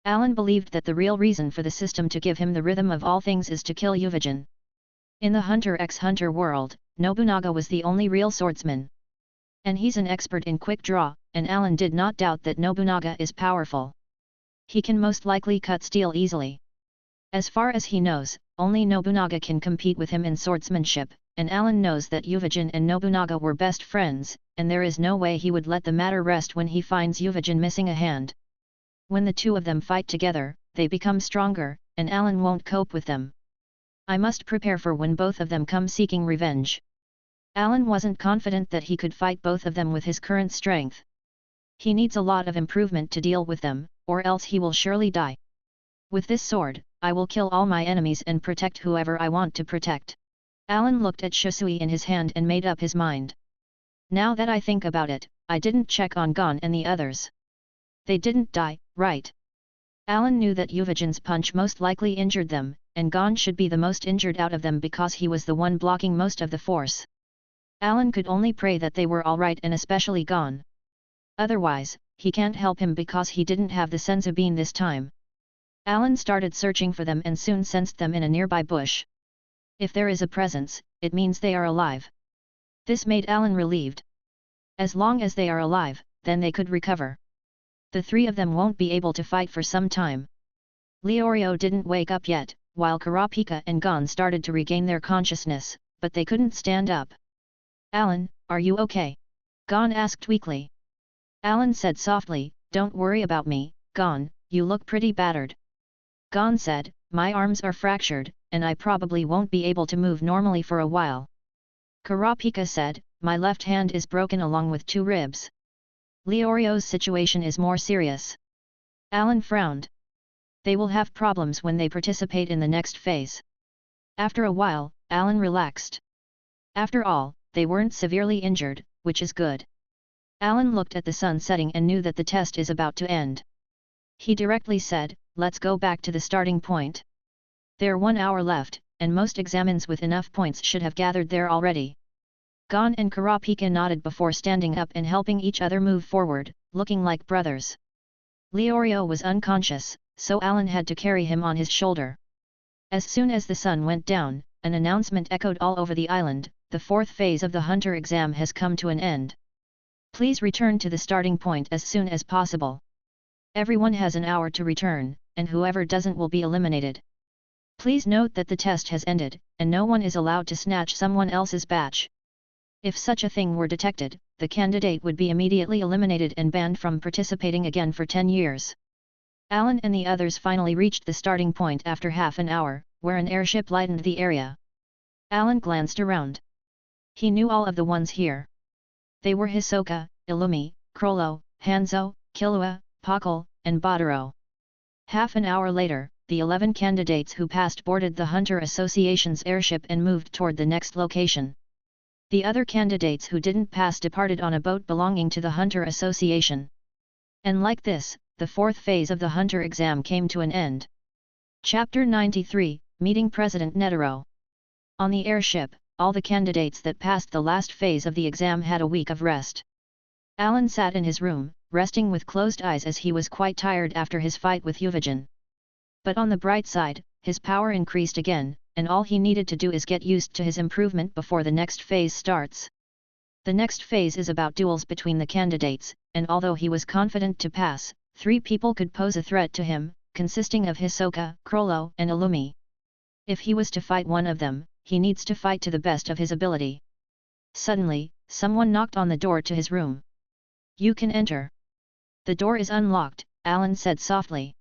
Allan believed that the real reason for the system to give him the rhythm of all things is to kill Yuvajin. In the Hunter x Hunter world, Nobunaga was the only real swordsman. And he's an expert in quick draw, and Allan did not doubt that Nobunaga is powerful. He can most likely cut steel easily. As far as he knows, only Nobunaga can compete with him in swordsmanship, and Allan knows that Yuvajin and Nobunaga were best friends, and there is no way he would let the matter rest when he finds Yuvajin missing a hand. When the two of them fight together, they become stronger, and Allan won't cope with them. I must prepare for when both of them come seeking revenge. Allan wasn't confident that he could fight both of them with his current strength. He needs a lot of improvement to deal with them, or else he will surely die. With this sword, I will kill all my enemies and protect whoever I want to protect. Allan looked at Shusui in his hand and made up his mind. Now that I think about it, I didn't check on Gon and the others. They didn't die, right? Allan knew that Yuvijan's punch most likely injured them, and Gon should be the most injured out of them because he was the one blocking most of the force. Allan could only pray that they were alright, and especially Gon. Otherwise, he can't help him because he didn't have the senzu bean this time. Allan started searching for them and soon sensed them in a nearby bush. If there is a presence, it means they are alive. This made Allan relieved. As long as they are alive, then they could recover. The three of them won't be able to fight for some time. Leorio didn't wake up yet, while Kurapika and Gon started to regain their consciousness, but they couldn't stand up. Allan, are you okay? Gon asked weakly. Allan said softly, don't worry about me, Gon, you look pretty battered. Gon said, my arms are fractured, and I probably won't be able to move normally for a while. Kurapika said, my left hand is broken along with 2 ribs. Leorio's situation is more serious. Allan frowned. They will have problems when they participate in the next phase. After a while, Allan relaxed. After all, they weren't severely injured, which is good. Allan looked at the sun setting and knew that the test is about to end. He directly said, let's go back to the starting point. There 1 hour left, and most examines with enough points should have gathered there already. Gon and Kurapika nodded before standing up and helping each other move forward, looking like brothers. Leorio was unconscious, so Allan had to carry him on his shoulder. As soon as the sun went down, an announcement echoed all over the island, the 4th phase of the hunter exam has come to an end. Please return to the starting point as soon as possible. Everyone has an hour to return, and whoever doesn't will be eliminated. Please note that the test has ended, and no one is allowed to snatch someone else's batch. If such a thing were detected, the candidate would be immediately eliminated and banned from participating again for 10 years. Allan and the others finally reached the starting point after half an hour, where an airship lightened the area. Allan glanced around. He knew all of the ones here. They were Hisoka, Illumi, Crollo, Hanzo, Killua, Pakal, and Badaro. Half an hour later, the 11 candidates who passed boarded the Hunter Association's airship and moved toward the next location. The other candidates who didn't pass departed on a boat belonging to the Hunter Association. And like this, the 4th phase of the Hunter exam came to an end. Chapter 93, Meeting President Netero. On the airship, all the candidates that passed the last phase of the exam had a week of rest. Allan sat in his room, resting with closed eyes as he was quite tired after his fight with Yuvijan. But on the bright side, his power increased again, and all he needed to do is get used to his improvement before the next phase starts. The next phase is about duels between the candidates, and although he was confident to pass, 3 people could pose a threat to him, consisting of Hisoka, Crollo, and Illumi. If he was to fight one of them, he needs to fight to the best of his ability. Suddenly, someone knocked on the door to his room. You can enter. The door is unlocked, Allan said softly.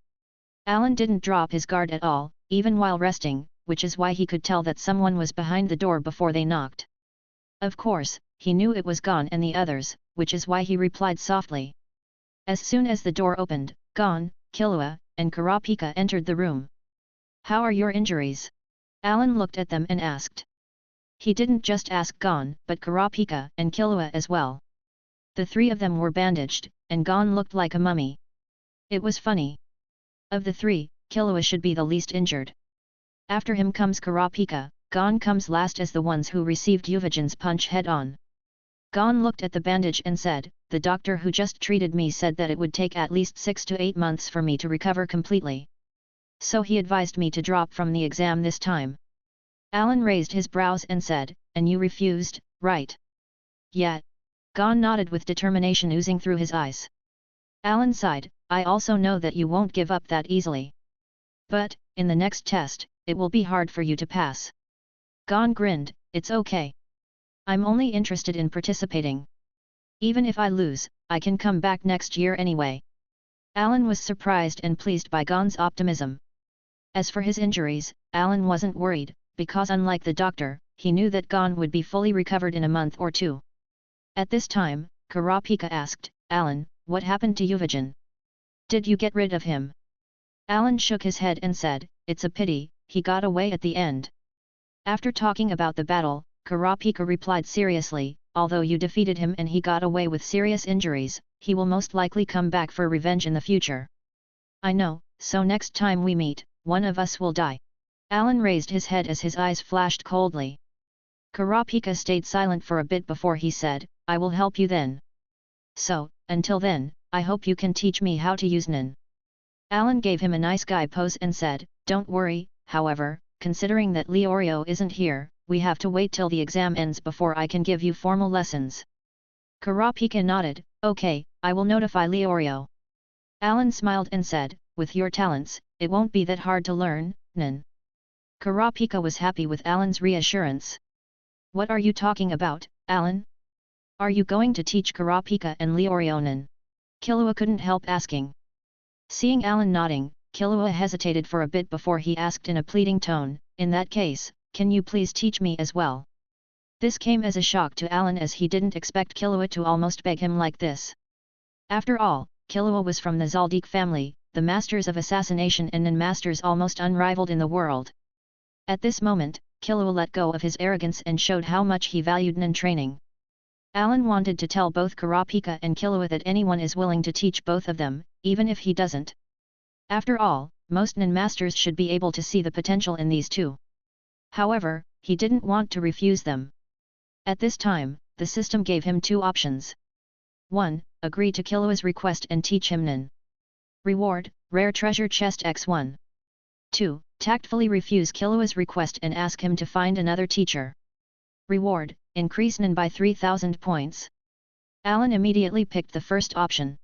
Allan didn't drop his guard at all, even while resting, which is why he could tell that someone was behind the door before they knocked. Of course, he knew it was Gon and the others, which is why he replied softly. As soon as the door opened, Gon, Killua, and Kurapika entered the room. How are your injuries? Allan looked at them and asked. He didn't just ask Gon, but Kurapika and Killua as well. The 3 of them were bandaged, and Gon looked like a mummy. It was funny. Of the 3, Killua should be the least injured. After him comes Kurapika, Gon comes last as the ones who received Yuvijan's punch head-on. Gon looked at the bandage and said, the doctor who just treated me said that it would take at least 6 to 8 months for me to recover completely. So he advised me to drop from the exam this time. Allan raised his brows and said, and you refused, right? Yeah. Gon nodded with determination oozing through his eyes. Allan sighed, I also know that you won't give up that easily. But, in the next test, it will be hard for you to pass. Gon grinned, it's okay. I'm only interested in participating. Even if I lose, I can come back next year anyway. Allan was surprised and pleased by Gon's optimism. As for his injuries, Allan wasn't worried, because unlike the doctor, he knew that Gon would be fully recovered in a month or 2. At this time, Kurapika asked, Allan, what happened to Yuvijan? Did you get rid of him? Allan shook his head and said, it's a pity, he got away at the end. After talking about the battle, Kurapika replied seriously, although you defeated him and he got away with serious injuries, he will most likely come back for revenge in the future. I know, so next time we meet, one of us will die. Allan raised his head as his eyes flashed coldly. Kurapika stayed silent for a bit before he said, I will help you then. So, until then, I hope you can teach me how to use Nin. Allan gave him a nice guy pose and said, don't worry, however, considering that Leorio isn't here, we have to wait till the exam ends before I can give you formal lessons. Kurapika nodded, okay, I will notify Leorio. Allan smiled and said, with your talents, it won't be that hard to learn, Nin. Kurapika was happy with Allan's reassurance. What are you talking about, Allan? Are you going to teach Kurapika and Leorio Nin? Killua couldn't help asking. Seeing Allan nodding, Killua hesitated for a bit before he asked in a pleading tone, in that case, can you please teach me as well? This came as a shock to Allan as he didn't expect Killua to almost beg him like this. After all, Killua was from the Zaldik family, the masters of assassination and Nin masters almost unrivaled in the world. At this moment, Killua let go of his arrogance and showed how much he valued Nin training. Allan wanted to tell both Kurapika and Killua that anyone is willing to teach both of them, even if he doesn't. After all, most Nin masters should be able to see the potential in these two. However, he didn't want to refuse them. At this time, the system gave him two options. 1. Agree to Killua's request and teach him Nin. Reward, Rare Treasure Chest X1. 2. Tactfully refuse Killua's request and ask him to find another teacher. Reward, increase Nin by 3000 points. Allan immediately picked the first option.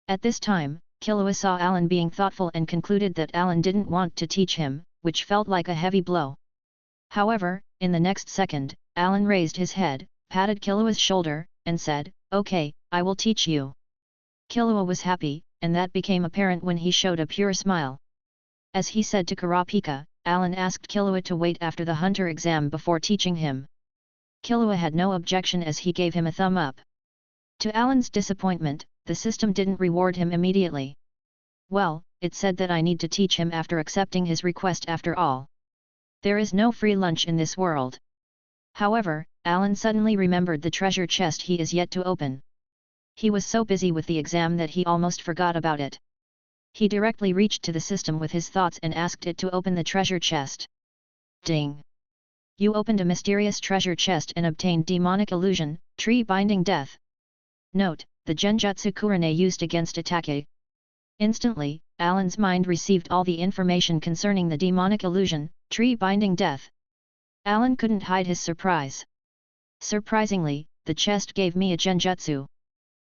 At this time, Killua saw Allan being thoughtful and concluded that Allan didn't want to teach him, which felt like a heavy blow. However, in the next second, Allan raised his head, patted Killua's shoulder, and said, okay, I will teach you. Killua was happy, and that became apparent when he showed a pure smile. As he said to Kurapika, Allan asked Killua to wait after the hunter exam before teaching him. Killua had no objection as he gave him a thumb up. To Allan's disappointment, the system didn't reward him immediately. Well, it said that I need to teach him after accepting his request after all. There is no free lunch in this world. However, Allan suddenly remembered the treasure chest he is yet to open. He was so busy with the exam that he almost forgot about it. He directly reached to the system with his thoughts and asked it to open the treasure chest. Ding! You opened a mysterious treasure chest and obtained demonic illusion, tree binding death. Note, the genjutsu kurane used against Atake. Instantly, Allan's mind received all the information concerning the demonic illusion, tree binding death. Allan couldn't hide his surprise. Surprisingly, the chest gave me a genjutsu.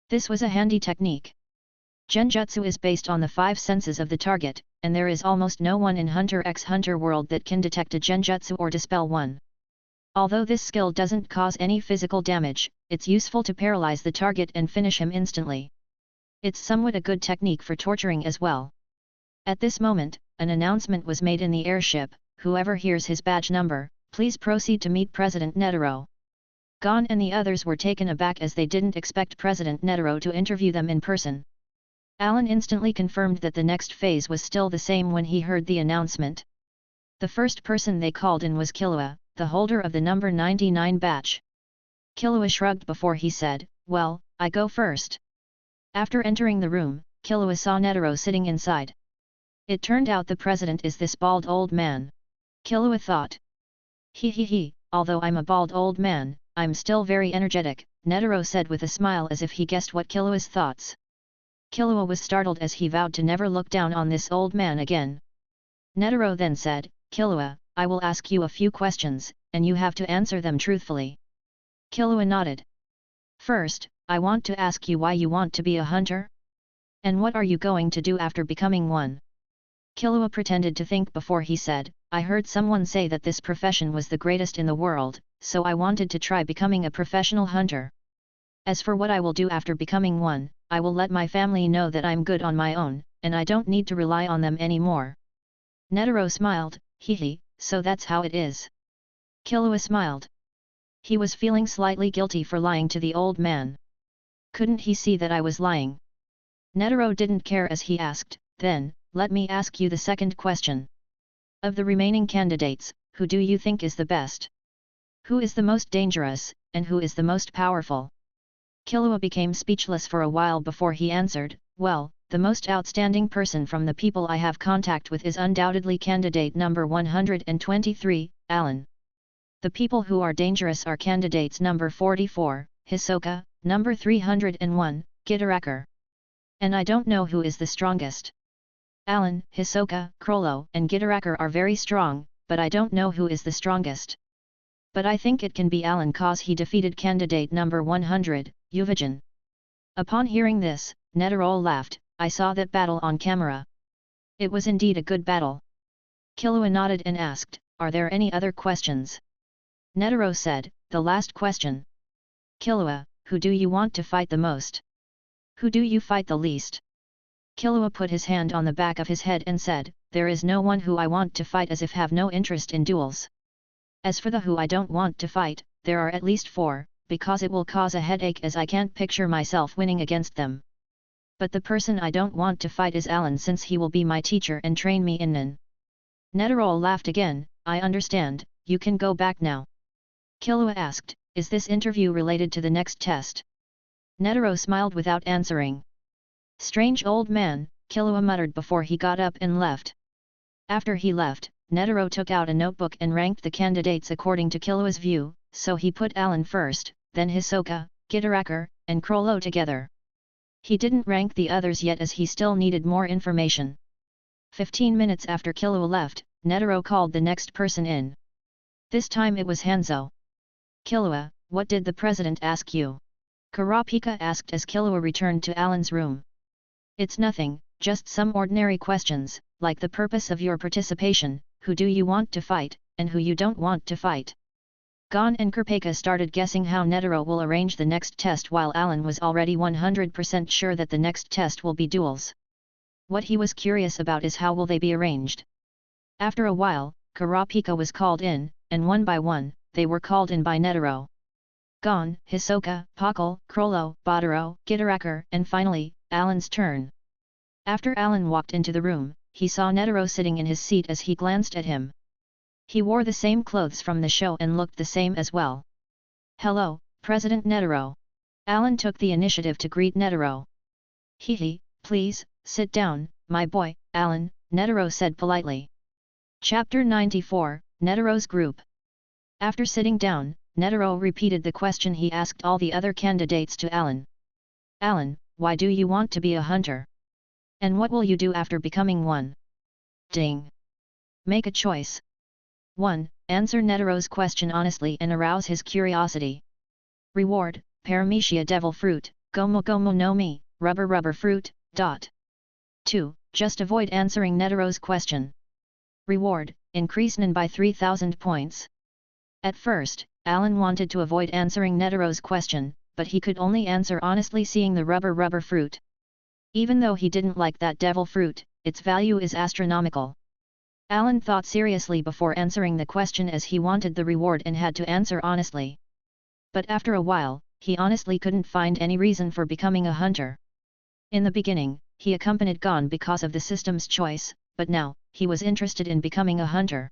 This was a handy technique. Genjutsu is based on the 5 senses of the target, and there is almost no one in Hunter x Hunter world that can detect a genjutsu or dispel one. Although this skill doesn't cause any physical damage, it's useful to paralyze the target and finish him instantly. It's somewhat a good technique for torturing as well. At this moment, an announcement was made in the airship, whoever hears his badge number, please proceed to meet President Netero. Gon and the others were taken aback as they didn't expect President Netero to interview them in person. Allan instantly confirmed that the next phase was still the same when he heard the announcement. The first person they called in was Killua, the holder of the number 99 batch. Killua shrugged before he said, well, I go first. After entering the room, Killua saw Netero sitting inside. It turned out the president is this bald old man. Killua thought. He, although I'm a bald old man, I'm still very energetic, Netero said with a smile as if he guessed what Killua's thoughts. Killua was startled as he vowed to never look down on this old man again. Netero then said, Killua, I will ask you a few questions, and you have to answer them truthfully. Killua nodded. First, I want to ask you why you want to be a hunter? And what are you going to do after becoming one? Killua pretended to think before he said, I heard someone say that this profession was the greatest in the world, so I wanted to try becoming a professional hunter. As for what I will do after becoming one, I will let my family know that I'm good on my own, and I don't need to rely on them anymore. Netero smiled, hehe, so that's how it is. Killua smiled. He was feeling slightly guilty for lying to the old man. Couldn't he see that I was lying? Netero didn't care as he asked, then, let me ask you the second question. Of the remaining candidates, who do you think is the best? Who is the most dangerous, and who is the most powerful? Killua became speechless for a while before he answered, well, the most outstanding person from the people I have contact with is undoubtedly candidate number 123, Allan. The people who are dangerous are candidates number 44, Hisoka, number 301, Gitaraker. And I don't know who is the strongest. Allan, Hisoka, Crollo, and Gitaraker are very strong, but I don't know who is the strongest. But I think it can be Allan cause he defeated candidate number 100, Yuvijan. Upon hearing this, Netero laughed, I saw that battle on camera. It was indeed a good battle. Killua nodded and asked, are there any other questions? Netero said, the last question. Killua, who do you want to fight the most? Who do you fight the least? Killua put his hand on the back of his head and said, there is no one who I want to fight as if have no interest in duels. As for the who I don't want to fight, there are at least 4, because it will cause a headache as I can't picture myself winning against them. But the person I don't want to fight is Allan since he will be my teacher and train me in Nin. Netero laughed again, I understand, you can go back now. Killua asked, is this interview related to the next test? Netero smiled without answering. Strange old man, Killua muttered before he got up and left. After he left, Netero took out a notebook and ranked the candidates according to Killua's view, so he put Allan first, then Hisoka, Gitaraker, and Crollo together. He didn't rank the others yet as he still needed more information. 15 minutes after Killua left, Netero called the next person in. This time it was Hanzo. Killua, what did the president ask you? Kurapika asked as Killua returned to Allan's room. It's nothing, just some ordinary questions, like the purpose of your participation, who do you want to fight, and who you don't want to fight. Gon and Kurapika started guessing how Netero will arrange the next test while Allan was already 100% sure that the next test will be duels. What he was curious about is how will they be arranged. After a while, Kurapika was called in, and one by one, they were called in by Netero. Gon, Hisoka, Pakal, Crollo, Badaro, Gitaraker, and finally, Allan's turn. After Allan walked into the room, he saw Netero sitting in his seat as he glanced at him. He wore the same clothes from the show and looked the same as well. Hello, President Netero. Allan took the initiative to greet Netero. Hehe, please, sit down, my boy, Allan, Netero said politely. Chapter 94, Netero's Group. After sitting down, Netero repeated the question he asked all the other candidates to Allan. Allan, why do you want to be a hunter? And what will you do after becoming one? Ding! Make a choice. 1. Answer Netero's question honestly and arouse his curiosity. Reward, Paramecia Devil Fruit, Gomu Gomu no Mi, Rubber Fruit, ... 2. Just avoid answering Netero's question. Reward, increase Nin by 3000 points. At first, Allan wanted to avoid answering Netero's question, but he could only answer honestly seeing the rubber fruit. Even though he didn't like that devil fruit, its value is astronomical. Allan thought seriously before answering the question as he wanted the reward and had to answer honestly. But after a while, he honestly couldn't find any reason for becoming a hunter. In the beginning, he accompanied Gon because of the system's choice, but now, he was interested in becoming a hunter.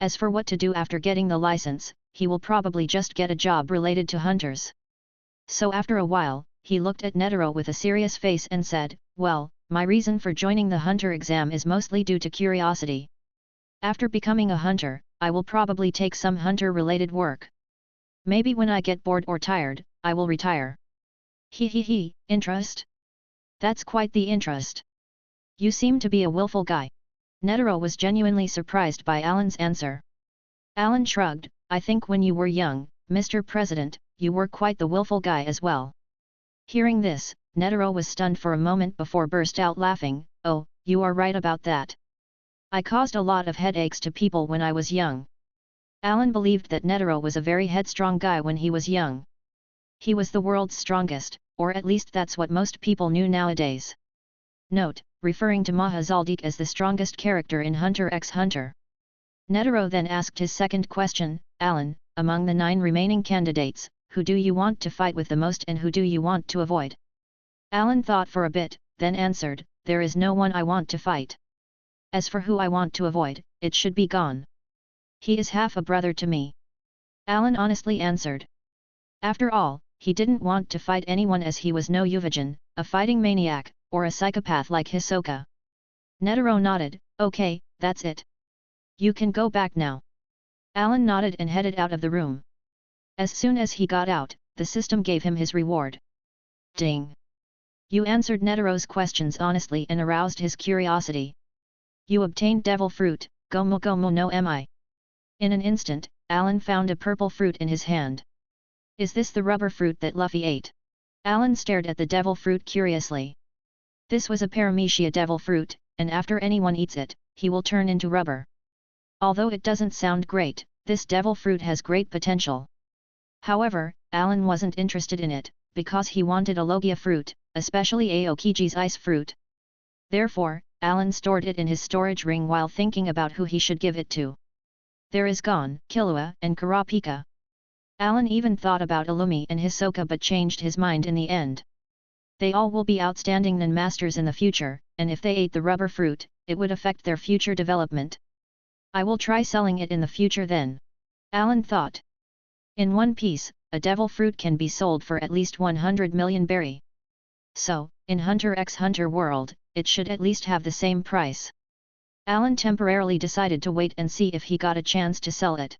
As for what to do after getting the license, he will probably just get a job related to hunters. So after a while, he looked at Netero with a serious face and said, well, my reason for joining the hunter exam is mostly due to curiosity. After becoming a hunter, I will probably take some hunter-related work. Maybe when I get bored or tired, I will retire. He, interest? That's quite the interest. You seem to be a willful guy. Netero was genuinely surprised by Allan's answer. Allan shrugged, I think when you were young, Mr. President, you were quite the willful guy as well. Hearing this, Netero was stunned for a moment before burst out laughing, oh, you are right about that. I caused a lot of headaches to people when I was young. Allan believed that Netero was a very headstrong guy when he was young. He was the world's strongest, or at least that's what most people knew nowadays. Note, referring to Mahazaldik as the strongest character in Hunter x Hunter. Netero then asked his second question, Allan, among the 9 remaining candidates, who do you want to fight with the most and who do you want to avoid? Allan thought for a bit, then answered, there is no one I want to fight. As for who I want to avoid, it should be Gon. He is half a brother to me. Allan honestly answered. After all, he didn't want to fight anyone as he was no Yuvajan, a fighting maniac, or a psychopath like Hisoka. Netero nodded, okay, that's it. You can go back now. Allan nodded and headed out of the room. As soon as he got out, the system gave him his reward. Ding! You answered Netero's questions honestly and aroused his curiosity. You obtained devil fruit, gomu no mi. In an instant, Allan found a purple fruit in his hand. Is this the rubber fruit that Luffy ate? Allan stared at the devil fruit curiously. This was a paramecia devil fruit, and after anyone eats it, he will turn into rubber. Although it doesn't sound great, this devil fruit has great potential. However, Allan wasn't interested in it, because he wanted a Logia fruit, especially Aokiji's ice fruit. Therefore, Allan stored it in his storage ring while thinking about who he should give it to. There is Gon, Killua and Kurapika. Allan even thought about Illumi and Hisoka but changed his mind in the end. They all will be outstanding Nin masters in the future, and if they ate the rubber fruit, it would affect their future development. I will try selling it in the future then. Allan thought. In one piece, a devil fruit can be sold for at least 100 million berry. So, in Hunter x Hunter world, it should at least have the same price. Allan temporarily decided to wait and see if he got a chance to sell it.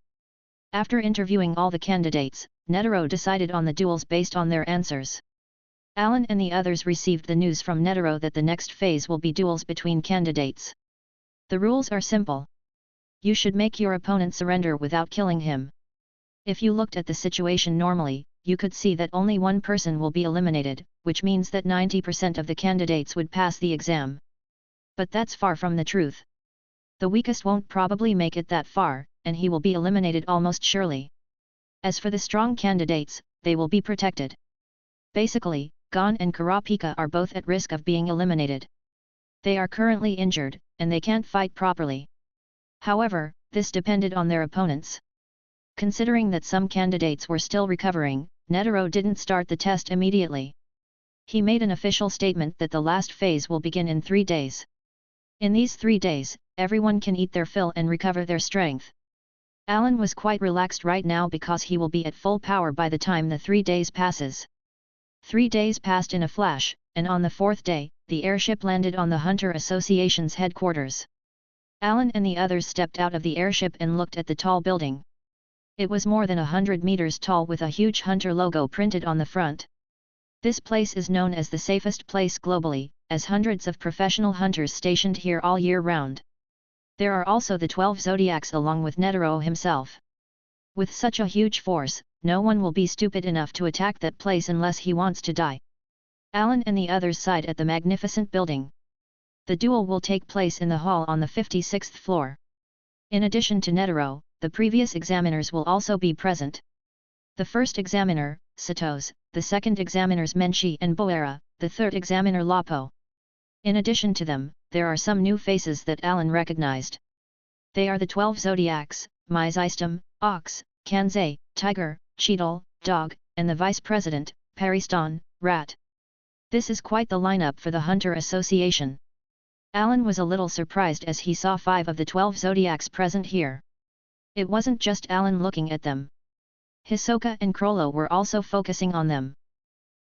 After interviewing all the candidates, Netero decided on the duels based on their answers. Allan and the others received the news from Netero that the next phase will be duels between candidates. The rules are simple. You should make your opponent surrender without killing him. If you looked at the situation normally, you could see that only one person will be eliminated, which means that 90% of the candidates would pass the exam. But that's far from the truth. The weakest won't probably make it that far, and he will be eliminated almost surely. As for the strong candidates, they will be protected. Basically, Gon and Kurapika are both at risk of being eliminated. They are currently injured, and they can't fight properly. However, this depended on their opponents. Considering that some candidates were still recovering, Netero didn't start the test immediately. He made an official statement that the last phase will begin in 3 days. In these 3 days, everyone can eat their fill and recover their strength. Allan was quite relaxed right now because he will be at full power by the time the 3 days passes. 3 days passed in a flash, and on the 4th day, the airship landed on the Hunter Association's headquarters. Allan and the others stepped out of the airship and looked at the tall building. It was more than 100 meters tall with a huge Hunter logo printed on the front. This place is known as the safest place globally, as hundreds of professional hunters stationed here all year round. There are also the 12 Zodiacs along with Netero himself. With such a huge force, no one will be stupid enough to attack that place unless he wants to die. Allan and the others sighed at the magnificent building. The duel will take place in the hall on the 56th floor. In addition to Netero, the previous examiners will also be present. The first examiner, Satos, the second examiners Menshi and Boera, the third examiner Lapo. In addition to them, there are some new faces that Allan recognized. They are the 12 Zodiacs, Myzystem, Ox, Kanzei, Tiger, Cheetle, Dog, and the Vice President, Pariston, Rat. This is quite the lineup for the Hunter Association. Allan was a little surprised as he saw 5 of the 12 Zodiacs present here. It wasn't just Allan looking at them. Hisoka and Crollo were also focusing on them.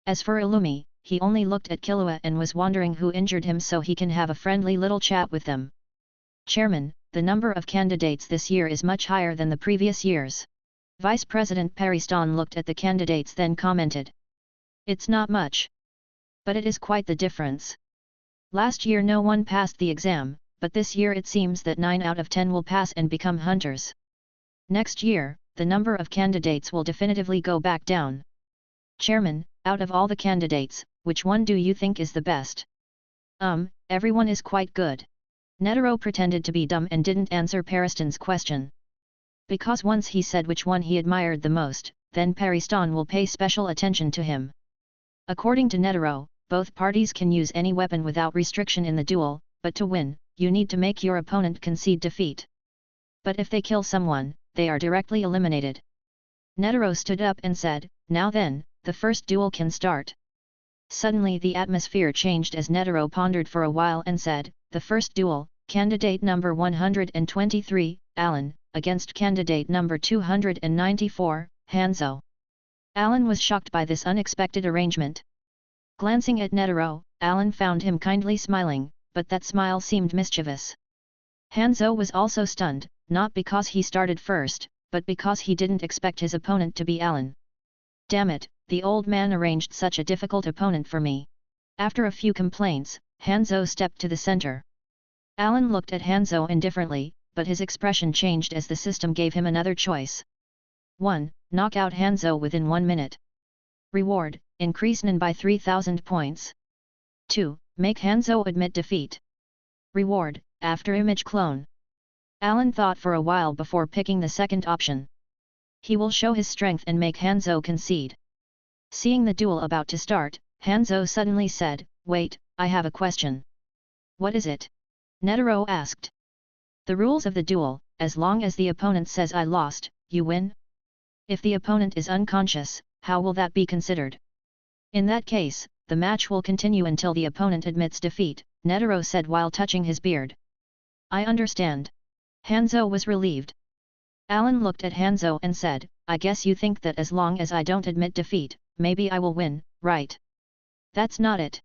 As for Illumi, he only looked at Killua and was wondering who injured him so he can have a friendly little chat with them. Chairman, the number of candidates this year is much higher than the previous years. Vice President Pariston looked at the candidates then commented. It's not much. But it is quite the difference. Last year no one passed the exam, but this year it seems that 9 out of 10 will pass and become hunters. Next year, the number of candidates will definitively go back down. Chairman, out of all the candidates, which one do you think is the best? Everyone is quite good. Netero pretended to be dumb and didn't answer Pariston's question. Because once he said which one he admired the most, then Pariston will pay special attention to him. According to Netero, both parties can use any weapon without restriction in the duel, but to win, you need to make your opponent concede defeat. But if they kill someone, they are directly eliminated. Netero stood up and said, now then, the first duel can start. Suddenly the atmosphere changed as Netero pondered for a while and said, the first duel, candidate number 123, Allan, against candidate number 294, Hanzo. Allan was shocked by this unexpected arrangement. Glancing at Netero, Allan found him kindly smiling, but that smile seemed mischievous. Hanzo was also stunned, not because he started first, but because he didn't expect his opponent to be Allan. Damn it, the old man arranged such a difficult opponent for me. After a few complaints, Hanzo stepped to the center. Allan looked at Hanzo indifferently, but his expression changed as the system gave him another choice. 1. Knock out Hanzo within 1 minute. Reward, increase NAN by 3000 points. 2. Make Hanzo admit defeat. Reward, after image clone. Allan thought for a while before picking the second option. He will show his strength and make Hanzo concede. Seeing the duel about to start, Hanzo suddenly said, "Wait, I have a question." "What is it?" Netero asked. "The rules of the duel, as long as the opponent says I lost, you win? If the opponent is unconscious, how will that be considered?" "In that case, the match will continue until the opponent admits defeat," Netero said while touching his beard. "I understand." Hanzo was relieved. Allan looked at Hanzo and said, "I guess you think that as long as I don't admit defeat, maybe I will win, right?" "That's not it."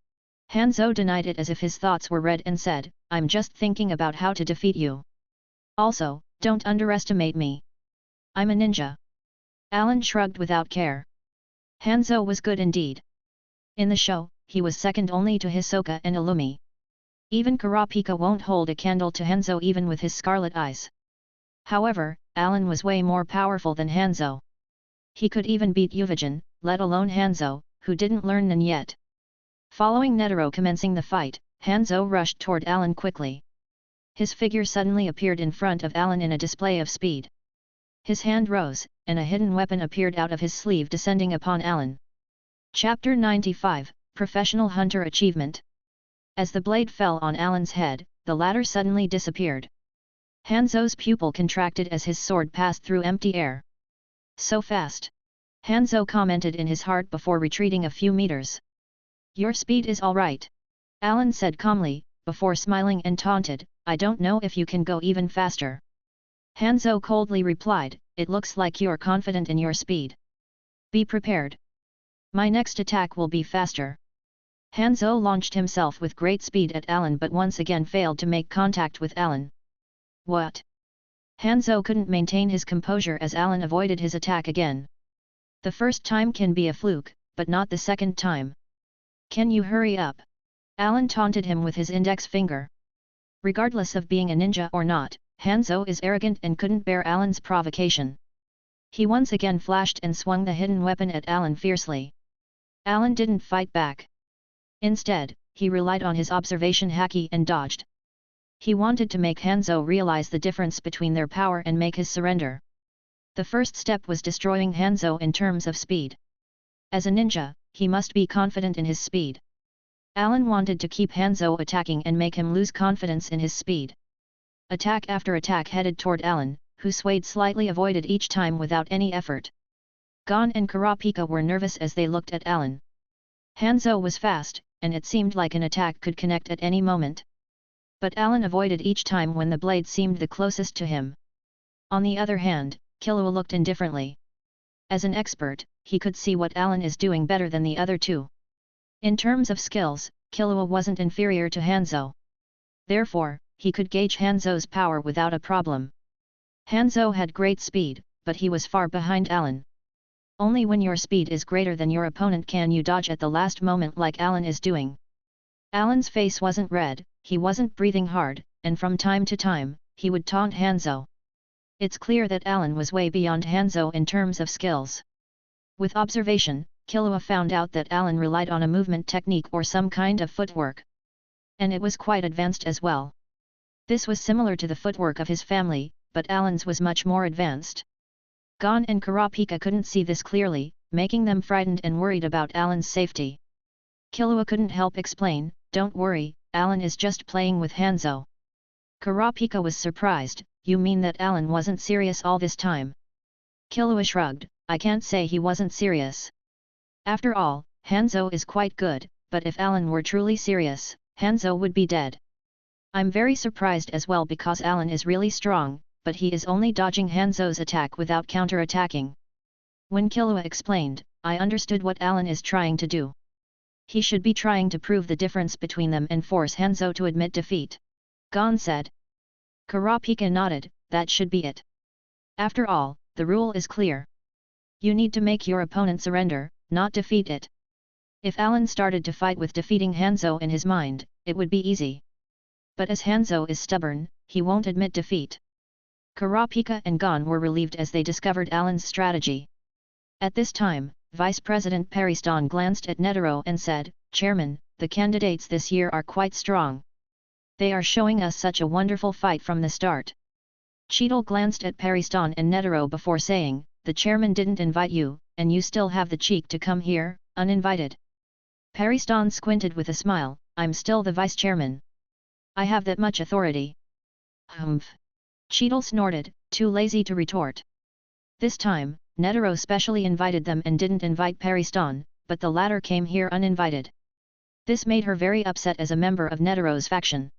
Hanzo denied it as if his thoughts were read and said, "I'm just thinking about how to defeat you. Also, don't underestimate me. I'm a ninja." Allan shrugged without care. Hanzo was good indeed. In the show, he was second only to Hisoka and Illumi. Even Kurapika won't hold a candle to Hanzo even with his scarlet eyes. However, Allan was way more powerful than Hanzo. He could even beat Ryuudan, let alone Hanzo, who didn't learn Nen yet. Following Netero commencing the fight, Hanzo rushed toward Allan quickly. His figure suddenly appeared in front of Allan in a display of speed. His hand rose, and a hidden weapon appeared out of his sleeve descending upon Allan. Chapter 95, Professional Hunter Achievement. As the blade fell on Allan's head, the latter suddenly disappeared. Hanzo's pupil contracted as his sword passed through empty air. "So fast!" Hanzo commented in his heart before retreating a few meters. "Your speed is all right," Allan said calmly, before smiling and taunted, "I don't know if you can go even faster." Hanzo coldly replied, "It looks like you're confident in your speed. Be prepared. My next attack will be faster." Hanzo launched himself with great speed at Allan but once again failed to make contact with Allan. "What?" Hanzo couldn't maintain his composure as Allan avoided his attack again. "The first time can be a fluke, but not the second time. Can you hurry up?" Allan taunted him with his index finger. Regardless of being a ninja or not, Hanzo is arrogant and couldn't bear Allan's provocation. He once again flashed and swung the hidden weapon at Allan fiercely. Allan didn't fight back. Instead, he relied on his observation haki and dodged. He wanted to make Hanzo realize the difference between their power and make his surrender. The first step was destroying Hanzo in terms of speed. As a ninja, he must be confident in his speed. Allan wanted to keep Hanzo attacking and make him lose confidence in his speed. Attack after attack headed toward Allan, who swayed slightly avoided each time without any effort. Gon and Kurapika were nervous as they looked at Allan. Hanzo was fast, and it seemed like an attack could connect at any moment. But Allan avoided each time when the blade seemed the closest to him. On the other hand, Killua looked indifferently. As an expert, he could see what Allan is doing better than the other two. In terms of skills, Killua wasn't inferior to Hanzo. Therefore, he could gauge Hanzo's power without a problem. Hanzo had great speed, but he was far behind Allan. Only when your speed is greater than your opponent can you dodge at the last moment like Allan is doing. Allan's face wasn't red, he wasn't breathing hard, and from time to time, he would taunt Hanzo. It's clear that Allan was way beyond Hanzo in terms of skills. With observation, Killua found out that Allan relied on a movement technique or some kind of footwork. And it was quite advanced as well. This was similar to the footwork of his family, but Allan's was much more advanced. Gon and Kurapika couldn't see this clearly, making them frightened and worried about Allan's safety. Killua couldn't help explain, "Don't worry, Allan is just playing with Hanzo." Kurapika was surprised, "You mean that Allan wasn't serious all this time?" Killua shrugged, "I can't say he wasn't serious. After all, Hanzo is quite good, but if Allan were truly serious, Hanzo would be dead. I'm very surprised as well because Allan is really strong, but he is only dodging Hanzo's attack without counter-attacking. When Killua explained, I understood what Allan is trying to do. He should be trying to prove the difference between them and force Hanzo to admit defeat. Gon said. Kurapika nodded, that should be it. After all, the rule is clear. You need to make your opponent surrender, not defeat it. If Allan started to fight with defeating Hanzo in his mind, it would be easy. But as Hanzo is stubborn, he won't admit defeat. Kurapika and Gon were relieved as they discovered Allan's strategy. At this time, Vice President Pariston glanced at Netero and said, Chairman, the candidates this year are quite strong. They are showing us such a wonderful fight from the start. Cheadle glanced at Pariston and Netero before saying, the chairman didn't invite you, and you still have the cheek to come here, uninvited. Pariston squinted with a smile, I'm still the vice chairman. I have that much authority. Humph. Cheadle snorted, too lazy to retort. This time, Netero specially invited them and didn't invite Pariston, but the latter came here uninvited. This made her very upset as a member of Netero's faction.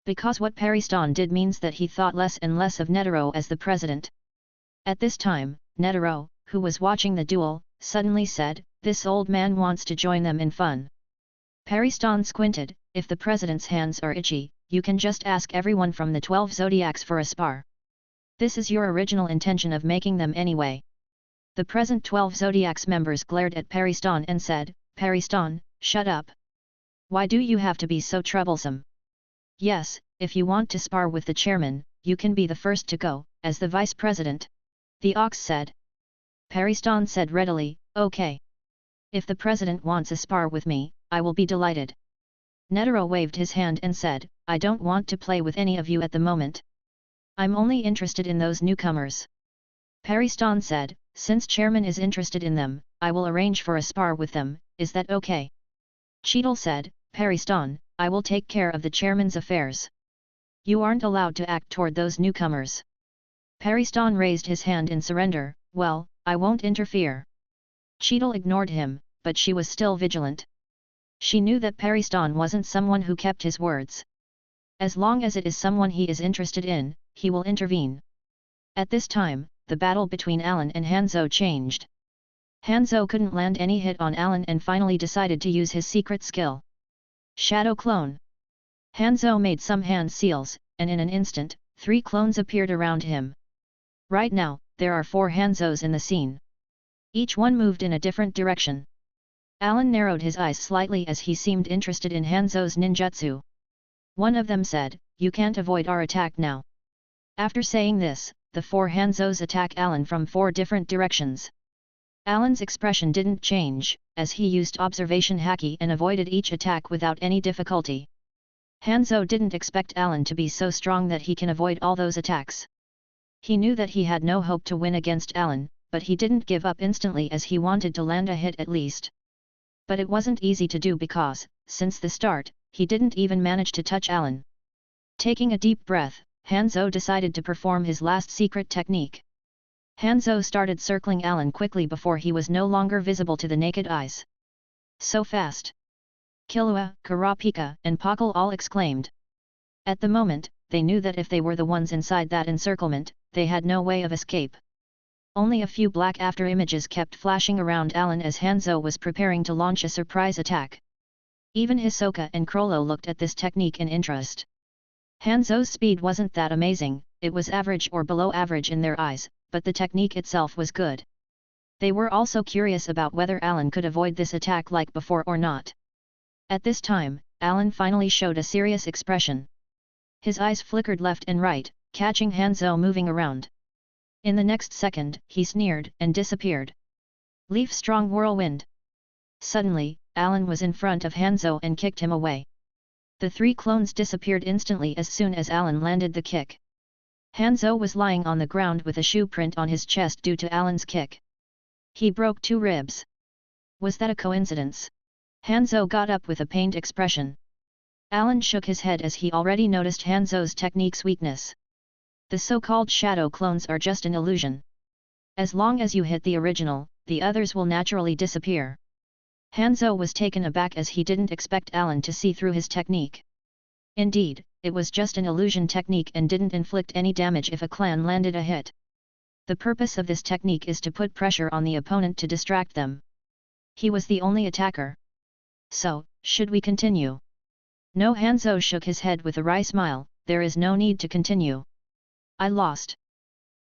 Because what Pariston did means that he thought less and less of Netero as the president. At this time, Netero, who was watching the duel, suddenly said, this old man wants to join them in fun. Pariston squinted, if the president's hands are itchy, you can just ask everyone from the 12 zodiacs for a spar. This is your original intention of making them anyway. The present 12 zodiacs members glared at Pariston and said, Pariston, shut up. Why do you have to be so troublesome? Yes, if you want to spar with the chairman, you can be the first to go, as the vice president. The ox said. Pariston said readily, okay. If the president wants a spar with me, I will be delighted. Netero waved his hand and said, I don't want to play with any of you at the moment. I'm only interested in those newcomers. Pariston said, since chairman is interested in them, I will arrange for a spar with them, is that okay? Cheadle said, Pariston, I will take care of the chairman's affairs. You aren't allowed to act toward those newcomers. Pariston raised his hand in surrender, well, I won't interfere. Cheadle ignored him, but she was still vigilant. She knew that Pariston wasn't someone who kept his words. As long as it is someone he is interested in, he will intervene. At this time, the battle between Allan and Hanzo changed. Hanzo couldn't land any hit on Allan and finally decided to use his secret skill. Shadow Clone. Hanzo made some hand seals, and in an instant, 3 clones appeared around him. Right now, there are 4 Hanzos in the scene. Each one moved in a different direction. Allan narrowed his eyes slightly as he seemed interested in Hanzo's ninjutsu. One of them said, you can't avoid our attack now. After saying this, the 4 Hanzos attack Allan from 4 different directions. Allan's expression didn't change, as he used observation haki and avoided each attack without any difficulty. Hanzo didn't expect Allan to be so strong that he can avoid all those attacks. He knew that he had no hope to win against Allan, but he didn't give up instantly as he wanted to land a hit at least. But it wasn't easy to do because, since the start, he didn't even manage to touch Allan. Taking a deep breath, Hanzo decided to perform his last secret technique. Hanzo started circling Allan quickly before he was no longer visible to the naked eyes. So fast! Killua, Kurapika and Pakal all exclaimed. At the moment, they knew that if they were the ones inside that encirclement, they had no way of escape. Only a few black after images kept flashing around Allan as Hanzo was preparing to launch a surprise attack. Even Hisoka and Crollo looked at this technique in interest. Hanzo's speed wasn't that amazing, it was average or below average in their eyes, but the technique itself was good. They were also curious about whether Allan could avoid this attack like before or not. At this time, Allan finally showed a serious expression. His eyes flickered left and right, catching Hanzo moving around. In the next second, he sneered and disappeared. Leaf strong whirlwind. Suddenly, Allan was in front of Hanzo and kicked him away. The 3 clones disappeared instantly as soon as Allan landed the kick. Hanzo was lying on the ground with a shoe print on his chest due to Allan's kick. He broke 2 ribs. Was that a coincidence? Hanzo got up with a pained expression. Allan shook his head as he already noticed Hanzo's technique's weakness. The so-called shadow clones are just an illusion. As long as you hit the original, the others will naturally disappear. Hanzo was taken aback as he didn't expect Allan to see through his technique. Indeed, it was just an illusion technique and didn't inflict any damage if a clan landed a hit. The purpose of this technique is to put pressure on the opponent to distract them. He was the only attacker. So, should we continue? No, Hanzo shook his head with a wry smile, there is no need to continue. I lost.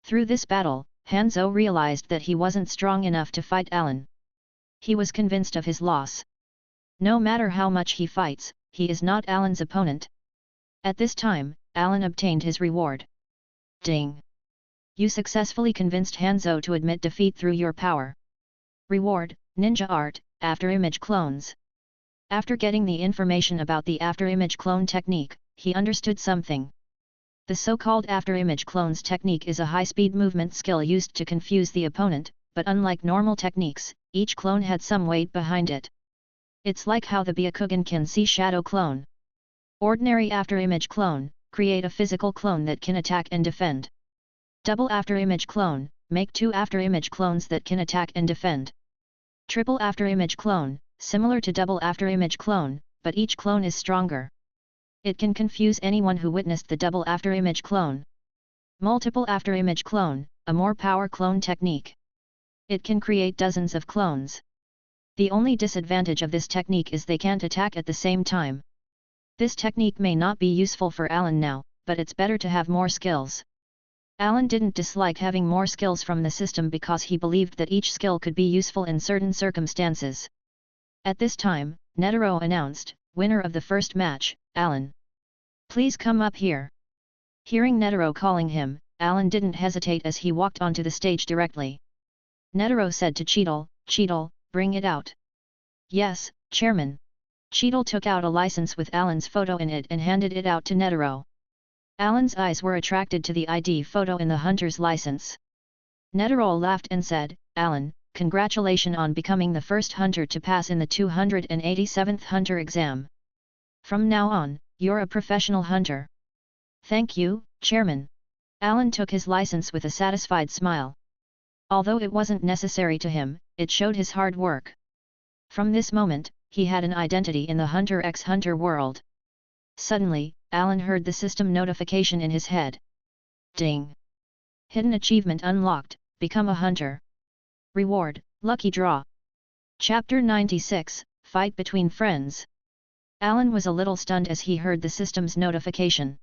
Through this battle, Hanzo realized that he wasn't strong enough to fight Allan. He was convinced of his loss. No matter how much he fights, he is not Allan's opponent. At this time, Allan obtained his reward. Ding! You successfully convinced Hanzo to admit defeat through your power. Reward, Ninja Art, Afterimage Clones. After getting the information about the Afterimage Clone technique, he understood something. The so-called Afterimage Clones technique is a high-speed movement skill used to confuse the opponent, but unlike normal techniques, each clone had some weight behind it. It's like how the Byakugan can see shadow clone. Ordinary Afterimage Clone, create a physical clone that can attack and defend. Double Afterimage Clone, make 2 Afterimage Clones that can attack and defend. Triple Afterimage Clone, similar to double Afterimage Clone, but each clone is stronger. It can confuse anyone who witnessed the double Afterimage Clone. Multiple Afterimage Clone, a more power clone technique. It can create dozens of clones. The only disadvantage of this technique is they can't attack at the same time. This technique may not be useful for Allan now, but it's better to have more skills. Allan didn't dislike having more skills from the system because he believed that each skill could be useful in certain circumstances. At this time, Netero announced, winner of the first match, Allan. Please come up here. Hearing Netero calling him, Allan didn't hesitate as he walked onto the stage directly. Netero said to Cheadle, Cheadle, bring it out. Yes, Chairman. Cheadle took out a license with Allan's photo in it and handed it out to Netero. Allan's eyes were attracted to the ID photo in the hunter's license. Netero laughed and said, Allan, congratulations on becoming the first hunter to pass in the 287th hunter exam. From now on, you're a professional hunter. Thank you, Chairman. Allan took his license with a satisfied smile. Although it wasn't necessary to him, it showed his hard work. From this moment, he had an identity in the Hunter x Hunter world. Suddenly, Allan heard the system notification in his head. Ding! Hidden achievement unlocked, become a hunter. Reward, lucky draw. Chapter 96, Fight Between Friends. Allan was a little stunned as he heard the system's notification.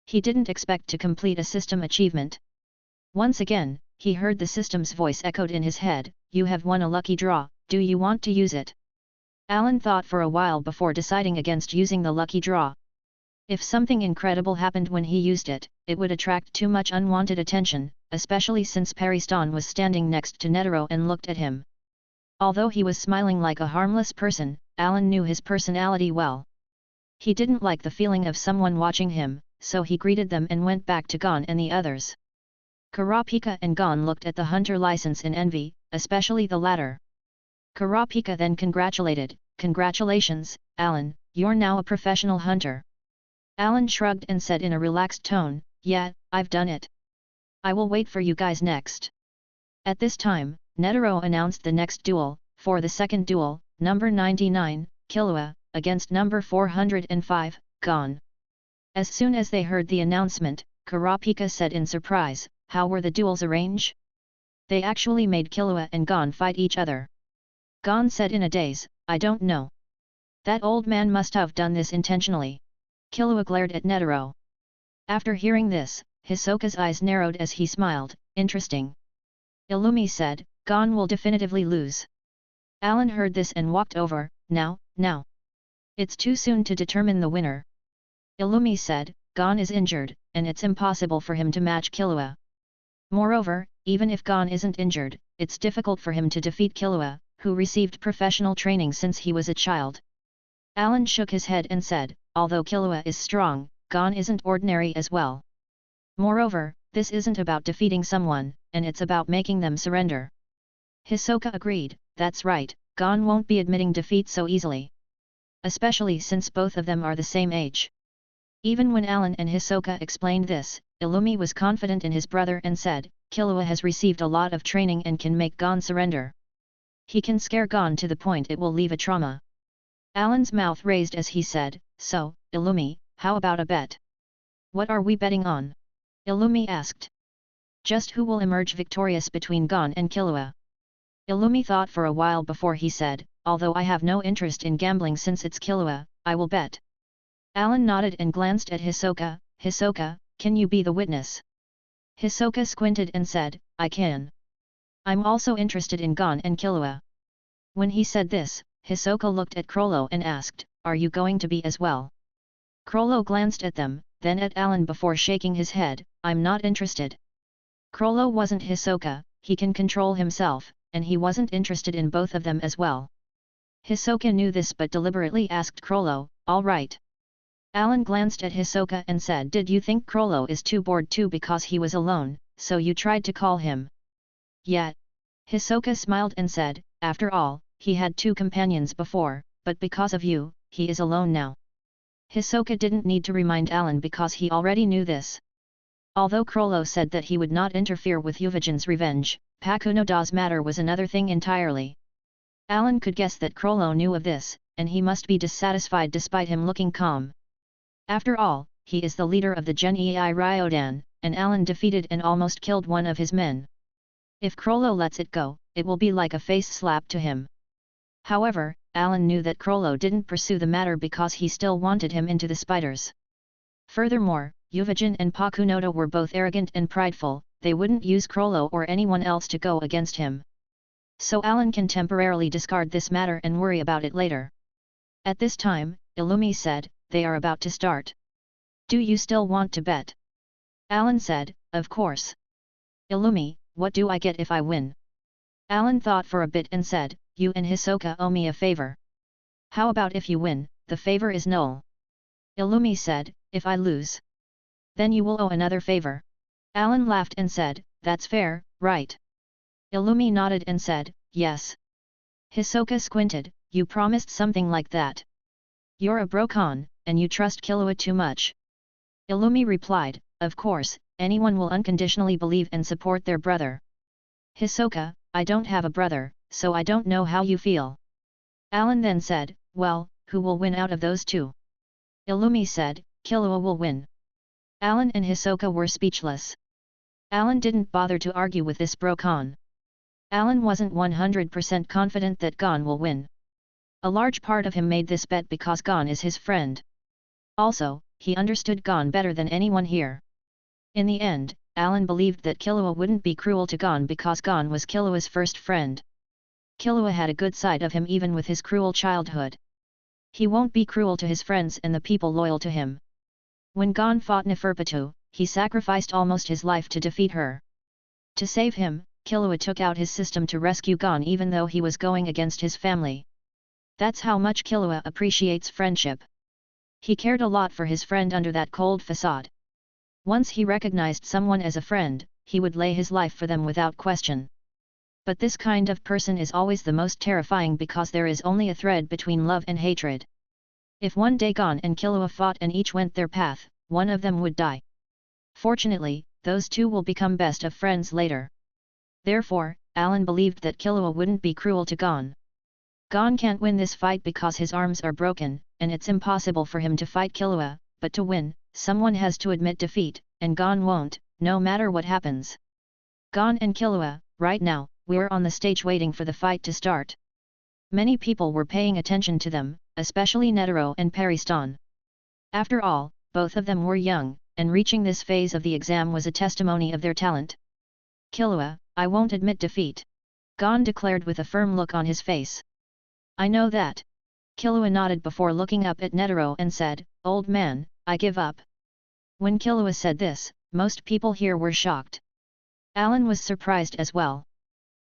He didn't expect to complete a system achievement. Once again, he heard the system's voice echoed in his head, you have won a lucky draw, do you want to use it? Allan thought for a while before deciding against using the lucky draw. If something incredible happened when he used it, it would attract too much unwanted attention, especially since Paristan was standing next to Netero and looked at him. Although he was smiling like a harmless person, Allan knew his personality well. He didn't like the feeling of someone watching him, so he greeted them and went back to Gon and the others. Kurapika and Gon looked at the hunter license in envy, especially the latter. Kurapika then congratulated, Congratulations, Allan, you're now a professional hunter. Allan shrugged and said in a relaxed tone, Yeah, I've done it. I will wait for you guys next. At this time, Netero announced the next duel, for the second duel, number 99, Killua, against number 405, Gon. As soon as they heard the announcement, Kurapika said in surprise, How were the duels arranged? They actually made Killua and Gon fight each other. Gon said in a daze, I don't know. That old man must have done this intentionally. Killua glared at Netero. After hearing this, Hisoka's eyes narrowed as he smiled, interesting. Illumi said, Gon will definitively lose. Allan heard this and walked over, now. It's too soon to determine the winner. Illumi said, Gon is injured, and it's impossible for him to match Killua. Moreover, even if Gon isn't injured, it's difficult for him to defeat Killua, who received professional training since he was a child. Allan shook his head and said, although Killua is strong, Gon isn't ordinary as well. Moreover, this isn't about defeating someone, and it's about making them surrender. Hisoka agreed, that's right, Gon won't be admitting defeat so easily. Especially since both of them are the same age. Even when Allan and Hisoka explained this, Illumi was confident in his brother and said, Killua has received a lot of training and can make Gon surrender. He can scare Gon to the point it will leave a trauma. Allan's mouth raised as he said, So, Illumi, how about a bet? What are we betting on? Illumi asked. Just who will emerge victorious between Gon and Killua. Illumi thought for a while before he said, although I have no interest in gambling since it's Killua, I will bet. Allan nodded and glanced at Hisoka. Hisoka, can you be the witness? Hisoka squinted and said, I can. I'm also interested in Gon and Killua. When he said this, Hisoka looked at Crollo and asked, are you going to be as well? Crollo glanced at them, then at Allan before shaking his head, I'm not interested. Crollo wasn't Hisoka, he can control himself, and he wasn't interested in both of them as well. Hisoka knew this but deliberately asked Crollo, all right. Allan glanced at Hisoka and said, did you think Crollo is too bored too because he was alone, so you tried to call him? Yeah. Hisoka smiled and said, after all, he had 2 companions before, but because of you, he is alone now. Hisoka didn't need to remind Allan because he already knew this. Although Crollo said that he would not interfere with Yuvijan's revenge, Pakunoda's matter was another thing entirely. Allan could guess that Crollo knew of this, and he must be dissatisfied despite him looking calm. After all, he is the leader of the Genei Ryuudan, and Allan defeated and almost killed one of his men. If Crollo lets it go, it will be like a face slap to him. However, Allan knew that Crollo didn't pursue the matter because he still wanted him into the spiders. Furthermore, Yuvijan and Pakunoda were both arrogant and prideful, they wouldn't use Crollo or anyone else to go against him. So Allan can temporarily discard this matter and worry about it later. At this time, Illumi said, they are about to start. Do you still want to bet? Allan said, of course. Illumi, what do I get if I win? Allan thought for a bit and said, you and Hisoka owe me a favor. How about if you win, the favor is null? Illumi said, if I lose. Then you will owe another favor. Allan laughed and said, that's fair, right? Illumi nodded and said, yes. Hisoka squinted, you promised something like that. You're a brokon, and you trust Killua too much. Illumi replied, of course, anyone will unconditionally believe and support their brother. Hisoka, I don't have a brother, so I don't know how you feel. Allan then said, well, who will win out of those 2? Illumi said, Killua will win. Allan and Hisoka were speechless. Allan didn't bother to argue with this brokon. Allan wasn't 100% confident that Gon will win. A large part of him made this bet because Gon is his friend. Also, he understood Gon better than anyone here. In the end, Allan believed that Killua wouldn't be cruel to Gon because Gon was Killua's first friend. Killua had a good side of him even with his cruel childhood. He won't be cruel to his friends and the people loyal to him. When Gon fought Neferpitou, he sacrificed almost his life to defeat her. To save him, Killua took out his system to rescue Gon even though he was going against his family. That's how much Killua appreciates friendship. He cared a lot for his friend under that cold facade. Once he recognized someone as a friend, he would lay his life for them without question. But this kind of person is always the most terrifying because there is only a thread between love and hatred. If one day Gon and Killua fought and each went their path, one of them would die. Fortunately, those 2 will become best of friends later. Therefore, Allan believed that Killua wouldn't be cruel to Gon. Gon can't win this fight because his arms are broken, and it's impossible for him to fight Killua, but to win, someone has to admit defeat, and Gon won't, no matter what happens. Gon and Killua, right now, we're on the stage waiting for the fight to start. Many people were paying attention to them, especially Netero and Paristan. After all, both of them were young, and reaching this phase of the exam was a testimony of their talent. Killua, I won't admit defeat. Gon declared with a firm look on his face. I know that. Killua nodded before looking up at Netero and said, old man, I give up. When Killua said this, most people here were shocked. Allan was surprised as well.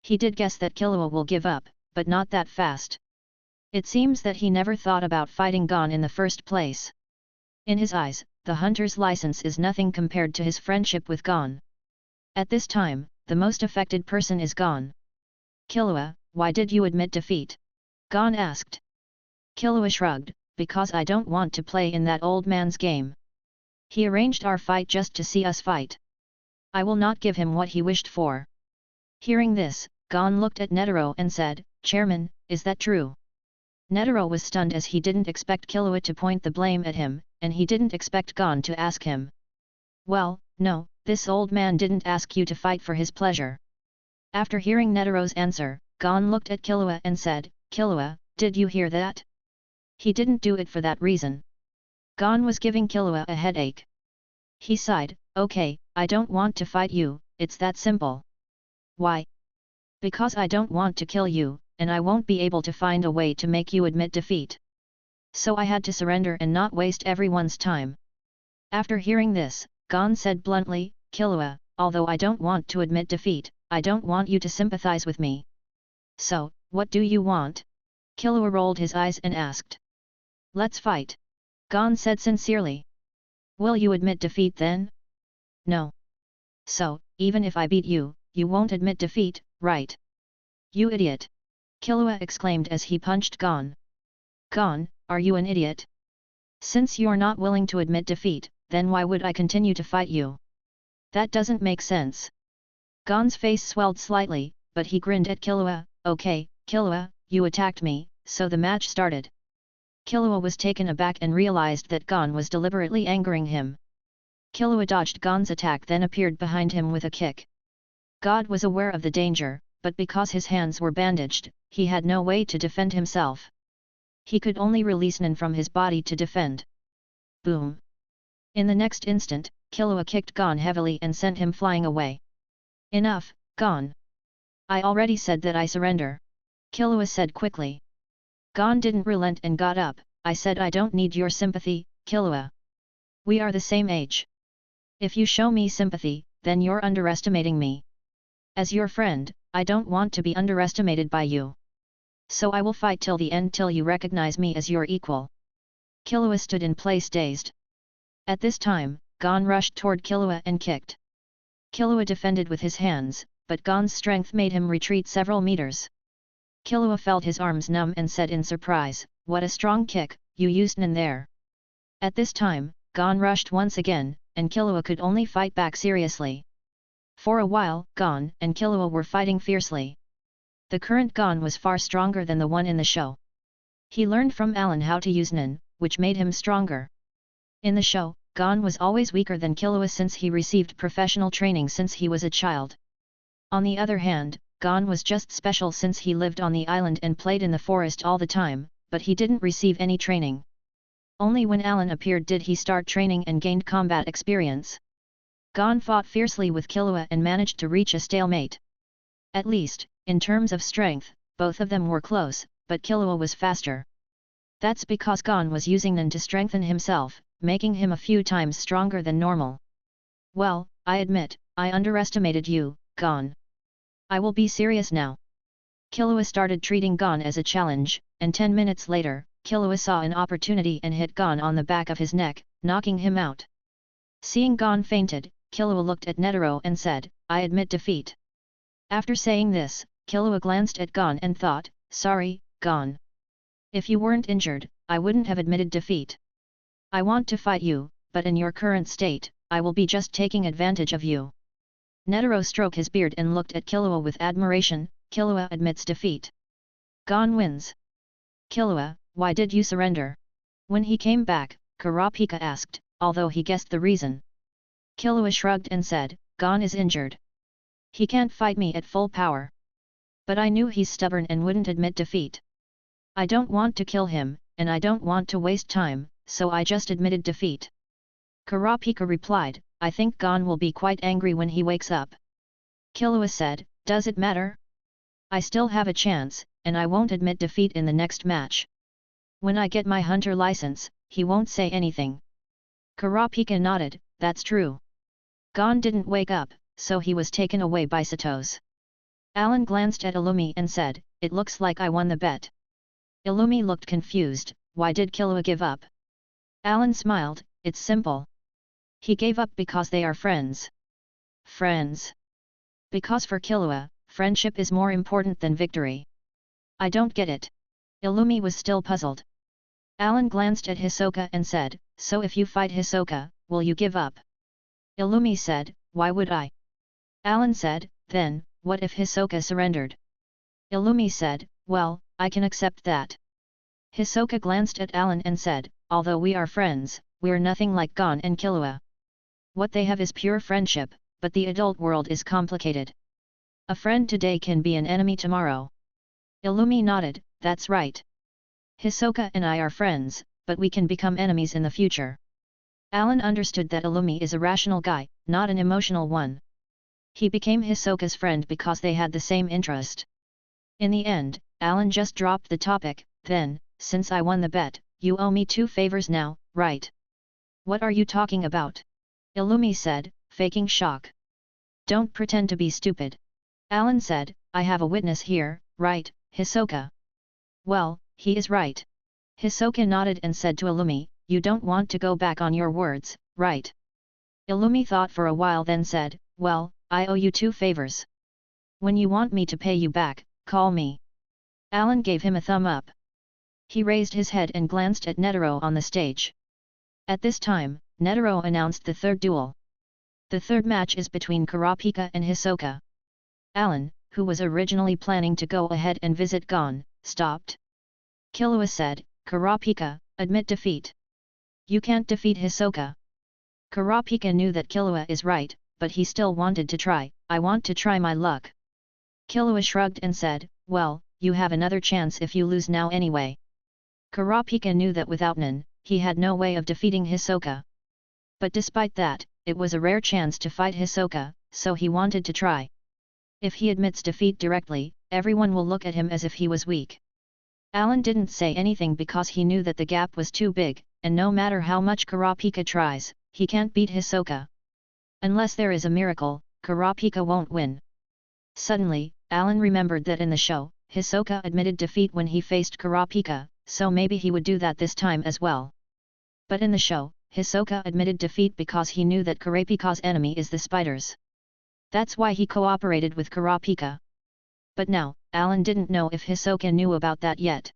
He did guess that Killua will give up, but not that fast. It seems that he never thought about fighting Gon in the first place. In his eyes, the hunter's license is nothing compared to his friendship with Gon. At this time, the most affected person is Gon. Killua, why did you admit defeat? Gon asked. Killua shrugged, because I don't want to play in that old man's game. He arranged our fight just to see us fight. I will not give him what he wished for. Hearing this, Gon looked at Netero and said, Chairman, is that true? Netero was stunned as he didn't expect Killua to point the blame at him, and he didn't expect Gon to ask him. Well, no, this old man didn't ask you to fight for his pleasure. After hearing Netaro's answer, Gon looked at Killua and said, Killua, did you hear that? He didn't do it for that reason. Gon was giving Killua a headache. He sighed, okay, I don't want to fight you, it's that simple. Why? Because I don't want to kill you, and I won't be able to find a way to make you admit defeat. So I had to surrender and not waste everyone's time. After hearing this, Gon said bluntly, Killua, although I don't want to admit defeat, I don't want you to sympathize with me. So, what do you want? Killua rolled his eyes and asked. Let's fight. Gon said sincerely. Will you admit defeat then? No. So, even if I beat you, you won't admit defeat, right? You idiot! Killua exclaimed as he punched Gon. Gon, are you an idiot? Since you're not willing to admit defeat, then why would I continue to fight you? That doesn't make sense. Gon's face swelled slightly, but he grinned at Killua. Okay, Killua, you attacked me, so the match started. Killua was taken aback and realized that Gon was deliberately angering him. Killua dodged Gon's attack, then appeared behind him with a kick. God was aware of the danger, but because his hands were bandaged, he had no way to defend himself. He could only release Nen from his body to defend. Boom! In the next instant, Killua kicked Gon heavily and sent him flying away. Enough, Gon! I already said that I surrender. Killua said quickly. Gon didn't relent and got up. I said I don't need your sympathy, Killua. We are the same age. If you show me sympathy, then you're underestimating me. As your friend, I don't want to be underestimated by you. So I will fight till the end till you recognize me as your equal. Killua stood in place dazed. At this time, Gon rushed toward Killua and kicked. Killua defended with his hands, but Gon's strength made him retreat several meters. Killua felt his arms numb and said in surprise, what a strong kick, you used Nen there. At this time, Gon rushed once again, and Killua could only fight back seriously. For a while, Gon and Killua were fighting fiercely. The current Gon was far stronger than the one in the show. He learned from Allan how to use Nen, which made him stronger. In the show, Gon was always weaker than Killua since he received professional training since he was a child. On the other hand, Gon was just special since he lived on the island and played in the forest all the time, but he didn't receive any training. Only when Allan appeared did he start training and gained combat experience. Gon fought fiercely with Killua and managed to reach a stalemate. At least, in terms of strength, both of them were close, but Killua was faster. That's because Gon was using Nen to strengthen himself, making him a few times stronger than normal. Well, I admit, I underestimated you, Gon. I will be serious now. Killua started treating Gon as a challenge, and 10 minutes later, Killua saw an opportunity and hit Gon on the back of his neck, knocking him out. Seeing Gon fainted, Killua looked at Netero and said, I admit defeat. After saying this, Killua glanced at Gon and thought, sorry, Gon. If you weren't injured, I wouldn't have admitted defeat. I want to fight you, but in your current state, I will be just taking advantage of you. Netero stroked his beard and looked at Killua with admiration. Killua admits defeat. Gon wins. Killua, why did you surrender? When he came back, Kurapika asked, although he guessed the reason. Killua shrugged and said, Gon is injured. He can't fight me at full power. But I knew he's stubborn and wouldn't admit defeat. I don't want to kill him, and I don't want to waste time, so I just admitted defeat. Kurapika replied, I think Gon will be quite angry when he wakes up. Killua said, does it matter? I still have a chance, and I won't admit defeat in the next match. When I get my hunter license, he won't say anything. Kurapika nodded, that's true. Gon didn't wake up, so he was taken away by Satos. Allan glanced at Illumi and said, it looks like I won the bet. Illumi looked confused, why did Killua give up? Allan smiled, it's simple. He gave up because they are friends. Friends. Because for Killua, friendship is more important than victory. I don't get it. Illumi was still puzzled. Allan glanced at Hisoka and said, so if you fight Hisoka, will you give up? Illumi said, why would I? Allan said, then, what if Hisoka surrendered? Illumi said, well, I can accept that. Hisoka glanced at Allan and said, although we are friends, we're nothing like Gon and Killua. What they have is pure friendship, but the adult world is complicated. A friend today can be an enemy tomorrow. Illumi nodded, that's right. Hisoka and I are friends, but we can become enemies in the future. Allan understood that Illumi is a rational guy, not an emotional one. He became Hisoka's friend because they had the same interest. In the end, Allan just dropped the topic, then, since I won the bet, you owe me 2 favors now, right? What are you talking about? Illumi said, faking shock. Don't pretend to be stupid. Allan said, I have a witness here, right, Hisoka? Well, he is right. Hisoka nodded and said to Illumi, you don't want to go back on your words, right? Illumi thought for a while then said, well, I owe you 2 favors. When you want me to pay you back, call me. Allan gave him a thumb up. He raised his head and glanced at Netero on the stage. At this time, Netero announced the third duel. The third match is between Kurapika and Hisoka. Allan, who was originally planning to go ahead and visit Gon, stopped. Killua said, Kurapika, admit defeat. You can't defeat Hisoka. Kurapika knew that Killua is right, but he still wanted to try, I want to try my luck. Killua shrugged and said, well, you have another chance if you lose now anyway. Kurapika knew that without Nen, he had no way of defeating Hisoka. But despite that, it was a rare chance to fight Hisoka, so he wanted to try. If he admits defeat directly, everyone will look at him as if he was weak. Allan didn't say anything because he knew that the gap was too big, and no matter how much Kurapika tries, he can't beat Hisoka. Unless there is a miracle, Kurapika won't win. Suddenly, Allan remembered that in the show, Hisoka admitted defeat when he faced Kurapika, so maybe he would do that this time as well. But in the show, Hisoka admitted defeat because he knew that Kurapika's enemy is the spiders. That's why he cooperated with Kurapika. But now, Allan didn't know if Hisoka knew about that yet.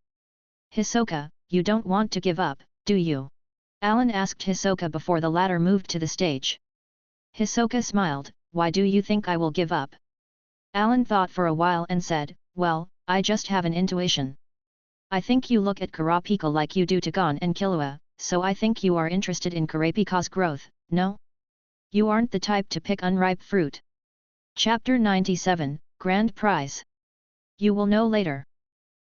Hisoka, you don't want to give up, do you? Allan asked Hisoka before the latter moved to the stage. Hisoka smiled, why do you think I will give up? Allan thought for a while and said, well, I just have an intuition. I think you look at Kurapika like you do to Gon and Killua, so I think you are interested in Kurapika's growth, no? You aren't the type to pick unripe fruit. Chapter 97, Grand Prize. You will know later.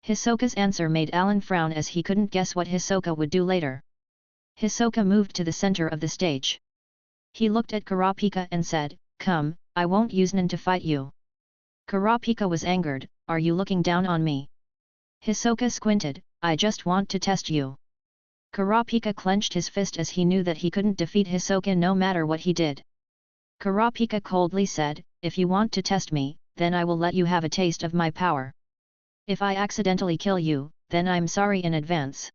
Hisoka's answer made Allan frown as he couldn't guess what Hisoka would do later. Hisoka moved to the center of the stage. He looked at Kurapika and said, come, I won't use Nen to fight you. Kurapika was angered, are you looking down on me? Hisoka squinted, I just want to test you. Kurapika clenched his fist as he knew that he couldn't defeat Hisoka no matter what he did. Kurapika coldly said, if you want to test me, then I will let you have a taste of my power. If I accidentally kill you, then I'm sorry in advance.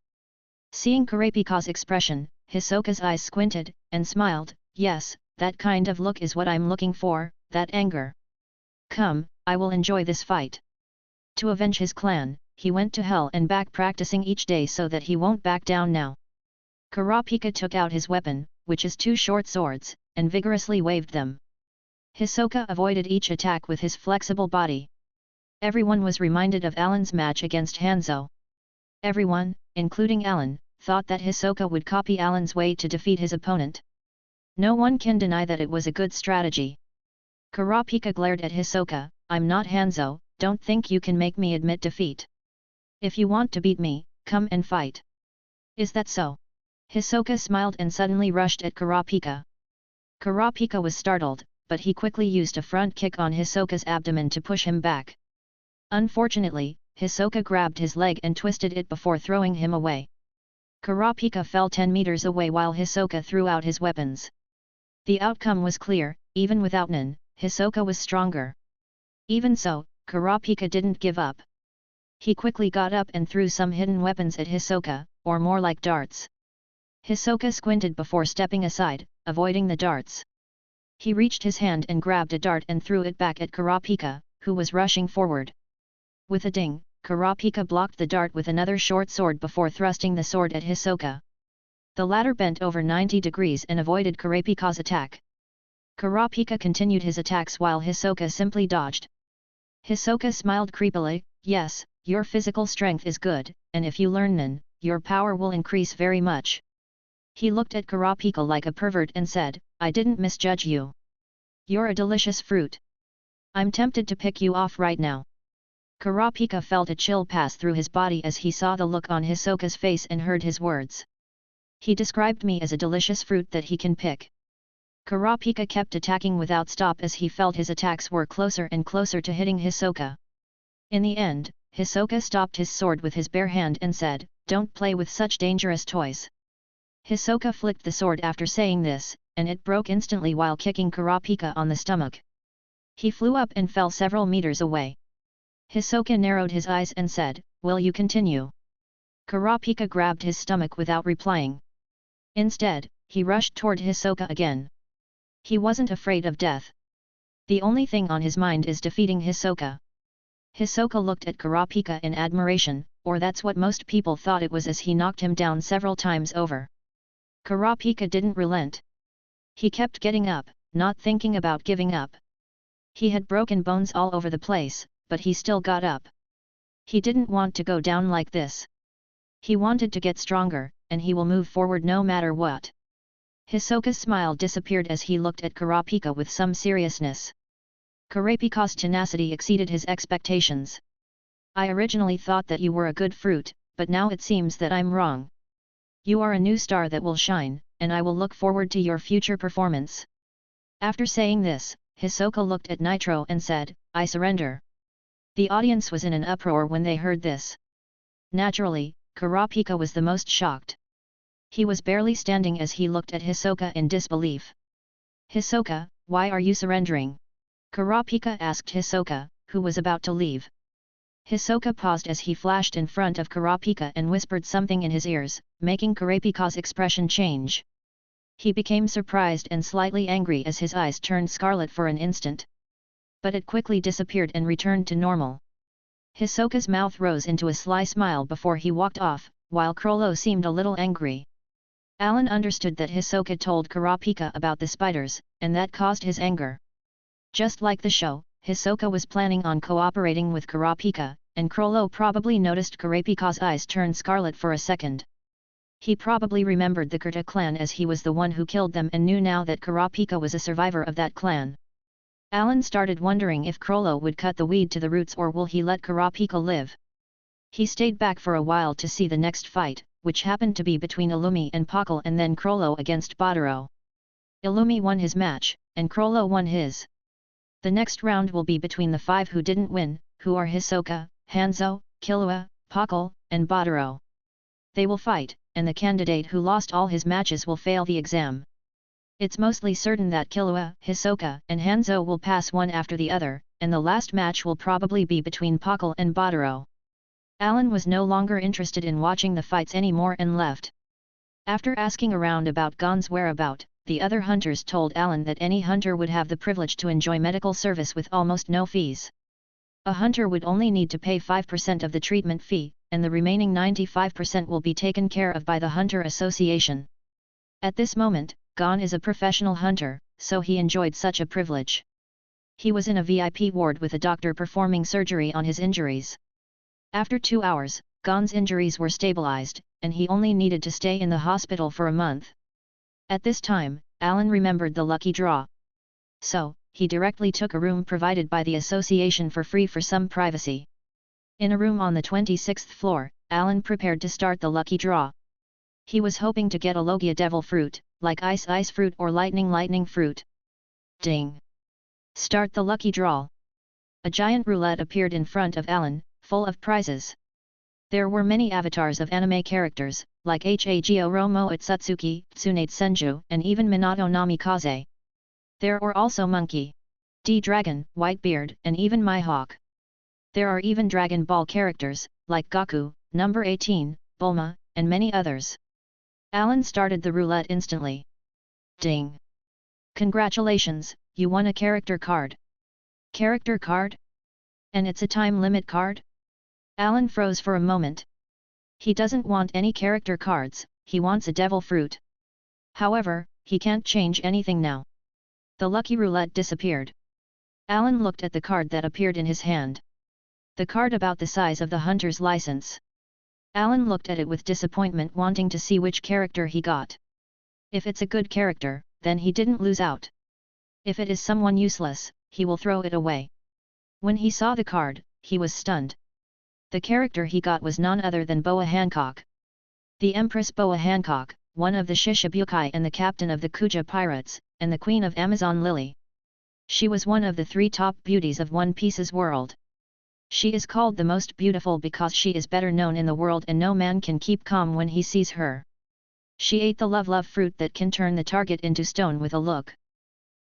Seeing Kurapika's expression, Hisoka's eyes squinted, and smiled, yes, that kind of look is what I'm looking for, that anger. Come, I will enjoy this fight. To avenge his clan, he went to hell and back practicing each day so that he won't back down now. Kurapika took out his weapon, which is 2 short swords, and vigorously waved them. Hisoka avoided each attack with his flexible body. Everyone was reminded of Allan's match against Hanzo. Everyone, including Allan, thought that Hisoka would copy Allan's way to defeat his opponent. No one can deny that it was a good strategy. Kurapika glared at Hisoka, I'm not Hanzo, don't think you can make me admit defeat. If you want to beat me, come and fight. Is that so? Hisoka smiled and suddenly rushed at Kurapika. Kurapika was startled, but he quickly used a front kick on Hisoka's abdomen to push him back. Unfortunately, Hisoka grabbed his leg and twisted it before throwing him away. Kurapika fell 10 meters away while Hisoka threw out his weapons. The outcome was clear, even without Nen, Hisoka was stronger. Even so, Kurapika didn't give up. He quickly got up and threw some hidden weapons at Hisoka, or more like darts. Hisoka squinted before stepping aside, avoiding the darts. He reached his hand and grabbed a dart and threw it back at Kurapika, who was rushing forward. With a ding, Kurapika blocked the dart with another short sword before thrusting the sword at Hisoka. The latter bent over 90 degrees and avoided Kurapika's attack. Kurapika continued his attacks while Hisoka simply dodged. Hisoka smiled creepily, yes, your physical strength is good, and if you learn Nen, your power will increase very much. He looked at Kurapika like a pervert and said, I didn't misjudge you. You're a delicious fruit. I'm tempted to pick you off right now. Kurapika felt a chill pass through his body as he saw the look on Hisoka's face and heard his words. He described me as a delicious fruit that he can pick. Kurapika kept attacking without stop as he felt his attacks were closer and closer to hitting Hisoka. In the end, Hisoka stopped his sword with his bare hand and said, Don't play with such dangerous toys. Hisoka flicked the sword after saying this, and it broke instantly while kicking Kurapika on the stomach. He flew up and fell several meters away. Hisoka narrowed his eyes and said, Will you continue? Kurapika grabbed his stomach without replying. Instead, he rushed toward Hisoka again. He wasn't afraid of death. The only thing on his mind is defeating Hisoka. Hisoka looked at Kurapika in admiration, or that's what most people thought it was as he knocked him down several times over. Kurapika didn't relent. He kept getting up, not thinking about giving up. He had broken bones all over the place, but he still got up. He didn't want to go down like this. He wanted to get stronger, and he will move forward no matter what. Hisoka's smile disappeared as he looked at Kurapika with some seriousness. Kurapika's tenacity exceeded his expectations. I originally thought that you were a good fruit, but now it seems that I'm wrong. You are a new star that will shine, and I will look forward to your future performance. After saying this, Hisoka looked at Nitro and said, I surrender. The audience was in an uproar when they heard this. Naturally, Kurapika was the most shocked. He was barely standing as he looked at Hisoka in disbelief. Hisoka, why are you surrendering? Kurapika asked Hisoka, who was about to leave. Hisoka paused as he flashed in front of Kurapika and whispered something in his ears, making Kurapika's expression change. He became surprised and slightly angry as his eyes turned scarlet for an instant. But it quickly disappeared and returned to normal. Hisoka's mouth rose into a sly smile before he walked off, while Crollo seemed a little angry. Allan understood that Hisoka told Kurapika about the spiders, and that caused his anger. Just like the show, Hisoka was planning on cooperating with Kurapika, and Crollo probably noticed Kurapika's eyes turn scarlet for a second. He probably remembered the Kurta clan as he was the one who killed them and knew now that Kurapika was a survivor of that clan. Allan started wondering if Crollo would cut the weed to the roots or will he let Kurapika live. He stayed back for a while to see the next fight, which happened to be between Illumi and Pakal and then Crollo against Badaro. Illumi won his match, and Crollo won his. The next round will be between the 5 who didn't win, who are Hisoka, Hanzo, Killua, Pakal, and Badaro. They will fight, and the candidate who lost all his matches will fail the exam. It's mostly certain that Killua, Hisoka, and Hanzo will pass one after the other, and the last match will probably be between Pakal and Badaro. Allan was no longer interested in watching the fights anymore and left. After asking around about Gon's whereabout, the other hunters told Allan that any hunter would have the privilege to enjoy medical service with almost no fees. A hunter would only need to pay 5% of the treatment fee, and the remaining 95% will be taken care of by the Hunter Association. At this moment, Gon is a professional hunter, so he enjoyed such a privilege. He was in a VIP ward with a doctor performing surgery on his injuries. After 2 hours, Gon's injuries were stabilized, and he only needed to stay in the hospital for a month. At this time, Allan remembered the lucky draw. So, he directly took a room provided by the association for free for some privacy. In a room on the 26th floor, Allan prepared to start the lucky draw. He was hoping to get a Logia devil fruit, like ice fruit or lightning fruit. Ding! Start the lucky draw. A giant roulette appeared in front of Allan, full of prizes. There were many avatars of anime characters, like Hagio Romo Atsutsuki, Tsunade Senju, and even Minato Namikaze. There were also Monkey D. Dragon, Whitebeard, and even Mihawk. There are even Dragon Ball characters, like Goku, Number 18, Bulma, and many others. Allan started the roulette instantly. Ding! Congratulations, you won a character card. Character card? And it's a time limit card? Allan froze for a moment. He doesn't want any character cards, he wants a devil fruit. However, he can't change anything now. The lucky roulette disappeared. Allan looked at the card that appeared in his hand. The card about the size of the hunter's license. Allan looked at it with disappointment, wanting to see which character he got. If it's a good character, then he didn't lose out. If it is someone useless, he will throw it away. When he saw the card, he was stunned. The character he got was none other than Boa Hancock. The Empress Boa Hancock, one of the Shishibukai and the captain of the Kuja pirates, and the queen of Amazon Lily. She was one of the 3 top beauties of One Piece's world. She is called the most beautiful because she is better known in the world and no man can keep calm when he sees her. She ate the love fruit that can turn the target into stone with a look.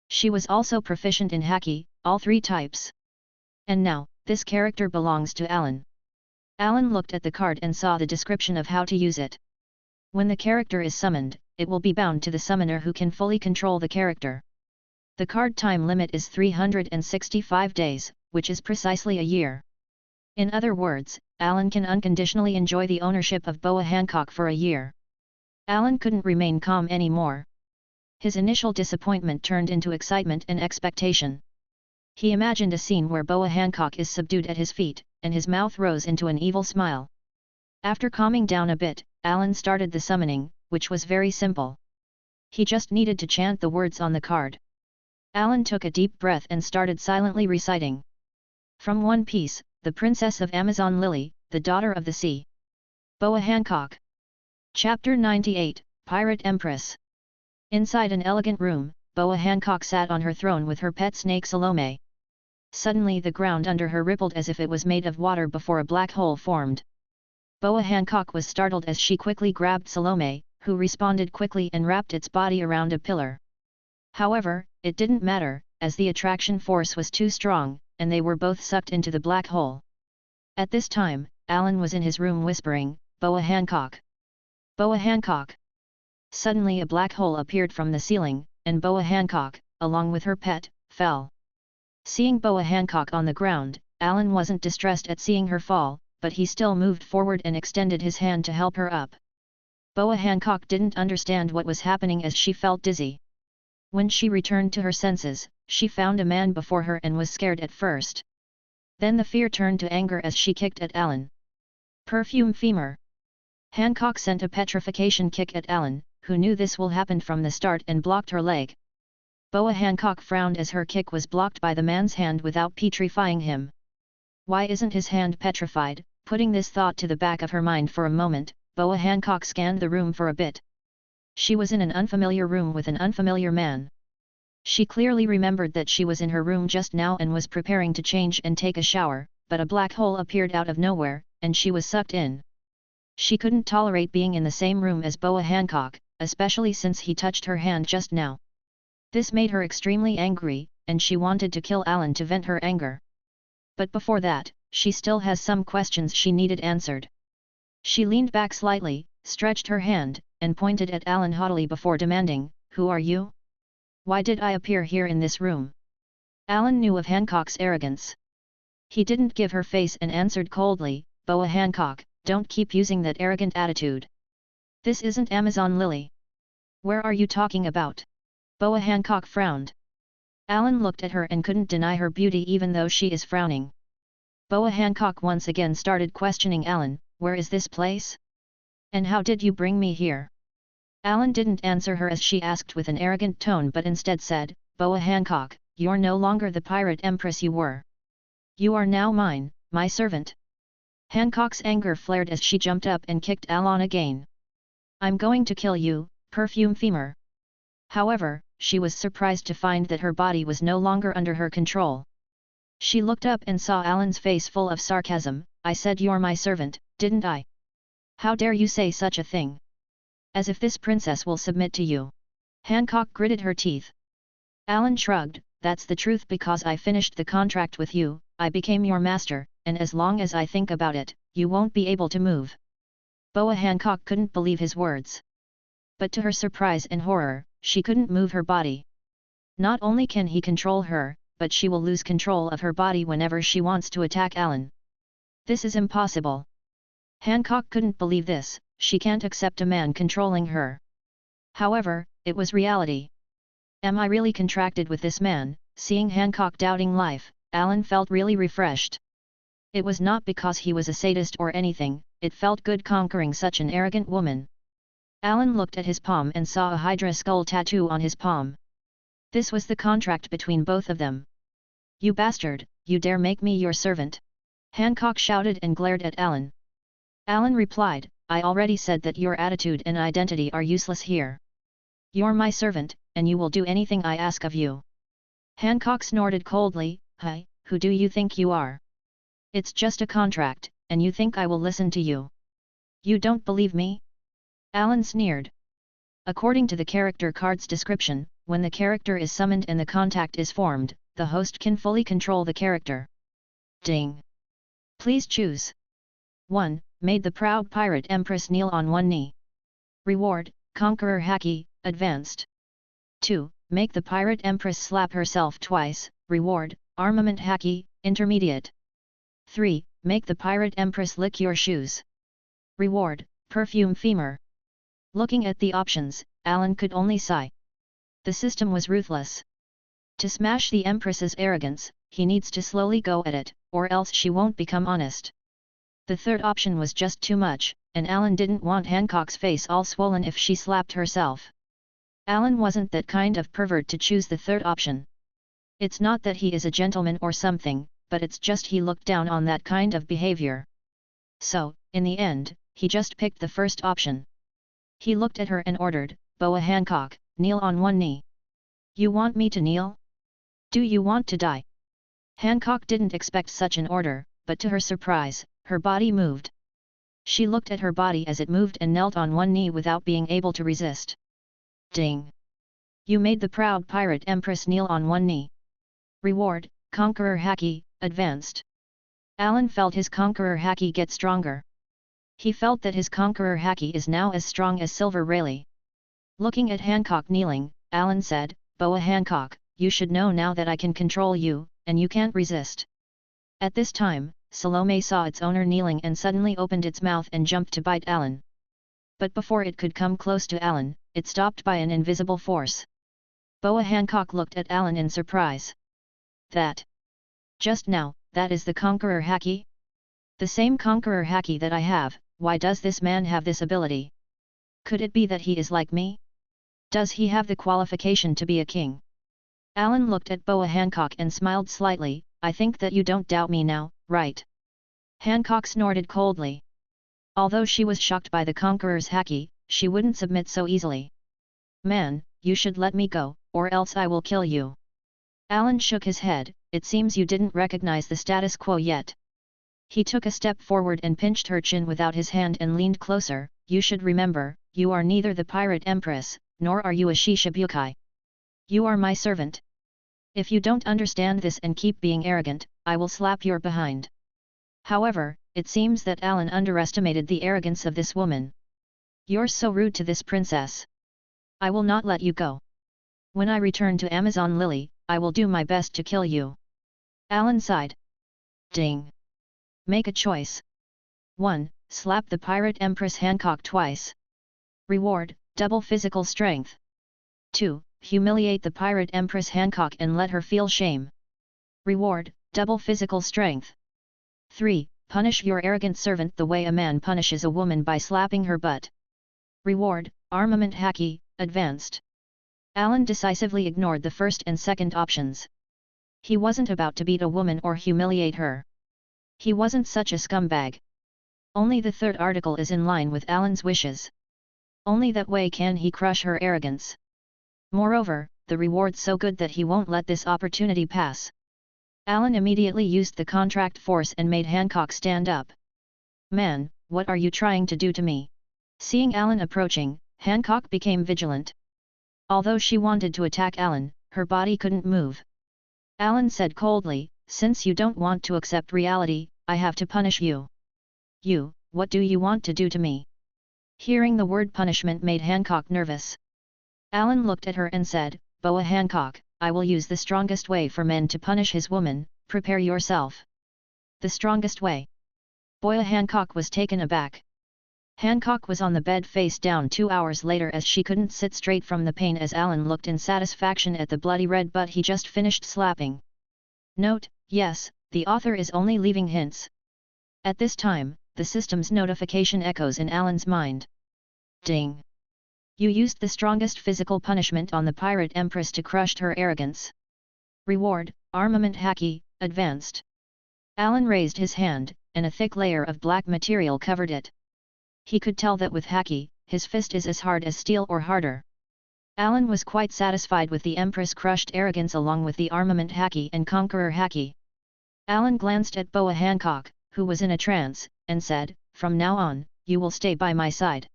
She was also proficient in haki, all 3 types. And now, this character belongs to Allan. Allan looked at the card and saw the description of how to use it. When the character is summoned, it will be bound to the summoner who can fully control the character. The card time limit is 365 days, which is precisely a year. In other words, Allan can unconditionally enjoy the ownership of Boa Hancock for a year. Allan couldn't remain calm anymore. His initial disappointment turned into excitement and expectation. He imagined a scene where Boa Hancock is subdued at his feet, and his mouth rose into an evil smile. After calming down a bit, Allan started the summoning, which was very simple. He just needed to chant the words on the card. Allan took a deep breath and started silently reciting. From One Piece, the Princess of Amazon Lily, the Daughter of the Sea. Boa Hancock. Chapter 98, Pirate Empress. Inside an elegant room, Boa Hancock sat on her throne with her pet snake Salome. Suddenly the ground under her rippled as if it was made of water before a black hole formed. Boa Hancock was startled as she quickly grabbed Salome, who responded quickly and wrapped its body around a pillar. However, it didn't matter, as the attraction force was too strong, and they were both sucked into the black hole. At this time, Allan was in his room whispering, "Boa Hancock! Boa Hancock!" Suddenly a black hole appeared from the ceiling, and Boa Hancock, along with her pet, fell. Seeing Boa Hancock on the ground, Allan wasn't distressed at seeing her fall, but he still moved forward and extended his hand to help her up. Boa Hancock didn't understand what was happening as she felt dizzy. When she returned to her senses, she found a man before her and was scared at first. Then the fear turned to anger as she kicked at Allan. Perfume femur. Hancock sent a petrification kick at Allan, who knew this will happen from the start and blocked her leg. Boa Hancock frowned as her kick was blocked by the man's hand without petrifying him. Why isn't his hand petrified? Putting this thought to the back of her mind for a moment, Boa Hancock scanned the room for a bit. She was in an unfamiliar room with an unfamiliar man. She clearly remembered that she was in her room just now and was preparing to change and take a shower, but a black hole appeared out of nowhere, and she was sucked in. She couldn't tolerate being in the same room as Boa Hancock, especially since he touched her hand just now. This made her extremely angry, and she wanted to kill Allan to vent her anger. But before that, she still has some questions she needed answered. She leaned back slightly, stretched her hand, and pointed at Allan haughtily before demanding, "Who are you? Why did I appear here in this room?" Allan knew of Hancock's arrogance. He didn't give her face and answered coldly, "Boa Hancock, don't keep using that arrogant attitude. This isn't Amazon Lily. Where are you talking about?" Boa Hancock frowned. Allan looked at her and couldn't deny her beauty even though she is frowning. Boa Hancock once again started questioning Allan, "Where is this place? And how did you bring me here?" Allan didn't answer her as she asked with an arrogant tone but instead said, "Boa Hancock, you're no longer the pirate empress you were. You are now mine, my servant." Hancock's anger flared as she jumped up and kicked Allan again. "I'm going to kill you, perfume femur." However, she was surprised to find that her body was no longer under her control. She looked up and saw Allan's face full of sarcasm. "I said you're my servant, didn't I? How dare you say such a thing? As if this princess will submit to you." Hancock gritted her teeth. Allan shrugged, "That's the truth because I finished the contract with you, I became your master, and as long as I think about it, you won't be able to move." Boa Hancock couldn't believe his words. But to her surprise and horror, she couldn't move her body. Not only can he control her, but she will lose control of her body whenever she wants to attack Allan. This is impossible. Hancock couldn't believe this, she can't accept a man controlling her. However, it was reality. Am I really contracted with this man? Seeing Hancock doubting life, Allan felt really refreshed. It was not because he was a sadist or anything, it felt good conquering such an arrogant woman. Allan looked at his palm and saw a Hydra skull tattoo on his palm. This was the contract between both of them. You bastard, you dare make me your servant? Hancock shouted and glared at Allan. Allan replied, I already said that your attitude and identity are useless here. You're my servant, and you will do anything I ask of you. Hancock snorted coldly, Hi, who do you think you are? It's just a contract, and you think I will listen to you? You don't believe me? Allan sneered. According to the character card's description, when the character is summoned and the contact is formed, the host can fully control the character. Ding! Please choose. 1. Made the proud pirate empress kneel on one knee. Reward, Conqueror Haki, Advanced. 2. Make the pirate empress slap herself twice. Reward, Armament Haki, Intermediate. 3. Make the pirate empress lick your shoes. Reward, Perfume Femur. Looking at the options, Allan could only sigh. The system was ruthless. To smash the empress's arrogance, he needs to slowly go at it, or else she won't become honest. The third option was just too much, and Allan didn't want Hancock's face all swollen if she slapped herself. Allan wasn't that kind of pervert to choose the third option. It's not that he is a gentleman or something, but it's just he looked down on that kind of behavior. So, in the end, he just picked the first option. He looked at her and ordered, Boa Hancock, kneel on one knee. You want me to kneel? Do you want to die? Hancock didn't expect such an order, but to her surprise, her body moved. She looked at her body as it moved and knelt on one knee without being able to resist. Ding! You made the proud pirate empress kneel on one knee. Reward, Conqueror Haki, Advanced. Allan felt his Conqueror Haki get stronger. He felt that his Conqueror Haki is now as strong as Silver Rayleigh. Looking at Hancock kneeling, Allan said, Boa Hancock, you should know now that I can control you, and you can't resist. At this time, Salome saw its owner kneeling and suddenly opened its mouth and jumped to bite Allan. But before it could come close to Allan, it stopped by an invisible force. Boa Hancock looked at Allan in surprise. That! Just now, that is the Conqueror Haki? The same Conqueror Haki that I have. Why does this man have this ability? Could it be that he is like me? Does he have the qualification to be a king? Allan looked at Boa Hancock and smiled slightly, I think that you don't doubt me now, right? Hancock snorted coldly. Although she was shocked by the Conqueror's Haki, she wouldn't submit so easily. Man, you should let me go, or else I will kill you. Allan shook his head, it seems you didn't recognize the status quo yet. He took a step forward and pinched her chin without his hand and leaned closer, you should remember, you are neither the pirate empress, nor are you a Shishibukai. You are my servant. If you don't understand this and keep being arrogant, I will slap your behind. However, it seems that Allan underestimated the arrogance of this woman. You're so rude to this princess. I will not let you go. When I return to Amazon Lily, I will do my best to kill you. Allan sighed. Ding! Make a choice. 1. Slap the pirate empress Hancock twice. Reward, double physical strength. 2. Humiliate the pirate empress Hancock and let her feel shame. Reward, double physical strength. 3. Punish your arrogant servant the way a man punishes a woman by slapping her butt. Reward, Armament Haki, Advanced. Allan decisively ignored the first and second options. He wasn't about to beat a woman or humiliate her. He wasn't such a scumbag. Only the third article is in line with Allan's wishes. Only that way can he crush her arrogance. Moreover, the reward's so good that he won't let this opportunity pass. Allan immediately used the contract force and made Hancock stand up. Man, what are you trying to do to me? Seeing Allan approaching, Hancock became vigilant. Although she wanted to attack Allan, her body couldn't move. Allan said coldly, since you don't want to accept reality, I have to punish you. You, what do you want to do to me? Hearing the word punishment made Hancock nervous. Allan looked at her and said, Boa Hancock, I will use the strongest way for men to punish his woman, prepare yourself. The strongest way? Boa Hancock was taken aback. Hancock was on the bed face down 2 hours later as she couldn't sit straight from the pain as Allan looked in satisfaction at the bloody red butt he just finished slapping. Note, yes, the author is only leaving hints. At this time, the system's notification echoes in Allan's mind. Ding! You used the strongest physical punishment on the pirate empress to crush her arrogance. Reward, armament haki, advanced. Allan raised his hand, and a thick layer of black material covered it. He could tell that with haki, his fist is as hard as steel or harder. Allan was quite satisfied with the Empress crushed arrogance along with the armament haki and conqueror haki. Allan glanced at Boa Hancock, who was in a trance, and said, "From now on, you will stay by my side.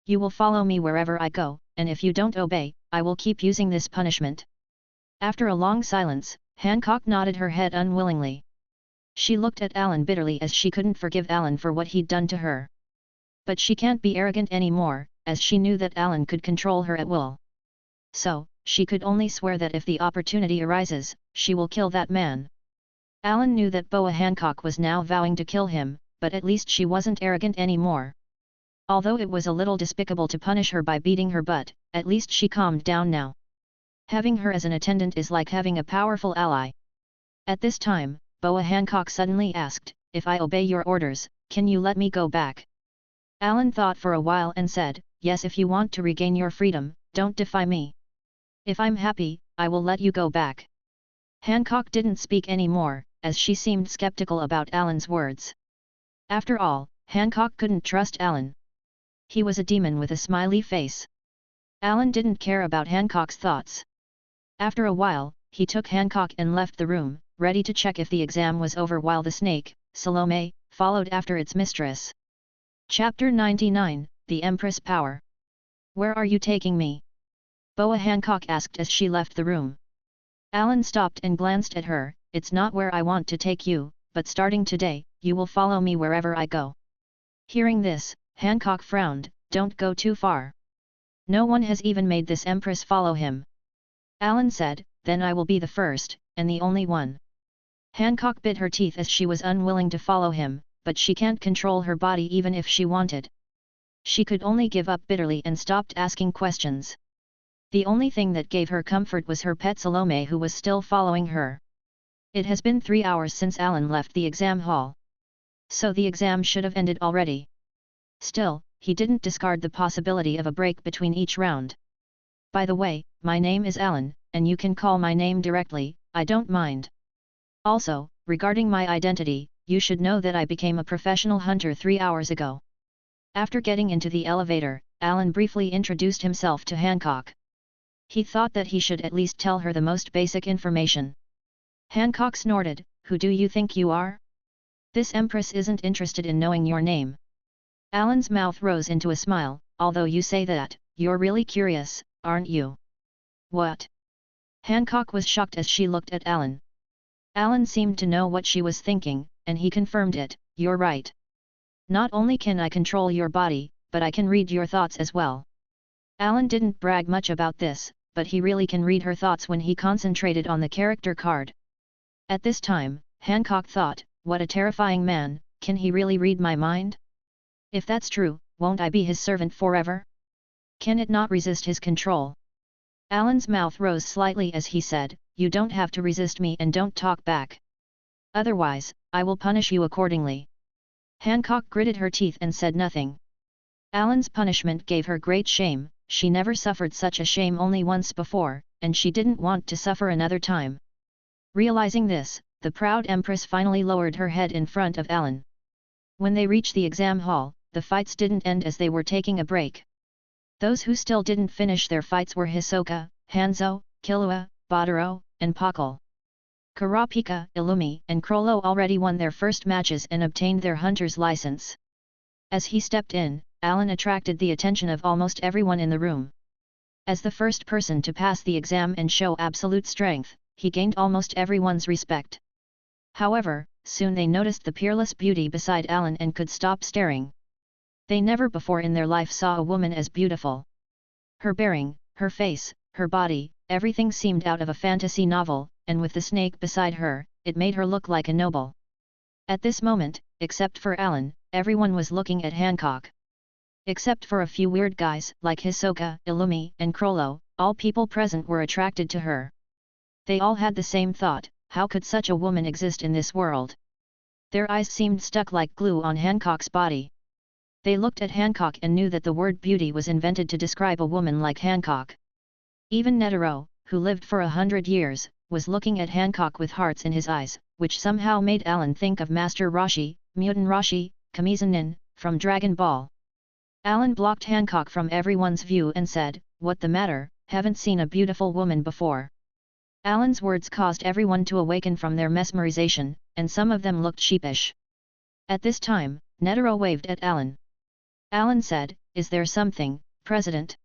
You will follow me wherever I go, and if you don't obey, I will keep using this punishment." After a long silence, Hancock nodded her head unwillingly. She looked at Allan bitterly as she couldn't forgive Allan for what he'd done to her. But she can't be arrogant anymore, as she knew that Allan could control her at will. So, she could only swear that if the opportunity arises, she will kill that man. Allan knew that Boa Hancock was now vowing to kill him, but at least she wasn't arrogant anymore. Although it was a little despicable to punish her by beating her butt, at least she calmed down now. Having her as an attendant is like having a powerful ally. At this time, Boa Hancock suddenly asked, "If I obey your orders, can you let me go back?" Allan thought for a while and said, "Yes, if you want to regain your freedom, don't defy me. If I'm happy, I will let you go back." Hancock didn't speak any more, as she seemed skeptical about Allan's words. After all, Hancock couldn't trust Allan. He was a demon with a smiley face. Allan didn't care about Hancock's thoughts. After a while, he took Hancock and left the room, ready to check if the exam was over while the snake, Salome, followed after its mistress. Chapter 99, The Empress Power. "Where are you taking me?" Boa Hancock asked as she left the room. Allan stopped and glanced at her. "It's not where I want to take you, but starting today, you will follow me wherever I go." Hearing this, Hancock frowned. "Don't go too far. No one has even made this Empress follow him." Allan said, "Then I will be the first, and the only one." Hancock bit her teeth as she was unwilling to follow him, but she can't control her body even if she wanted. She could only give up bitterly and stopped asking questions. The only thing that gave her comfort was her pet Salome, who was still following her. It has been 3 hours since Allan left the exam hall. So the exam should have ended already. Still, he didn't discard the possibility of a break between each round. "By the way, my name is Allan, and you can call my name directly, I don't mind. Also, regarding my identity, you should know that I became a professional hunter 3 hours ago." After getting into the elevator, Allan briefly introduced himself to Hancock. He thought that he should at least tell her the most basic information. Hancock snorted, "Who do you think you are? This Empress isn't interested in knowing your name." Allan's mouth rose into a smile, "Although you say that, you're really curious, aren't you?" "What?" Hancock was shocked as she looked at Allan. Allan seemed to know what she was thinking, and he confirmed it, "You're right. Not only can I control your body, but I can read your thoughts as well." Allan didn't brag much about this, but he really can read her thoughts when he concentrated on the character card. At this time, Hancock thought, "What a terrifying man, can he really read my mind? If that's true, won't I be his servant forever? Can it not resist his control?" Allan's mouth rose slightly as he said, "You don't have to resist me and don't talk back. Otherwise, I will punish you accordingly." Hancock gritted her teeth and said nothing. Allan's punishment gave her great shame. She never suffered such a shame only once before, and she didn't want to suffer another time. Realizing this, the proud Empress finally lowered her head in front of Allan. When they reached the exam hall, the fights didn't end as they were taking a break. Those who still didn't finish their fights were Hisoka, Hanzo, Killua, Badaro, and Pakal. Kurapika, Illumi, and Crollo already won their first matches and obtained their hunter's license. As he stepped in, Allan attracted the attention of almost everyone in the room. As the first person to pass the exam and show absolute strength, he gained almost everyone's respect. However, soon they noticed the peerless beauty beside Allan and could stop staring. They never before in their life saw a woman as beautiful. Her bearing, her face, her body, everything seemed out of a fantasy novel, and with the snake beside her, it made her look like a noble. At this moment, except for Allan, everyone was looking at Hancock. Except for a few weird guys like Hisoka, Illumi, and Crollo, all people present were attracted to her. They all had the same thought, how could such a woman exist in this world? Their eyes seemed stuck like glue on Hancock's body. They looked at Hancock and knew that the word beauty was invented to describe a woman like Hancock. Even Netero, who lived for 100 years, was looking at Hancock with hearts in his eyes, which somehow made Allan think of Master Roshi, Mutant Roshi, Kamizen from Dragon Ball. Allan blocked Hancock from everyone's view and said, "What the matter, haven't seen a beautiful woman before." Allan's words caused everyone to awaken from their mesmerization, and some of them looked sheepish. At this time, Netero waved at Allan. Allan said, "Is there something, President?"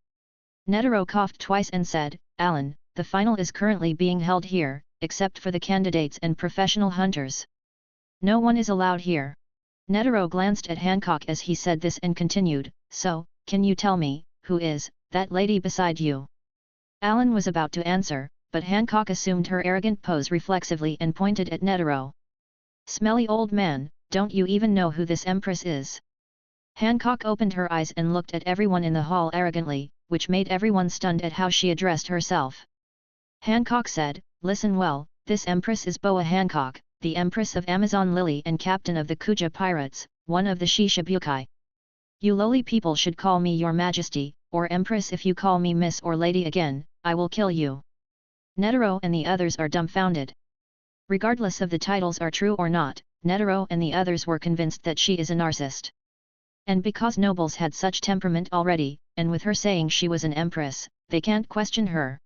Netero coughed twice and said, "Allan, the final is currently being held here, except for the candidates and professional hunters. No one is allowed here." Netero glanced at Hancock as he said this and continued, "So, can you tell me, who is that lady beside you?" Allan was about to answer, but Hancock assumed her arrogant pose reflexively and pointed at Netero. "Smelly old man, don't you even know who this empress is?" Hancock opened her eyes and looked at everyone in the hall arrogantly, which made everyone stunned at how she addressed herself. Hancock said, "Listen well, this empress is Boa Hancock, the empress of Amazon Lily and captain of the Kuja pirates, one of the Shishibukai. You lowly people should call me your majesty, or empress. If you call me miss or lady again, I will kill you." Netero and the others are dumbfounded. Regardless of the titles are true or not, Netero and the others were convinced that she is a narcissist. And because nobles had such temperament already, and with her saying she was an empress, they can't question her.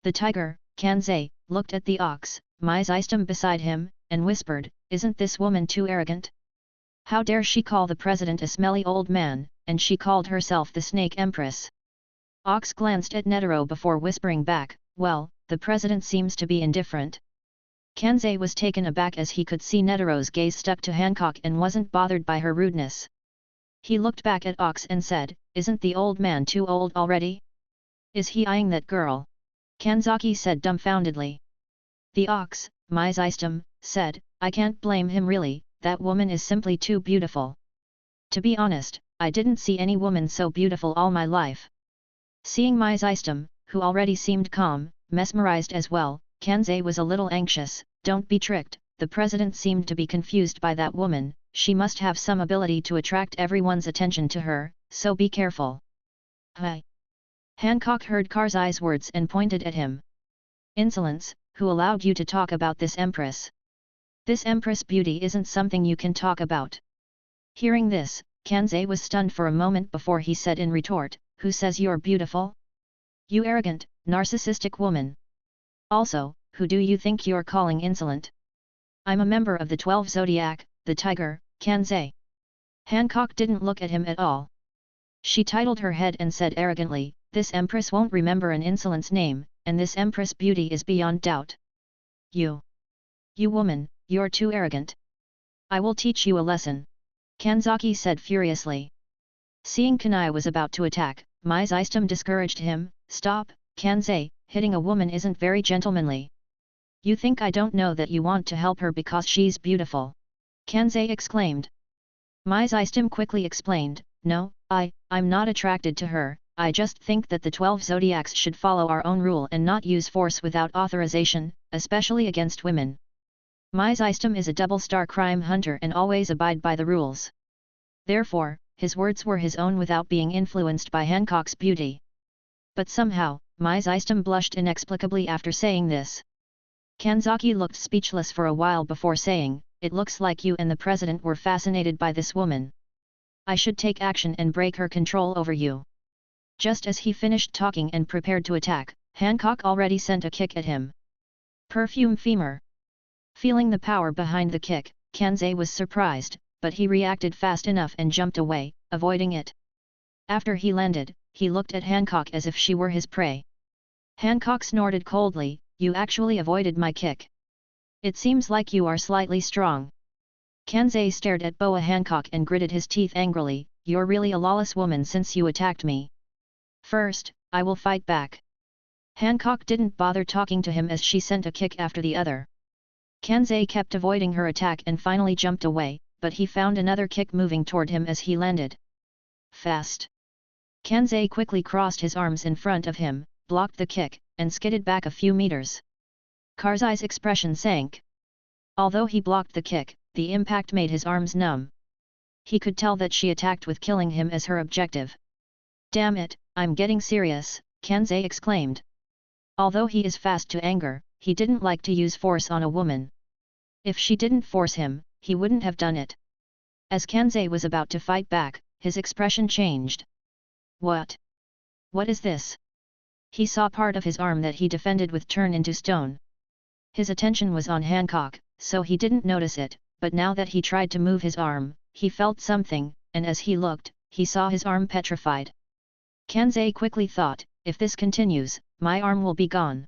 The tiger, Kanzei, looked at the ox, Mizistem beside him, and whispered, "Isn't this woman too arrogant? How dare she call the president a smelly old man, and she called herself the Snake Empress." Ox glanced at Netero before whispering back, "Well, the president seems to be indifferent." Kanzei was taken aback as he could see Netero's gaze stuck to Hancock and wasn't bothered by her rudeness. He looked back at Ox and said, "Isn't the old man too old already? Is he eyeing that girl?" Kanzaki said dumbfoundedly. The ox, Mizistem, said, "I can't blame him really, that woman is simply too beautiful. To be honest, I didn't see any woman so beautiful all my life." Seeing Mizistem, who already seemed calm, mesmerized as well, Kanzei was a little anxious. "Don't be tricked, the president seemed to be confused by that woman, she must have some ability to attract everyone's attention to her, so be careful." "Hi!" Hancock heard Karzai's words and pointed at him. "Insolence, who allowed you to talk about this empress? This empress beauty isn't something you can talk about." Hearing this, Kanzei was stunned for a moment before he said in retort, "Who says you're beautiful? You arrogant, narcissistic woman. Also, who do you think you're calling insolent? I'm a member of the 12 Zodiac, the tiger, Kanzei." Hancock didn't look at him at all. She titled her head and said arrogantly, "This empress won't remember an insolent's name, and this empress beauty is beyond doubt. You woman, you're too arrogant. I will teach you a lesson." Kanzaki said furiously. Seeing Kanai was about to attack, Mizistem discouraged him, "Stop, Kanzei, hitting a woman isn't very gentlemanly. You think I don't know that you want to help her because she's beautiful?" Kanzei exclaimed. Mizistem quickly explained, "No, I'm not attracted to her, I just think that the 12 zodiacs should follow our own rule and not use force without authorization, especially against women. Mizistem is a double-star crime hunter and always abide by the rules." Therefore, his words were his own without being influenced by Hancock's beauty. But somehow, Mizistem blushed inexplicably after saying this. Kanzaki looked speechless for a while before saying, "It looks like you and the president were fascinated by this woman. I should take action and break her control over you." Just as he finished talking and prepared to attack, Hancock already sent a kick at him. Perfume femur. Feeling the power behind the kick, Kanzei was surprised, but he reacted fast enough and jumped away, avoiding it. After he landed, he looked at Hancock as if she were his prey. Hancock snorted coldly, "You actually avoided my kick. It seems like you are slightly strong." Kanzei stared at Boa Hancock and gritted his teeth angrily, "You're really a lawless woman since you attacked me. First, I will fight back." Hancock didn't bother talking to him as she sent a kick after the other. Kanzei kept avoiding her attack and finally jumped away, but he found another kick moving toward him as he landed. Fast. Kanzei quickly crossed his arms in front of him, blocked the kick, and skidded back a few meters. Karzai's expression sank. Although he blocked the kick, the impact made his arms numb. He could tell that she attacked with killing him as her objective. "Damn it, I'm getting serious," Kanzei exclaimed. Although he is fast to anger, he didn't like to use force on a woman. If she didn't force him, he wouldn't have done it. As Kanzei was about to fight back, his expression changed. "What? What is this?" He saw part of his arm that he defended with turn into stone. His attention was on Hancock, so he didn't notice it, but now that he tried to move his arm, he felt something, and as he looked, he saw his arm petrified. Kanzei quickly thought, if this continues, my arm will be gone.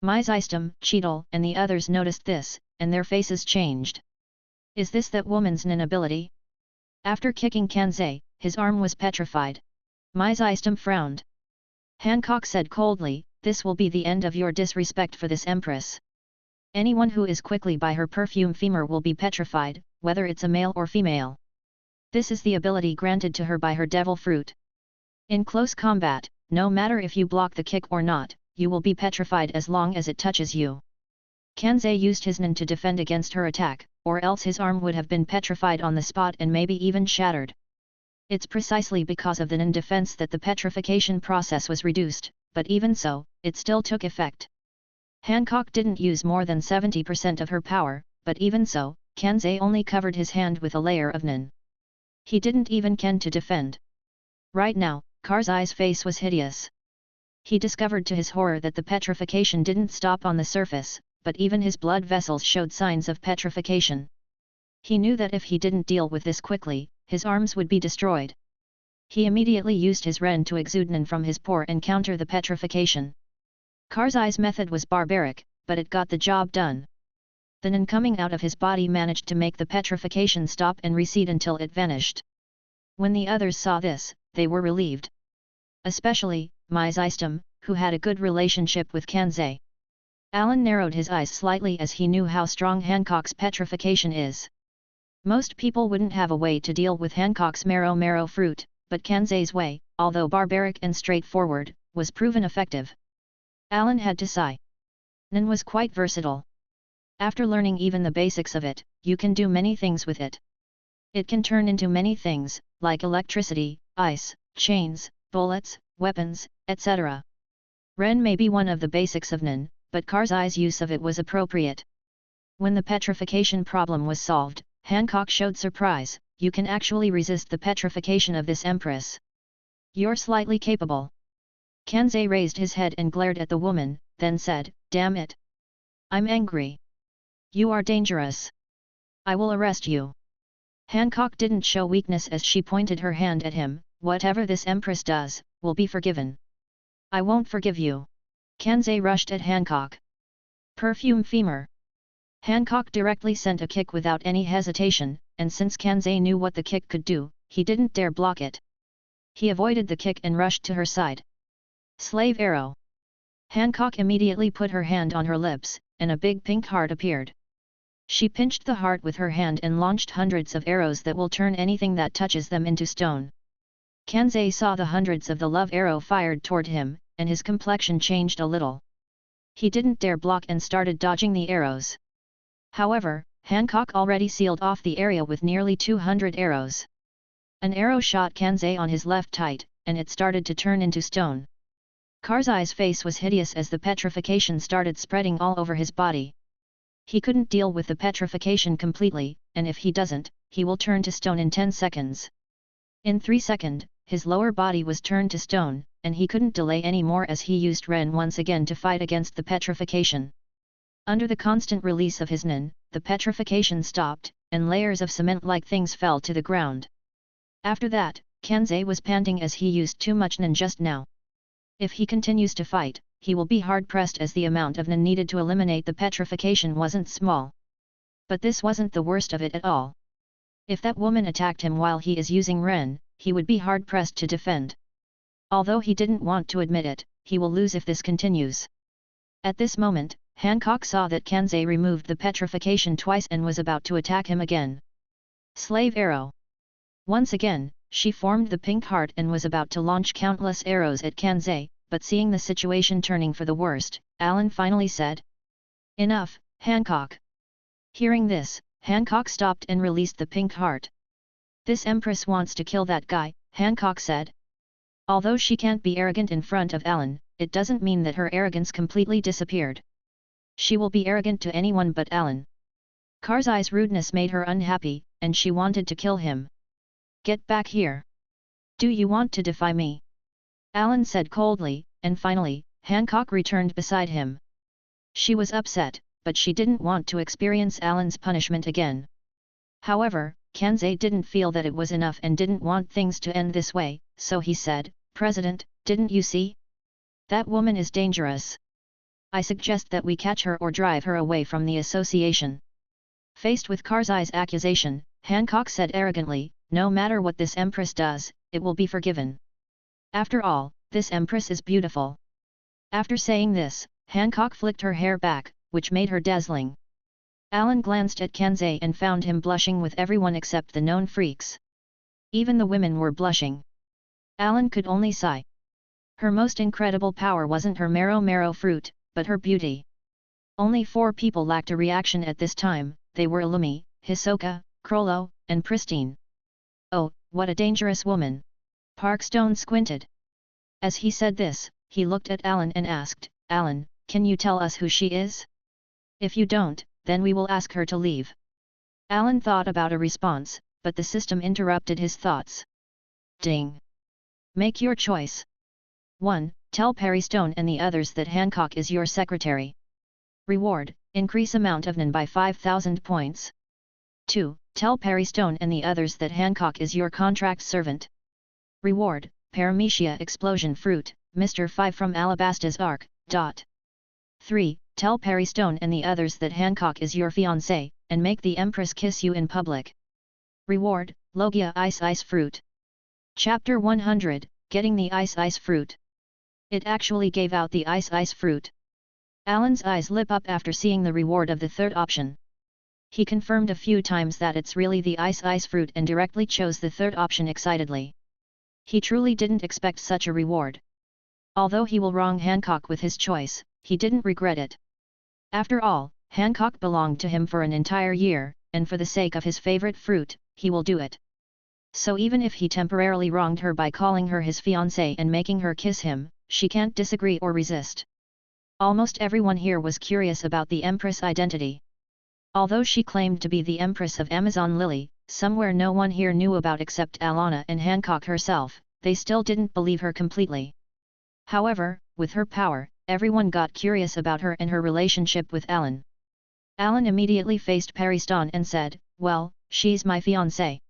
My system, Cheetle, and the others noticed this, and their faces changed. Is this that woman's nin ability? After kicking Kanzei, his arm was petrified. My system frowned. Hancock said coldly, "This will be the end of your disrespect for this empress. Anyone who is quickly by her perfume femur will be petrified, whether it's a male or female. This is the ability granted to her by her devil fruit. In close combat, no matter if you block the kick or not, you will be petrified as long as it touches you." Kanzei used his nin to defend against her attack, or else his arm would have been petrified on the spot and maybe even shattered. It's precisely because of the nin defense that the petrification process was reduced, but even so, it still took effect. Hancock didn't use more than 70% of her power, but even so, Kanzei only covered his hand with a layer of nin. He didn't even ken to defend. Right now, Karzai's face was hideous. He discovered to his horror that the petrification didn't stop on the surface, but even his blood vessels showed signs of petrification. He knew that if he didn't deal with this quickly, his arms would be destroyed. He immediately used his ren to exude nin from his pore and counter the petrification. Karzai's method was barbaric, but it got the job done. The nin coming out of his body managed to make the petrification stop and recede until it vanished. When the others saw this, they were relieved. Especially, my system, who had a good relationship with Kanzei. Allan narrowed his eyes slightly as he knew how strong Hancock's petrification is. Most people wouldn't have a way to deal with Hancock's marrow fruit, but Kanzei's way, although barbaric and straightforward, was proven effective. Allan had to sigh. Nin was quite versatile. After learning even the basics of it, you can do many things with it. It can turn into many things, like electricity, ice, chains, bullets, weapons, etc. Ren may be one of the basics of Nin, but Karzai's use of it was appropriate. When the petrification problem was solved, Hancock showed surprise. "You can actually resist the petrification of this empress. You're slightly capable." Kanzei raised his head and glared at the woman, then said, "Damn it! I'm angry. You are dangerous. I will arrest you." Hancock didn't show weakness as she pointed her hand at him. "Whatever this empress does, will be forgiven. I won't forgive you." Kanzei rushed at Hancock. Perfume femur. Hancock directly sent a kick without any hesitation, and since Kanzei knew what the kick could do, he didn't dare block it. He avoided the kick and rushed to her side. Slave arrow. Hancock immediately put her hand on her lips, and a big pink heart appeared. She pinched the heart with her hand and launched hundreds of arrows that will turn anything that touches them into stone. Kanzei saw the hundreds of the love arrow fired toward him, and his complexion changed a little. He didn't dare block and started dodging the arrows. However, Hancock already sealed off the area with nearly 200 arrows. An arrow shot Kanzei on his left tight, and it started to turn into stone. Karzai's face was hideous as the petrification started spreading all over his body. He couldn't deal with the petrification completely, and if he doesn't, he will turn to stone in 10 seconds. In 3 seconds, his lower body was turned to stone, and he couldn't delay any more as he used Ren once again to fight against the petrification. Under the constant release of his nin, the petrification stopped, and layers of cement-like things fell to the ground. After that, Kanzei was panting as he used too much nin just now. If he continues to fight, he will be hard-pressed as the amount of nin needed to eliminate the petrification wasn't small. But this wasn't the worst of it at all. If that woman attacked him while he is using Ren, he would be hard-pressed to defend. Although he didn't want to admit it, he will lose if this continues. At this moment, Hancock saw that Kanzei removed the petrification twice and was about to attack him again. Slave arrow. Once again, she formed the pink heart and was about to launch countless arrows at Kanzei, but seeing the situation turning for the worst, Allan finally said, "Enough, Hancock." Hearing this, Hancock stopped and released the pink heart. This Empress wants to kill that guy, Hancock said. Although she can't be arrogant in front of Allan, it doesn't mean that her arrogance completely disappeared. She will be arrogant to anyone but Allan. Karzai's rudeness made her unhappy, and she wanted to kill him. Get back here. Do you want to defy me? Allan said coldly, and finally, Hancock returned beside him. She was upset, but she didn't want to experience Allan's punishment again. However, Kanzei didn't feel that it was enough and didn't want things to end this way, so he said, President, didn't you see? That woman is dangerous. I suggest that we catch her or drive her away from the association. Faced with Karzai's accusation, Hancock said arrogantly, no matter what this Empress does, it will be forgiven. After all, this Empress is beautiful. After saying this, Hancock flicked her hair back, which made her dazzling. Allan glanced at Kanzei and found him blushing with everyone except the known freaks. Even the women were blushing. Allan could only sigh. Her most incredible power wasn't her marrow fruit, but her beauty. Only 4 people lacked a reaction at this time, they were Illumi, Hisoka, Crollo, and Pristine. Oh, what a dangerous woman! Parkstone squinted. As he said this, he looked at Allan and asked, Allan, can you tell us who she is? If you don't, then we will ask her to leave. Allan thought about a response, but the system interrupted his thoughts. Ding! Make your choice. 1. Tell Perry Stone and the others that Hancock is your secretary. Reward, increase amount of NAN by 5,000 points. 2. Tell Perry Stone and the others that Hancock is your contract servant. Reward, Paramecia Explosion Fruit, Mr. 5 from Alabasta's Ark. 3. Tell Perry Stone and the others that Hancock is your fiancé, and make the Empress kiss you in public. Reward, Logia Ice Fruit. Chapter 100, Getting the Ice Fruit. It actually gave out the ice fruit. Allan's eyes lit up after seeing the reward of the third option. He confirmed a few times that it's really the ice fruit and directly chose the third option excitedly. He truly didn't expect such a reward. Although he will wrong Hancock with his choice, he didn't regret it. After all, Hancock belonged to him for an entire year, and for the sake of his favorite fruit, he will do it. So even if he temporarily wronged her by calling her his fiancée and making her kiss him, she can't disagree or resist. Almost everyone here was curious about the Empress' identity. Although she claimed to be the Empress of Amazon Lily, somewhere no one here knew about except Alana and Hancock herself, they still didn't believe her completely. However, with her power, everyone got curious about her and her relationship with Allan. Allan immediately faced Pariston and said, well, she's my fiancée.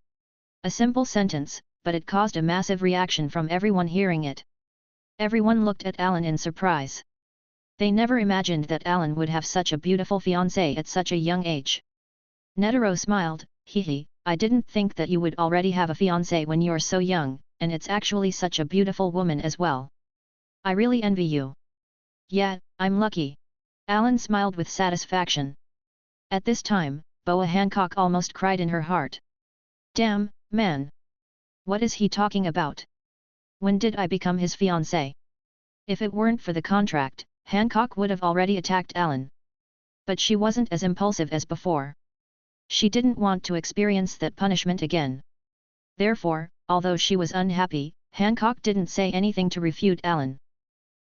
A simple sentence, but it caused a massive reaction from everyone hearing it. Everyone looked at Allan in surprise. They never imagined that Allan would have such a beautiful fiancée at such a young age. Netero smiled, hee, I didn't think that you would already have a fiancée when you're so young, and it's actually such a beautiful woman as well. I really envy you. Yeah, I'm lucky. Allan smiled with satisfaction. At this time, Boa Hancock almost cried in her heart. Damn, man! What is he talking about? When did I become his fiancée? If it weren't for the contract, Hancock would have already attacked Allan. But she wasn't as impulsive as before. She didn't want to experience that punishment again. Therefore, although she was unhappy, Hancock didn't say anything to refute Allan.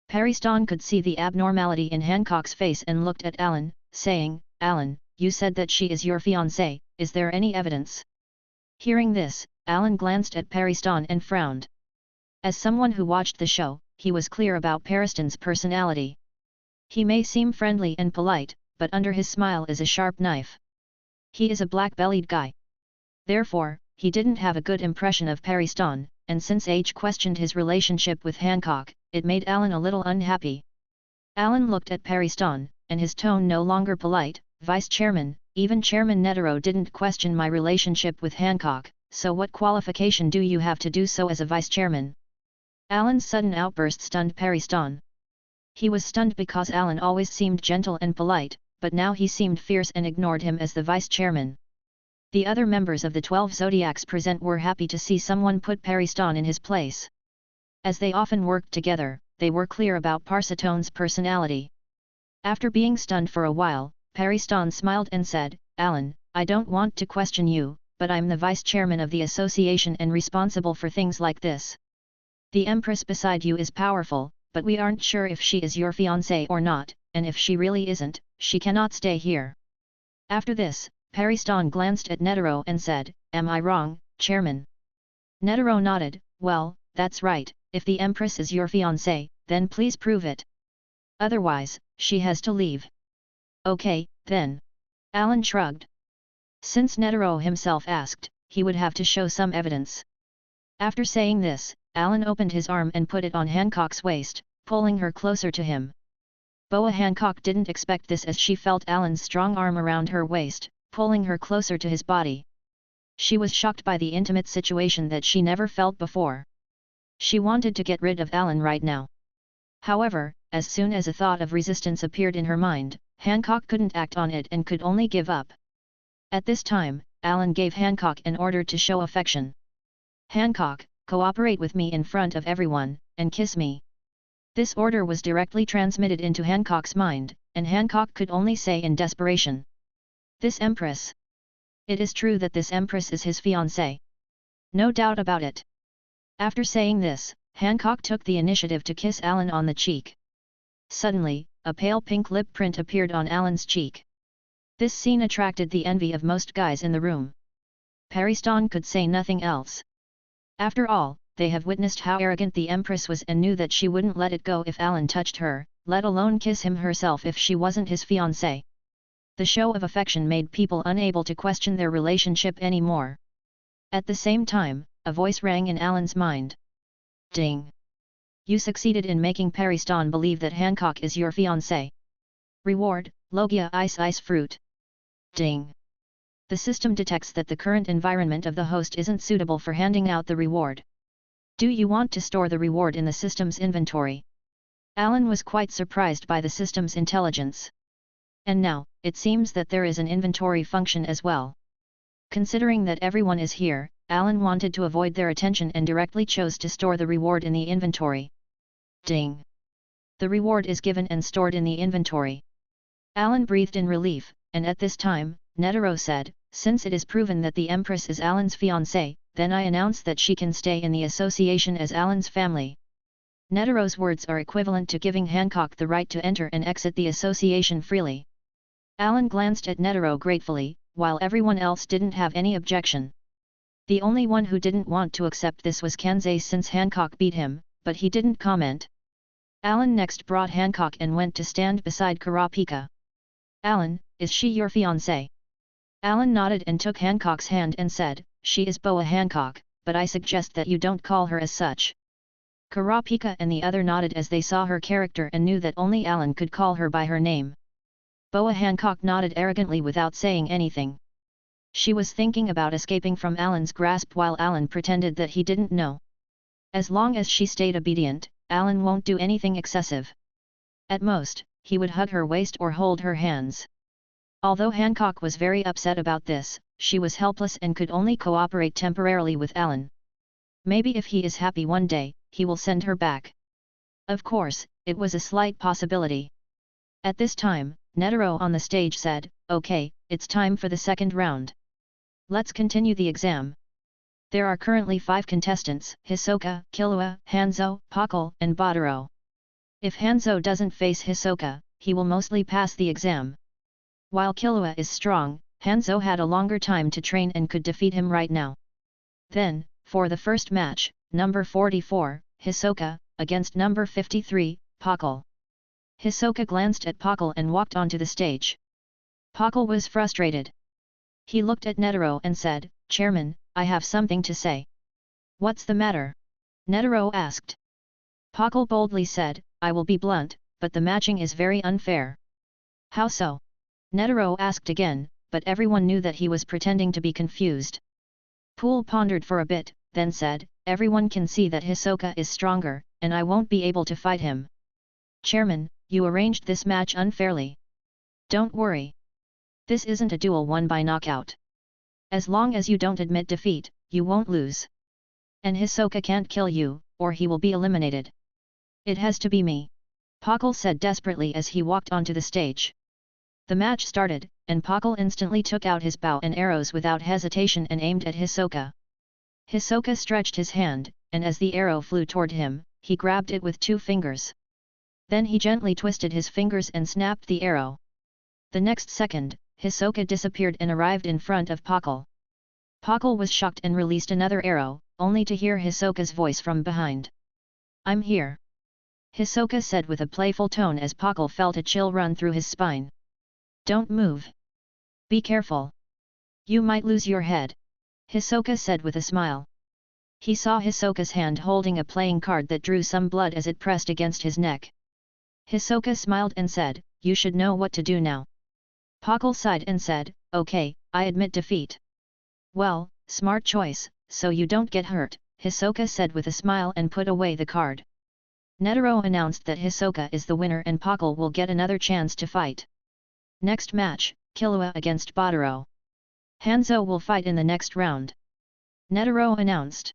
Pariston could see the abnormality in Hancock's face and looked at Allan, saying, Allan, you said that she is your fiancée, is there any evidence? Hearing this, Allan glanced at Pariston and frowned. As someone who watched the show, he was clear about Pariston's personality. He may seem friendly and polite, but under his smile is a sharp knife. He is a black-bellied guy. Therefore, he didn't have a good impression of Pariston, and since H questioned his relationship with Hancock, it made Allan a little unhappy. Allan looked at Pariston, and his tone no longer polite, Vice Chairman, even Chairman Netero didn't question my relationship with Hancock, so what qualification do you have to do so as a Vice Chairman? Allan's sudden outburst stunned Pariston. He was stunned because Allan always seemed gentle and polite, but now he seemed fierce and ignored him as the Vice Chairman. The other members of the 12 Zodiacs present were happy to see someone put Pariston in his place. As they often worked together, they were clear about Parsiton's personality. After being stunned for a while, Pariston smiled and said, Allan, I don't want to question you, but I'm the vice chairman of the association and responsible for things like this. The empress beside you is powerful, but we aren't sure if she is your fiancé or not, and if she really isn't, she cannot stay here. After this, Pariston glanced at Netero and said, Am I wrong, chairman? Netero nodded, Well, that's right, if the empress is your fiancé, then please prove it. Otherwise, she has to leave. Okay, then. Allan shrugged. Since Netero himself asked, he would have to show some evidence. After saying this, Allan opened his arm and put it on Hancock's waist, pulling her closer to him. Boa Hancock didn't expect this as she felt Allan's strong arm around her waist, pulling her closer to his body. She was shocked by the intimate situation that she never felt before. She wanted to get rid of Allan right now. However, as soon as a thought of resistance appeared in her mind, Hancock couldn't act on it and could only give up. At this time, Allan gave Hancock an order to show affection. Hancock, cooperate with me in front of everyone, and kiss me. This order was directly transmitted into Hancock's mind, and Hancock could only say in desperation. This empress. It is true that this empress is his fiancée. No doubt about it. After saying this, Hancock took the initiative to kiss Allan on the cheek. Suddenly, a pale pink lip print appeared on Allan's cheek. This scene attracted the envy of most guys in the room. Pariston could say nothing else. After all, they have witnessed how arrogant the empress was and knew that she wouldn't let it go if Allan touched her, let alone kiss him herself if she wasn't his fiancée. The show of affection made people unable to question their relationship anymore. At the same time, a voice rang in Allan's mind. Ding! You succeeded in making Pariston believe that Hancock is your fiancé. Reward, Logia ice fruit. Ding! The system detects that the current environment of the host isn't suitable for handing out the reward. Do you want to store the reward in the system's inventory? Allan was quite surprised by the system's intelligence. And now, it seems that there is an inventory function as well. Considering that everyone is here, Allan wanted to avoid their attention and directly chose to store the reward in the inventory. Ding! The reward is given and stored in the inventory. Allan breathed in relief, and at this time, Netero said, Since it is proven that the Empress is Allan's fiancée, then I announce that she can stay in the association as Allan's family. Netero's words are equivalent to giving Hancock the right to enter and exit the association freely. Allan glanced at Netero gratefully, while everyone else didn't have any objection. The only one who didn't want to accept this was Kanzei since Hancock beat him, but he didn't comment. Allan next brought Hancock and went to stand beside Kurapika. Allan, is she your fiancée? Allan nodded and took Hancock's hand and said, She is Boa Hancock, but I suggest that you don't call her as such. Kurapika and the other nodded as they saw her character and knew that only Allan could call her by her name. Boa Hancock nodded arrogantly without saying anything. She was thinking about escaping from Allan's grasp while Allan pretended that he didn't know. As long as she stayed obedient, Allan won't do anything excessive. At most, he would hug her waist or hold her hands. Although Hancock was very upset about this, she was helpless and could only cooperate temporarily with Allan. Maybe if he is happy one day, he will send her back. Of course, it was a slight possibility. At this time, Netero on the stage said, Okay, it's time for the second round. Let's continue the exam. There are currently 5 contestants, Hisoka, Killua, Hanzo, Pakal, and Badaro. If Hanzo doesn't face Hisoka, he will mostly pass the exam. While Killua is strong, Hanzo had a longer time to train and could defeat him right now. Then, for the first match, number 44, Hisoka, against number 53, Pakal. Hisoka glanced at Pakal and walked onto the stage. Pakal was frustrated. He looked at Netero and said, Chairman, I have something to say. What's the matter? Netero asked. Pakal boldly said, I will be blunt, but the matching is very unfair. How so? Netero asked again, but everyone knew that he was pretending to be confused. Poole pondered for a bit, then said, Everyone can see that Hisoka is stronger, and I won't be able to fight him. Chairman, you arranged this match unfairly. Don't worry. This isn't a duel won by knockout. As long as you don't admit defeat, you won't lose. And Hisoka can't kill you, or he will be eliminated. It has to be me. Pakal said desperately as he walked onto the stage. The match started, and Pakal instantly took out his bow and arrows without hesitation and aimed at Hisoka. Hisoka stretched his hand, and as the arrow flew toward him, he grabbed it with 2 fingers. Then he gently twisted his fingers and snapped the arrow. The next second, Hisoka disappeared and arrived in front of Pakal. Pakal was shocked and released another arrow, only to hear Hisoka's voice from behind. "I'm here," Hisoka said with a playful tone as Pakal felt a chill run through his spine. "Don't move. Be careful. You might lose your head," Hisoka said with a smile. He saw Hisoka's hand holding a playing card that drew some blood as it pressed against his neck. Hisoka smiled and said, "You should know what to do now." Pakal sighed and said, "Okay, I admit defeat." "Well, smart choice, so you don't get hurt," Hisoka said with a smile and put away the card. Netero announced that Hisoka is the winner and Pakal will get another chance to fight. Next match, Killua against Badaro. Hanzo will fight in the next round, Netero announced.